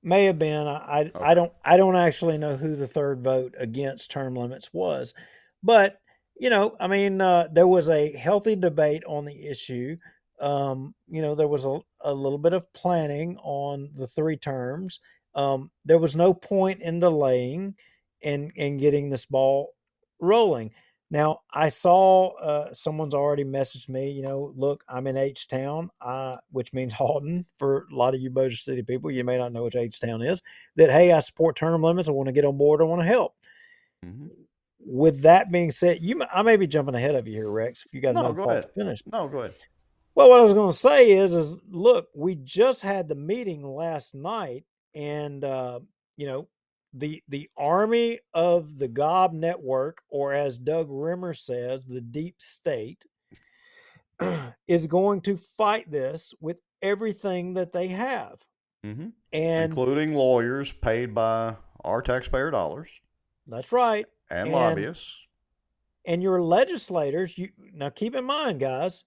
May have been. I don't actually know who the third vote against term limits was, but you know, I mean, there was a healthy debate on the issue. You know, there was a little bit of planning on the 3 terms. There was no point in delaying and getting this ball rolling. Now, I saw someone's already messaged me, you know, look, I'm in H-Town, which means Halton for a lot of you Bossier City people. You may not know what H-Town is. That, hey, I support term limits. I want to get on board. I want to help. Mm-hmm. With that being said, I may be jumping ahead of you here, Rex, if you got another thought to finish. No, go ahead. Well, what I was going to say is look, we just had the meeting last night, and you know, the army of the Gob network, or as Doug Rimmer says, the deep state, is going to fight this with everything that they have, and including lawyers paid by our taxpayer dollars. That's right, and lobbyists, and your legislators. Now keep in mind, guys,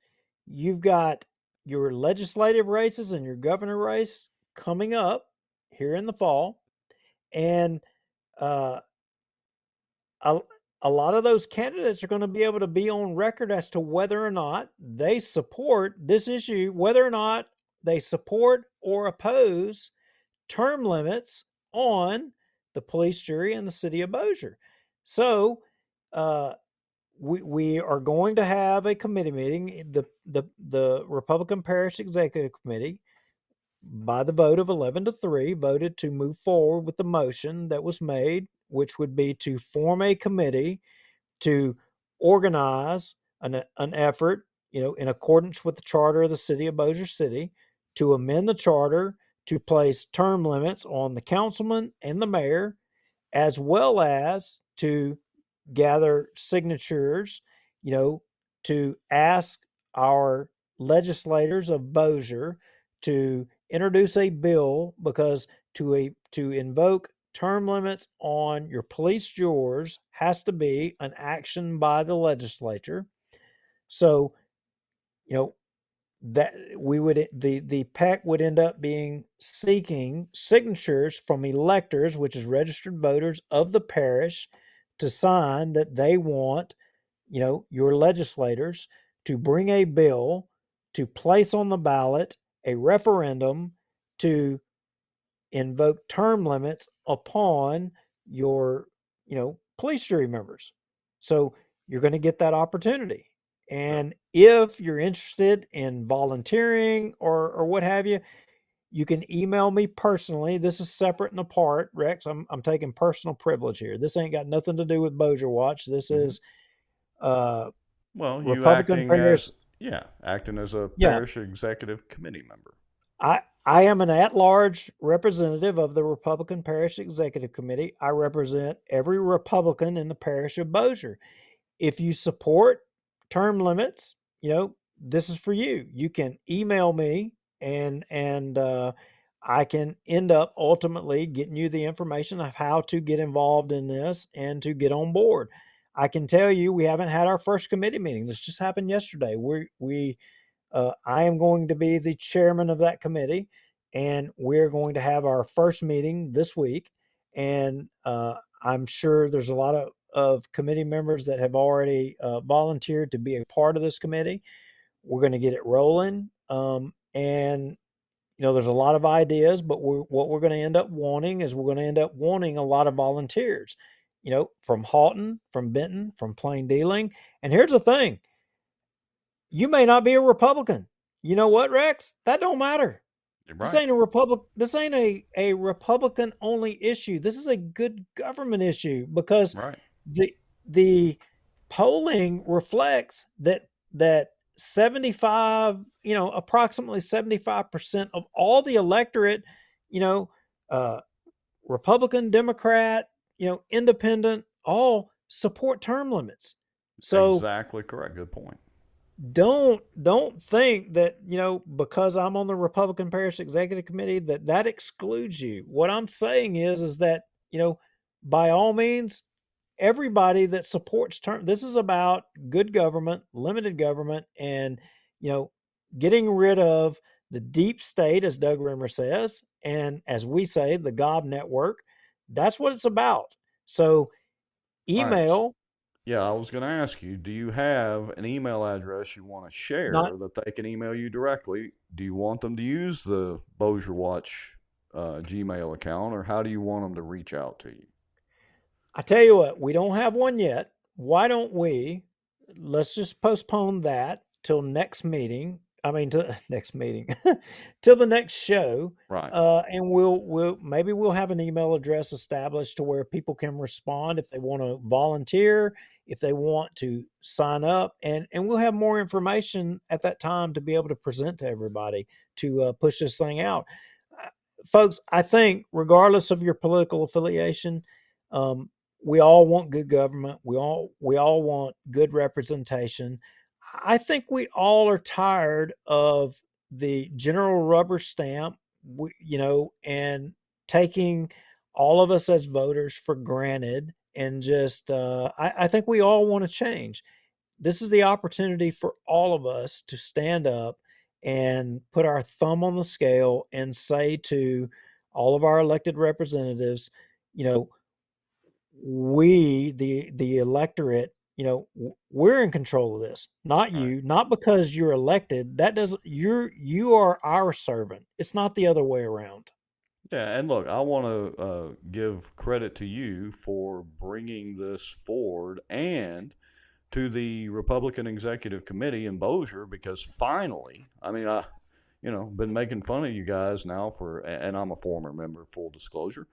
you've got your legislative races and your governor race coming up here in the fall, and a lot of those candidates are going to be able to be on record as to whether or not they support this issue, whether or not they support or oppose term limits on the police jury in the city of Bossier. So we are going to have a committee meeting. The Republican Parish Executive Committee, by the vote of 11-3, voted to move forward with the motion that was made, which would be to form a committee to organize an effort, you know, in accordance with the charter of the city of Bossier City, to amend the charter to place term limits on the councilman and the mayor, as well as to gather signatures, you know, to ask our legislators of Bossier to introduce a bill, because to invoke term limits on your police jurors has to be an action by the legislature. So, you know, that we would the PEC would end up being seeking signatures from electors, which is registered voters of the parish, to sign that they want, you know, your legislators to bring a bill to place on the ballot a referendum to invoke term limits upon your, you know, police jury members. So you're going to get that opportunity. And if you're interested in volunteering or what have you, you can email me personally. This is separate and apart, Rex. I'm taking personal privilege here. This ain't got nothing to do with Bossier Watch. This is well, you Republican Parish. Acting as a parish executive committee member. I am an at-large representative of the Republican Parish Executive Committee. I represent every Republican in the parish of Bossier. If you support term limits, you know, this is for you. You can email me and I can end up ultimately getting you the information of how to get involved in this and to get on board. I can tell you we haven't had our first committee meeting. This just happened yesterday. I am going to be the chairman of that committee, and we're going to have our first meeting this week. And I'm sure there's a lot of committee members that have already volunteered to be a part of this committee. We're going to get it rolling. And there's a lot of ideas, but what we're going to end up wanting is we're going to end up wanting a lot of volunteers, from Halton, from Benton, from Plain Dealing. And here's the thing. You may not be a Republican. You know what, Rex? That don't matter. This ain't a Republican only issue. This is a good government issue because the polling reflects that 75, approximately 75% of all the electorate, Republican, Democrat, independent, all support term limits. So exactly correct. Good point. Don't think that, because I'm on the Republican Parish Executive Committee that excludes you. What I'm saying is that, by all means, everybody that supports this is about good government, limited government, and, getting rid of the deep state, as Doug Rimmer says, and as we say, the GOB network. That's what it's about. So email. Yeah, I was going to ask you, do you have an email address you want to share that they can email you directly? Do you want them to use the Bossier Watch Gmail account, or how do you want them to reach out to you? I tell you what, we don't have one yet. Why don't let's just postpone that till next meeting. I mean, to next meeting, till the next show. Right. And we'll have an email address established to where people can respond if they want to volunteer, if they want to sign up, and we'll have more information at that time to be able to present to everybody to push this thing out. Folks, I think regardless of your political affiliation, we all want good government. We all want good representation. I think we all are tired of the general rubber stamp, and taking all of us as voters for granted. And just, I think we all want to change. This is the opportunity for all of us to stand up and put our thumb on the scale and say to all of our elected representatives, we, the electorate, we're in control of this, not you, not because you're elected. That doesn't, you are our servant. It's not the other way around. Yeah, and look, I want to give credit to you for bringing this forward and to the Republican Executive Committee in Bossier, because finally, I mean, been making fun of you guys now and I'm a former member, full disclosure,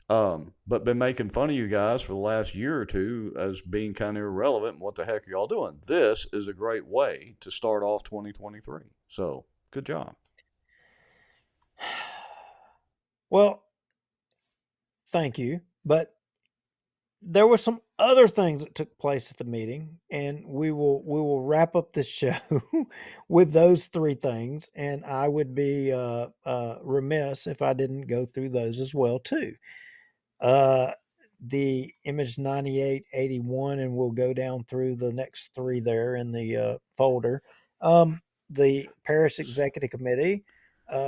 but been making fun of you guys for the last year or two as being kind of irrelevant. What the heck are y'all doing? This is a great way to start off 2023. So good job. Well, thank you. But there were some other things that took place at the meeting, and we will wrap up this show with those three things. And I would be remiss if I didn't go through those as well too. The image 9881, and we'll go down through the next three there in the folder. The Parish Executive Committee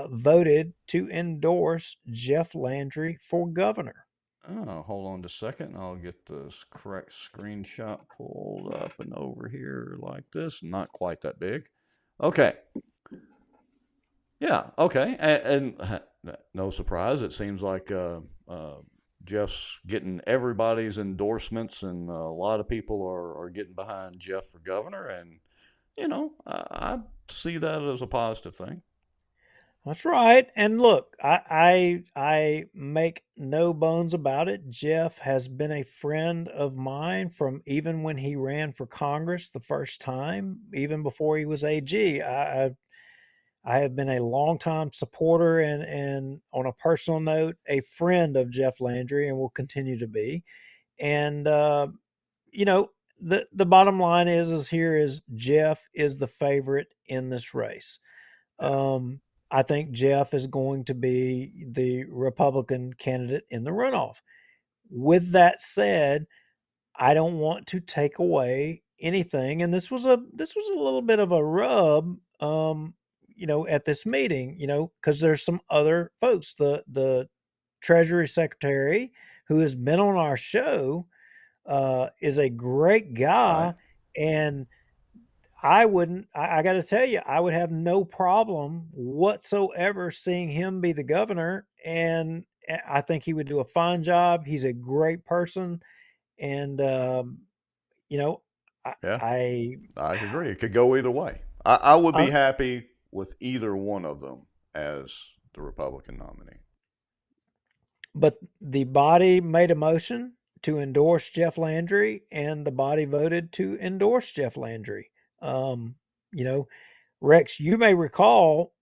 voted to endorse Jeff Landry for governor. Oh, hold on just a second. I'll get the correct screenshot pulled up and over here like this. Not quite that big. Okay. Yeah, okay. And no surprise, it seems like Jeff's getting everybody's endorsements, and a lot of people are getting behind Jeff for governor. And, I see that as a positive thing. That's right. And look, I make no bones about it. Jeff has been a friend of mine from even when he ran for Congress the first time, even before he was AG. I have been a longtime supporter and on a personal note, a friend of Jeff Landry, and will continue to be. And the bottom line is Jeff is the favorite in this race. I think Jeff is going to be the Republican candidate in the runoff. With that said, I don't want to take away anything, and this was a little bit of a rub, at this meeting, because there's some other folks. The Treasury Secretary who has been on our show is a great guy, Right. and I got to tell you, I would have no problem whatsoever seeing him be the governor, and I think he would do a fine job. He's a great person, and you know, Yeah, I I agree. It could go either way. I would be I, happy with either one of them as the Republican nominee. but the body made a motion to endorse Jeff Landry, and the body voted to endorse Jeff Landry. Um, you know, Rex, you may recall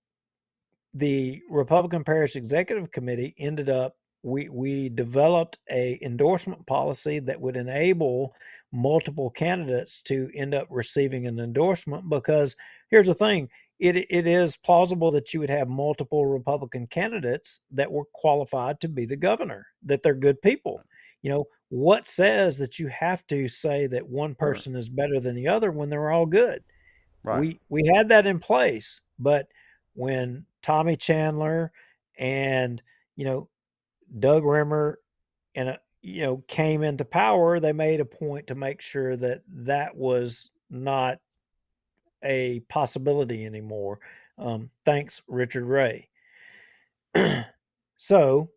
the Republican Parish Executive Committee ended up we developed a endorsement policy that would enable multiple candidates to end up receiving an endorsement, because here's the thing, it is plausible that you would have multiple Republican candidates that were qualified to be the governor, that they're good people. What says that you have to say that one Sure. person is better than the other when they're all good? Right. We had that in place, but when Tommy Chandler and you know Doug Rimmer and came into power, they made a point to make sure that that was not a possibility anymore. Thanks, Richard Ray. So,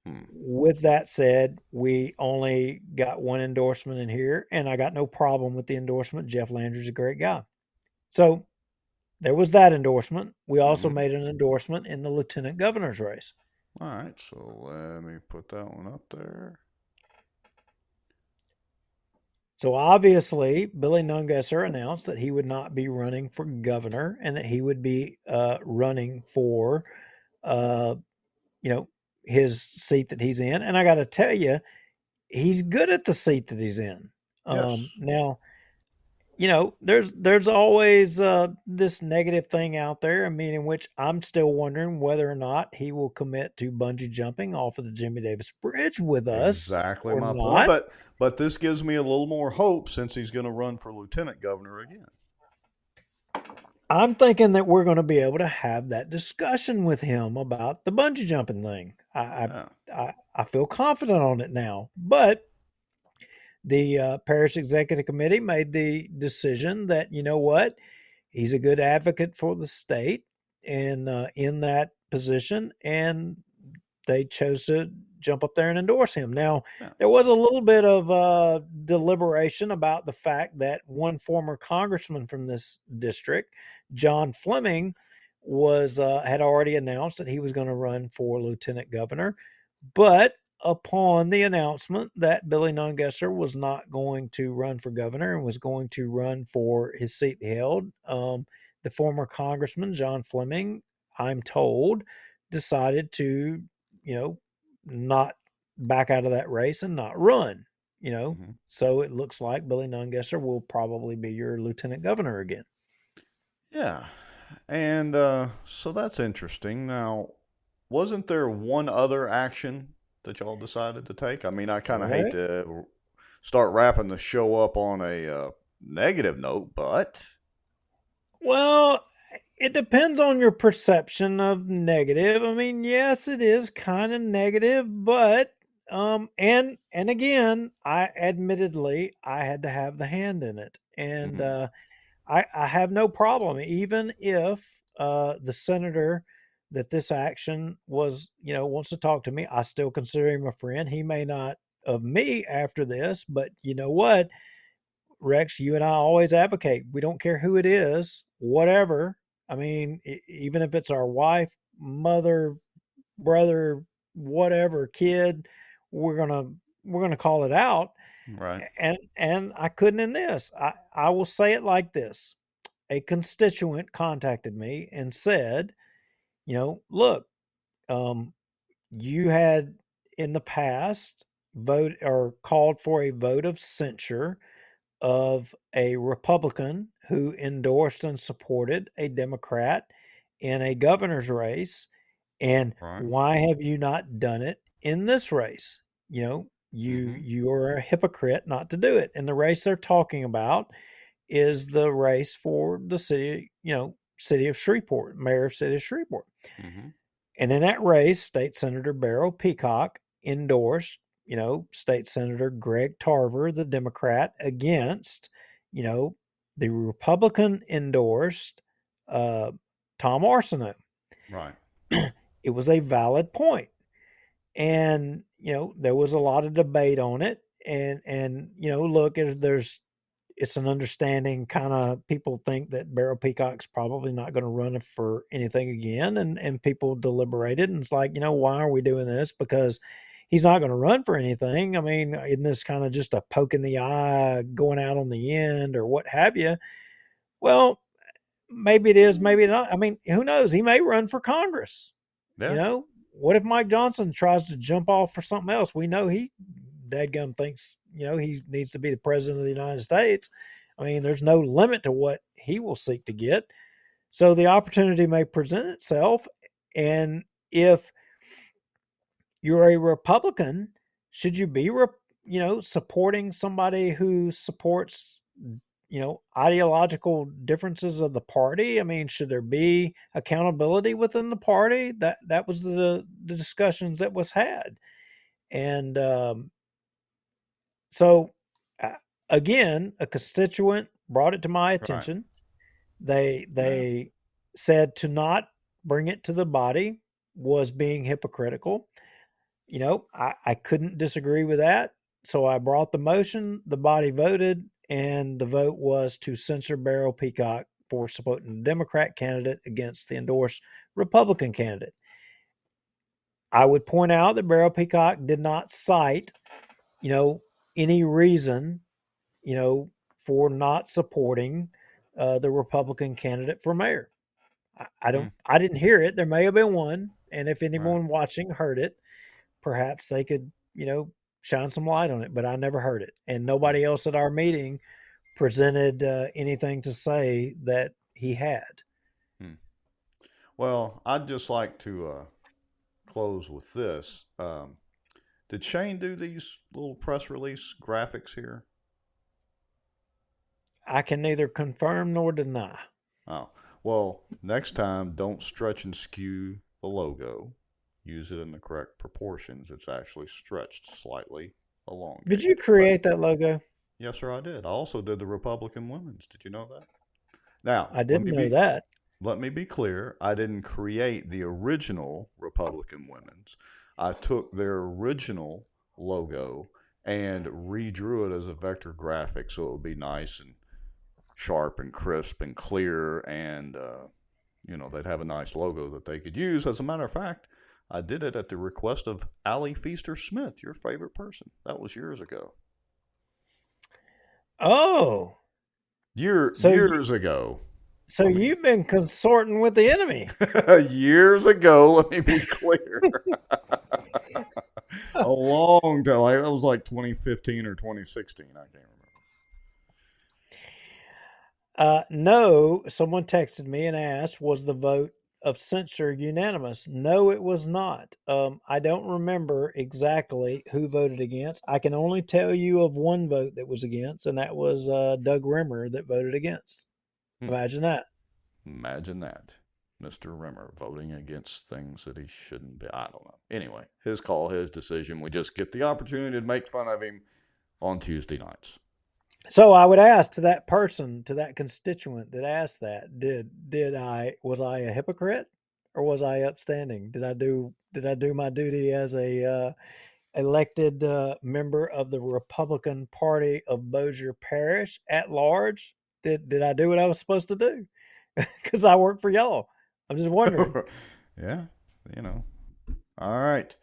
with that said, we only got one endorsement in here, and I got no problem with the endorsement. Jeff Landry's a great guy. So, there was that endorsement. We also Mhm. made an endorsement in the lieutenant governor's race. All right, so let me put that one up there. So obviously, Billy Nungesser announced that he would not be running for governor, and that he would be running for, uh, his seat that he's in. And I got to tell you, he's good at the seat that he's in. Yes. Now, there's always this negative thing out there. I mean, in which I'm still wondering whether or not he will commit to bungee jumping off of the Jimmy Davis Bridge with us Exactly or my point. not. But this gives me a little more hope since he's going to run for lieutenant governor again. I'm thinking that we're going to be able to have that discussion with him about the bungee jumping thing. Yeah. I feel confident on it now, but the parish executive committee made the decision that, you know what, he's a good advocate for the state and in that position, and they chose to jump up there and endorse him. Now, there was a little bit of deliberation about the fact that one former congressman from this district, John Fleming, was had already announced that he was going to run for lieutenant governor, but upon the announcement that Billy Nungesser was not going to run for governor and was going to run for his seat held, the former congressman John Fleming, I'm told, decided to, not back out of that race and not run. So it looks like Billy Nungesser will probably be your lieutenant governor again. Yeah. And so that's interesting. Now, wasn't there one other action that y'all decided to take? I mean, I kind of hate to start wrapping the show up on a negative note, but. Well, it depends on your perception of negative. I mean, yes, it is kind of negative, but and again, I admittedly I had to have the hand in it, and I have no problem, even if the senator that this action was, wants to talk to me. I still consider him a friend. He may not of me after this, but you know what, Rex, you and I always advocate. We don't care who it is, whatever. I mean, even if it's our wife, mother, brother, whatever, kid, we're gonna call it out. Right. And I couldn't in this. I will say it like this. A constituent contacted me and said, look, you had in the past vote or called for a vote of censure of a Republican who endorsed and supported a Democrat in a governor's race, and why have you not done it in this race? You are a hypocrite not to do it. And the race they're talking about is the race for the city, city of Shreveport, mayor of city of Shreveport. And in that race, State Senator Beryl Peacock endorsed, State Senator Greg Tarver, the Democrat, against, the Republican endorsed Tom Arsenault. Right. It was a valid point. And, there was a lot of debate on it. And look, it's an understanding kind of people think that Beryl Peacock's probably not going to run for anything again. And people deliberated, and it's like, why are we doing this? Because he's not going to run for anything. I mean, isn't this kind of just a poke in the eye, going out on the end or what have you? Well, maybe it is, maybe not. I mean, who knows? He may run for Congress. Yeah. What if Mike Johnson tries to jump off for something else? We know he dadgum thinks, he needs to be the president of the United States. I mean, there's no limit to what he will seek to get. So the opportunity may present itself. And if you're a Republican, should you be, supporting somebody who supports, ideological differences of the party? I mean, should there be accountability within the party? That was the discussions that was had. And so, again, a constituent brought it to my attention. Right. They said to not bring it to the body was being hypocritical. I couldn't disagree with that. So I brought the motion, the body voted, and the vote was to censure Beryl Peacock for supporting the Democrat candidate against the endorsed Republican candidate. I would point out that Beryl Peacock did not cite, any reason, for not supporting the Republican candidate for mayor. I didn't hear it. There may have been one. And if anyone watching heard it, perhaps they could, shine some light on it, but I never heard it. And nobody else at our meeting presented anything to say that he had. Well, I'd just like to close with this. Did Shane do these little press release graphics here? I can neither confirm nor deny. Oh, well, next time, don't stretch and skew the logo. Use it in the correct proportions. It's actually stretched slightly along. Did you create that logo? Yes, sir, I did. I also did the Republican women's. Did you know that? Now, I didn't know that. Let me be clear. I didn't create the original Republican women's. I took their original logo and redrew it as a vector graphic so it would be nice and sharp and crisp and clear, and they'd have a nice logo that they could use. As a matter of fact, I did it at the request of Allie Feaster Smith, your favorite person. That was years ago. Oh. Years ago. So you've been consorting with the enemy. Years ago, let me be clear. A long time. That was like 2015 or 2016. I can't remember. No, someone texted me and asked, was the vote of censure unanimous? No, it was not. I don't remember exactly who voted against. I can only tell you of one vote that was against, and that was Doug Rimmer that voted against. Imagine that. Imagine that. Mr. Rimmer voting against things that he shouldn't be. I don't know. Anyway, his call, his decision. We just get the opportunity to make fun of him on Tuesday nights. So I would ask to that person, to that constituent that asked that, was I a hypocrite or was I upstanding? Did I do my duty as a elected member of the Republican Party of Bossier Parish at large? Did I do what I was supposed to do? Because I work for y'all. I'm just wondering. Yeah, All right.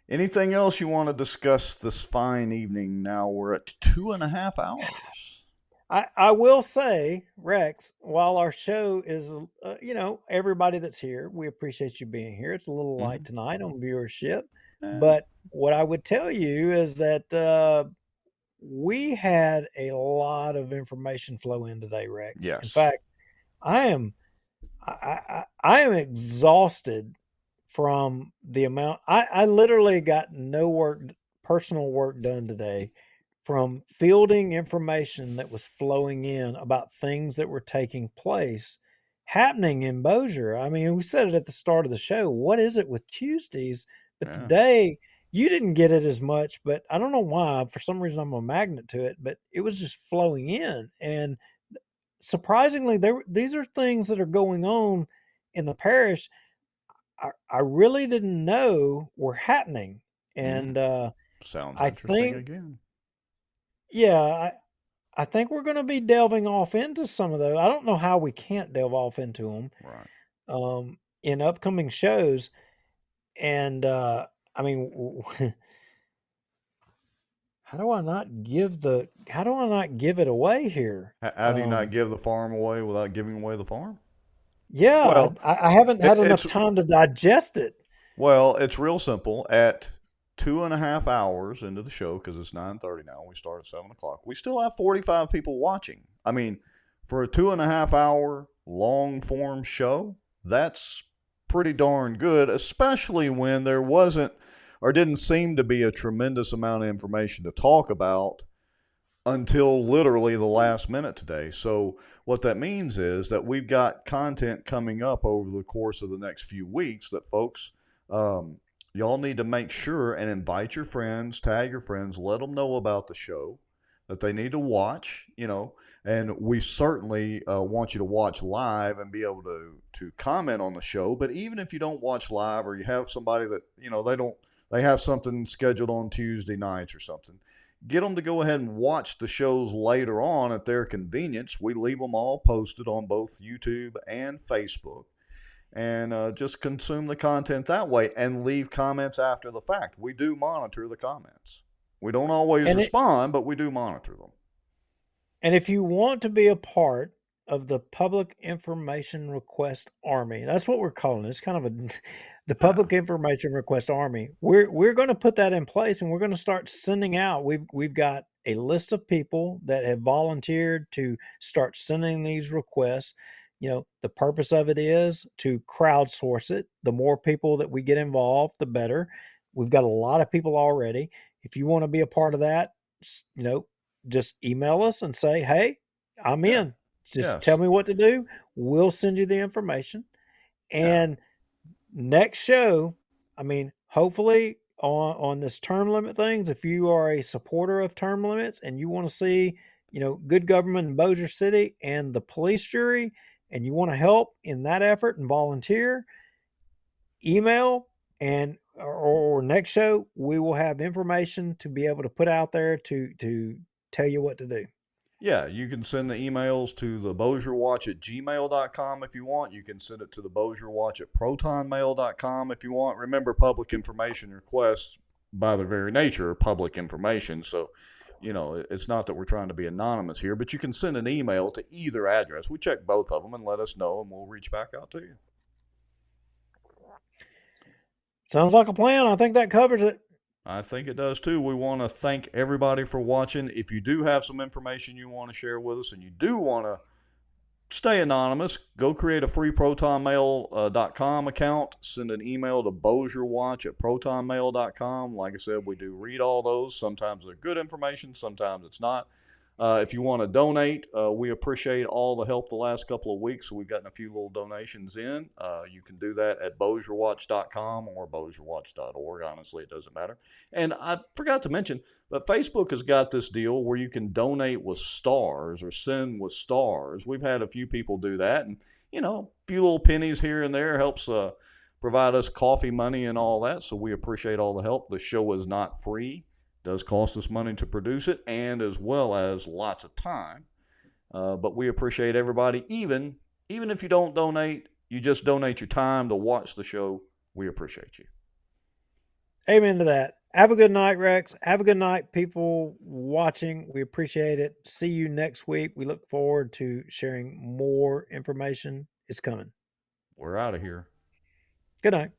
Anything else you want to discuss this fine evening? Now we're at 2.5 hours. I will say, Rex, while our show is, everybody that's here, we appreciate you being here. It's a little light tonight on viewership. But what I would tell you is that we had a lot of information flow in today, Rex. Yes. In fact, I am I am exhausted from the amount. I literally got no work, personal work done today from fielding information that was flowing in about things that were taking place happening in Bossier. I mean, we said it at the start of the show. What is it with Tuesdays? But Yeah. today you didn't get it as much, but I don't know why. For some reason, I'm a magnet to it, but it was just flowing in. And surprisingly, these are things that are going on in the parish I really didn't know were happening. And Sounds I interesting think, again. yeah, I think we're going to be delving off into some of those. I don't know how we can't delve off into them Right. in upcoming shows. And I mean, how do I not give it away here? How do you not give the farm away without giving away the farm? Yeah, Well, I haven't had enough it's time to digest it. well, it's real simple. At 2.5 hours into the show, because it's 9:30 now, we start at 7 o'clock. We still have 45 people watching. I mean, for a 2.5 hour long form show, that's pretty darn good, especially when there wasn't or didn't seem to be a tremendous amount of information to talk about until literally the last minute today. So what that means is that we've got content coming up over the course of the next few weeks that folks, y'all need to make sure and invite your friends, tag your friends, let them know about the show, that they need to watch, and we certainly want you to watch live and be able to comment on the show. But even if you don't watch live, or you have somebody that, they have something scheduled on Tuesday nights or something, get them to go ahead and watch the shows later on at their convenience. We leave them all posted on both YouTube and Facebook. And just consume the content that way and leave comments after the fact. We do monitor the comments. We don't always respond, but we do monitor them. And if you want to be a part of the Public Information Request Army, that's what we're calling it. It's kind of the Public Information Request Army. We're going to put that in place, and we're going to start sending out. We've got a list of people that have volunteered to start sending these requests. The purpose of it is to crowdsource it. The more people that we get involved, the better. We've got a lot of people already. If you want to be a part of that, just email us and say, hey, I'm in. Just tell me what to do. We'll send you the information. And next show, I mean, hopefully on this term limit things, if you are a supporter of term limits and you want to see, good government in Bossier City and the police jury, and you want to help in that effort and volunteer, email, and or next show we will have information to be able to put out there to tell you what to do. Yeah, you can send the emails to the bossierwatch@gmail.com if you want. You can send it to the bossierwatch@protonmail.com if you want. Remember, public information requests, by their very nature, are public information. So, it's not that we're trying to be anonymous here, but you can send an email to either address. We check both of them and let us know, and we'll reach back out to you. Sounds like a plan. I think that covers it. I think it does too. We want to thank everybody for watching. If you do have some information you want to share with us and you do want to stay anonymous, go create a free protonmail.com account. Send an email to bossierwatch@protonmail.com. Like I said, we do read all those. Sometimes they're good information, sometimes it's not. If you want to donate, we appreciate all the help the last couple of weeks. So we've gotten a few little donations in. You can do that at bossierwatch.com or bossierwatch.org. Honestly, it doesn't matter. And I forgot to mention, but Facebook has got this deal where you can donate with stars or send with stars. We've had a few people do that. And, a few little pennies here and there helps provide us coffee money and all that. So we appreciate all the help. The show is not free. Does cost us money to produce it, and as well as lots of time. But we appreciate everybody. Even if you don't donate, you just donate your time to watch the show. We appreciate you. Amen to that. Have a good night, Rex. Have a good night, people watching. We appreciate it. See you next week. We look forward to sharing more information. It's coming. We're out of here. Good night.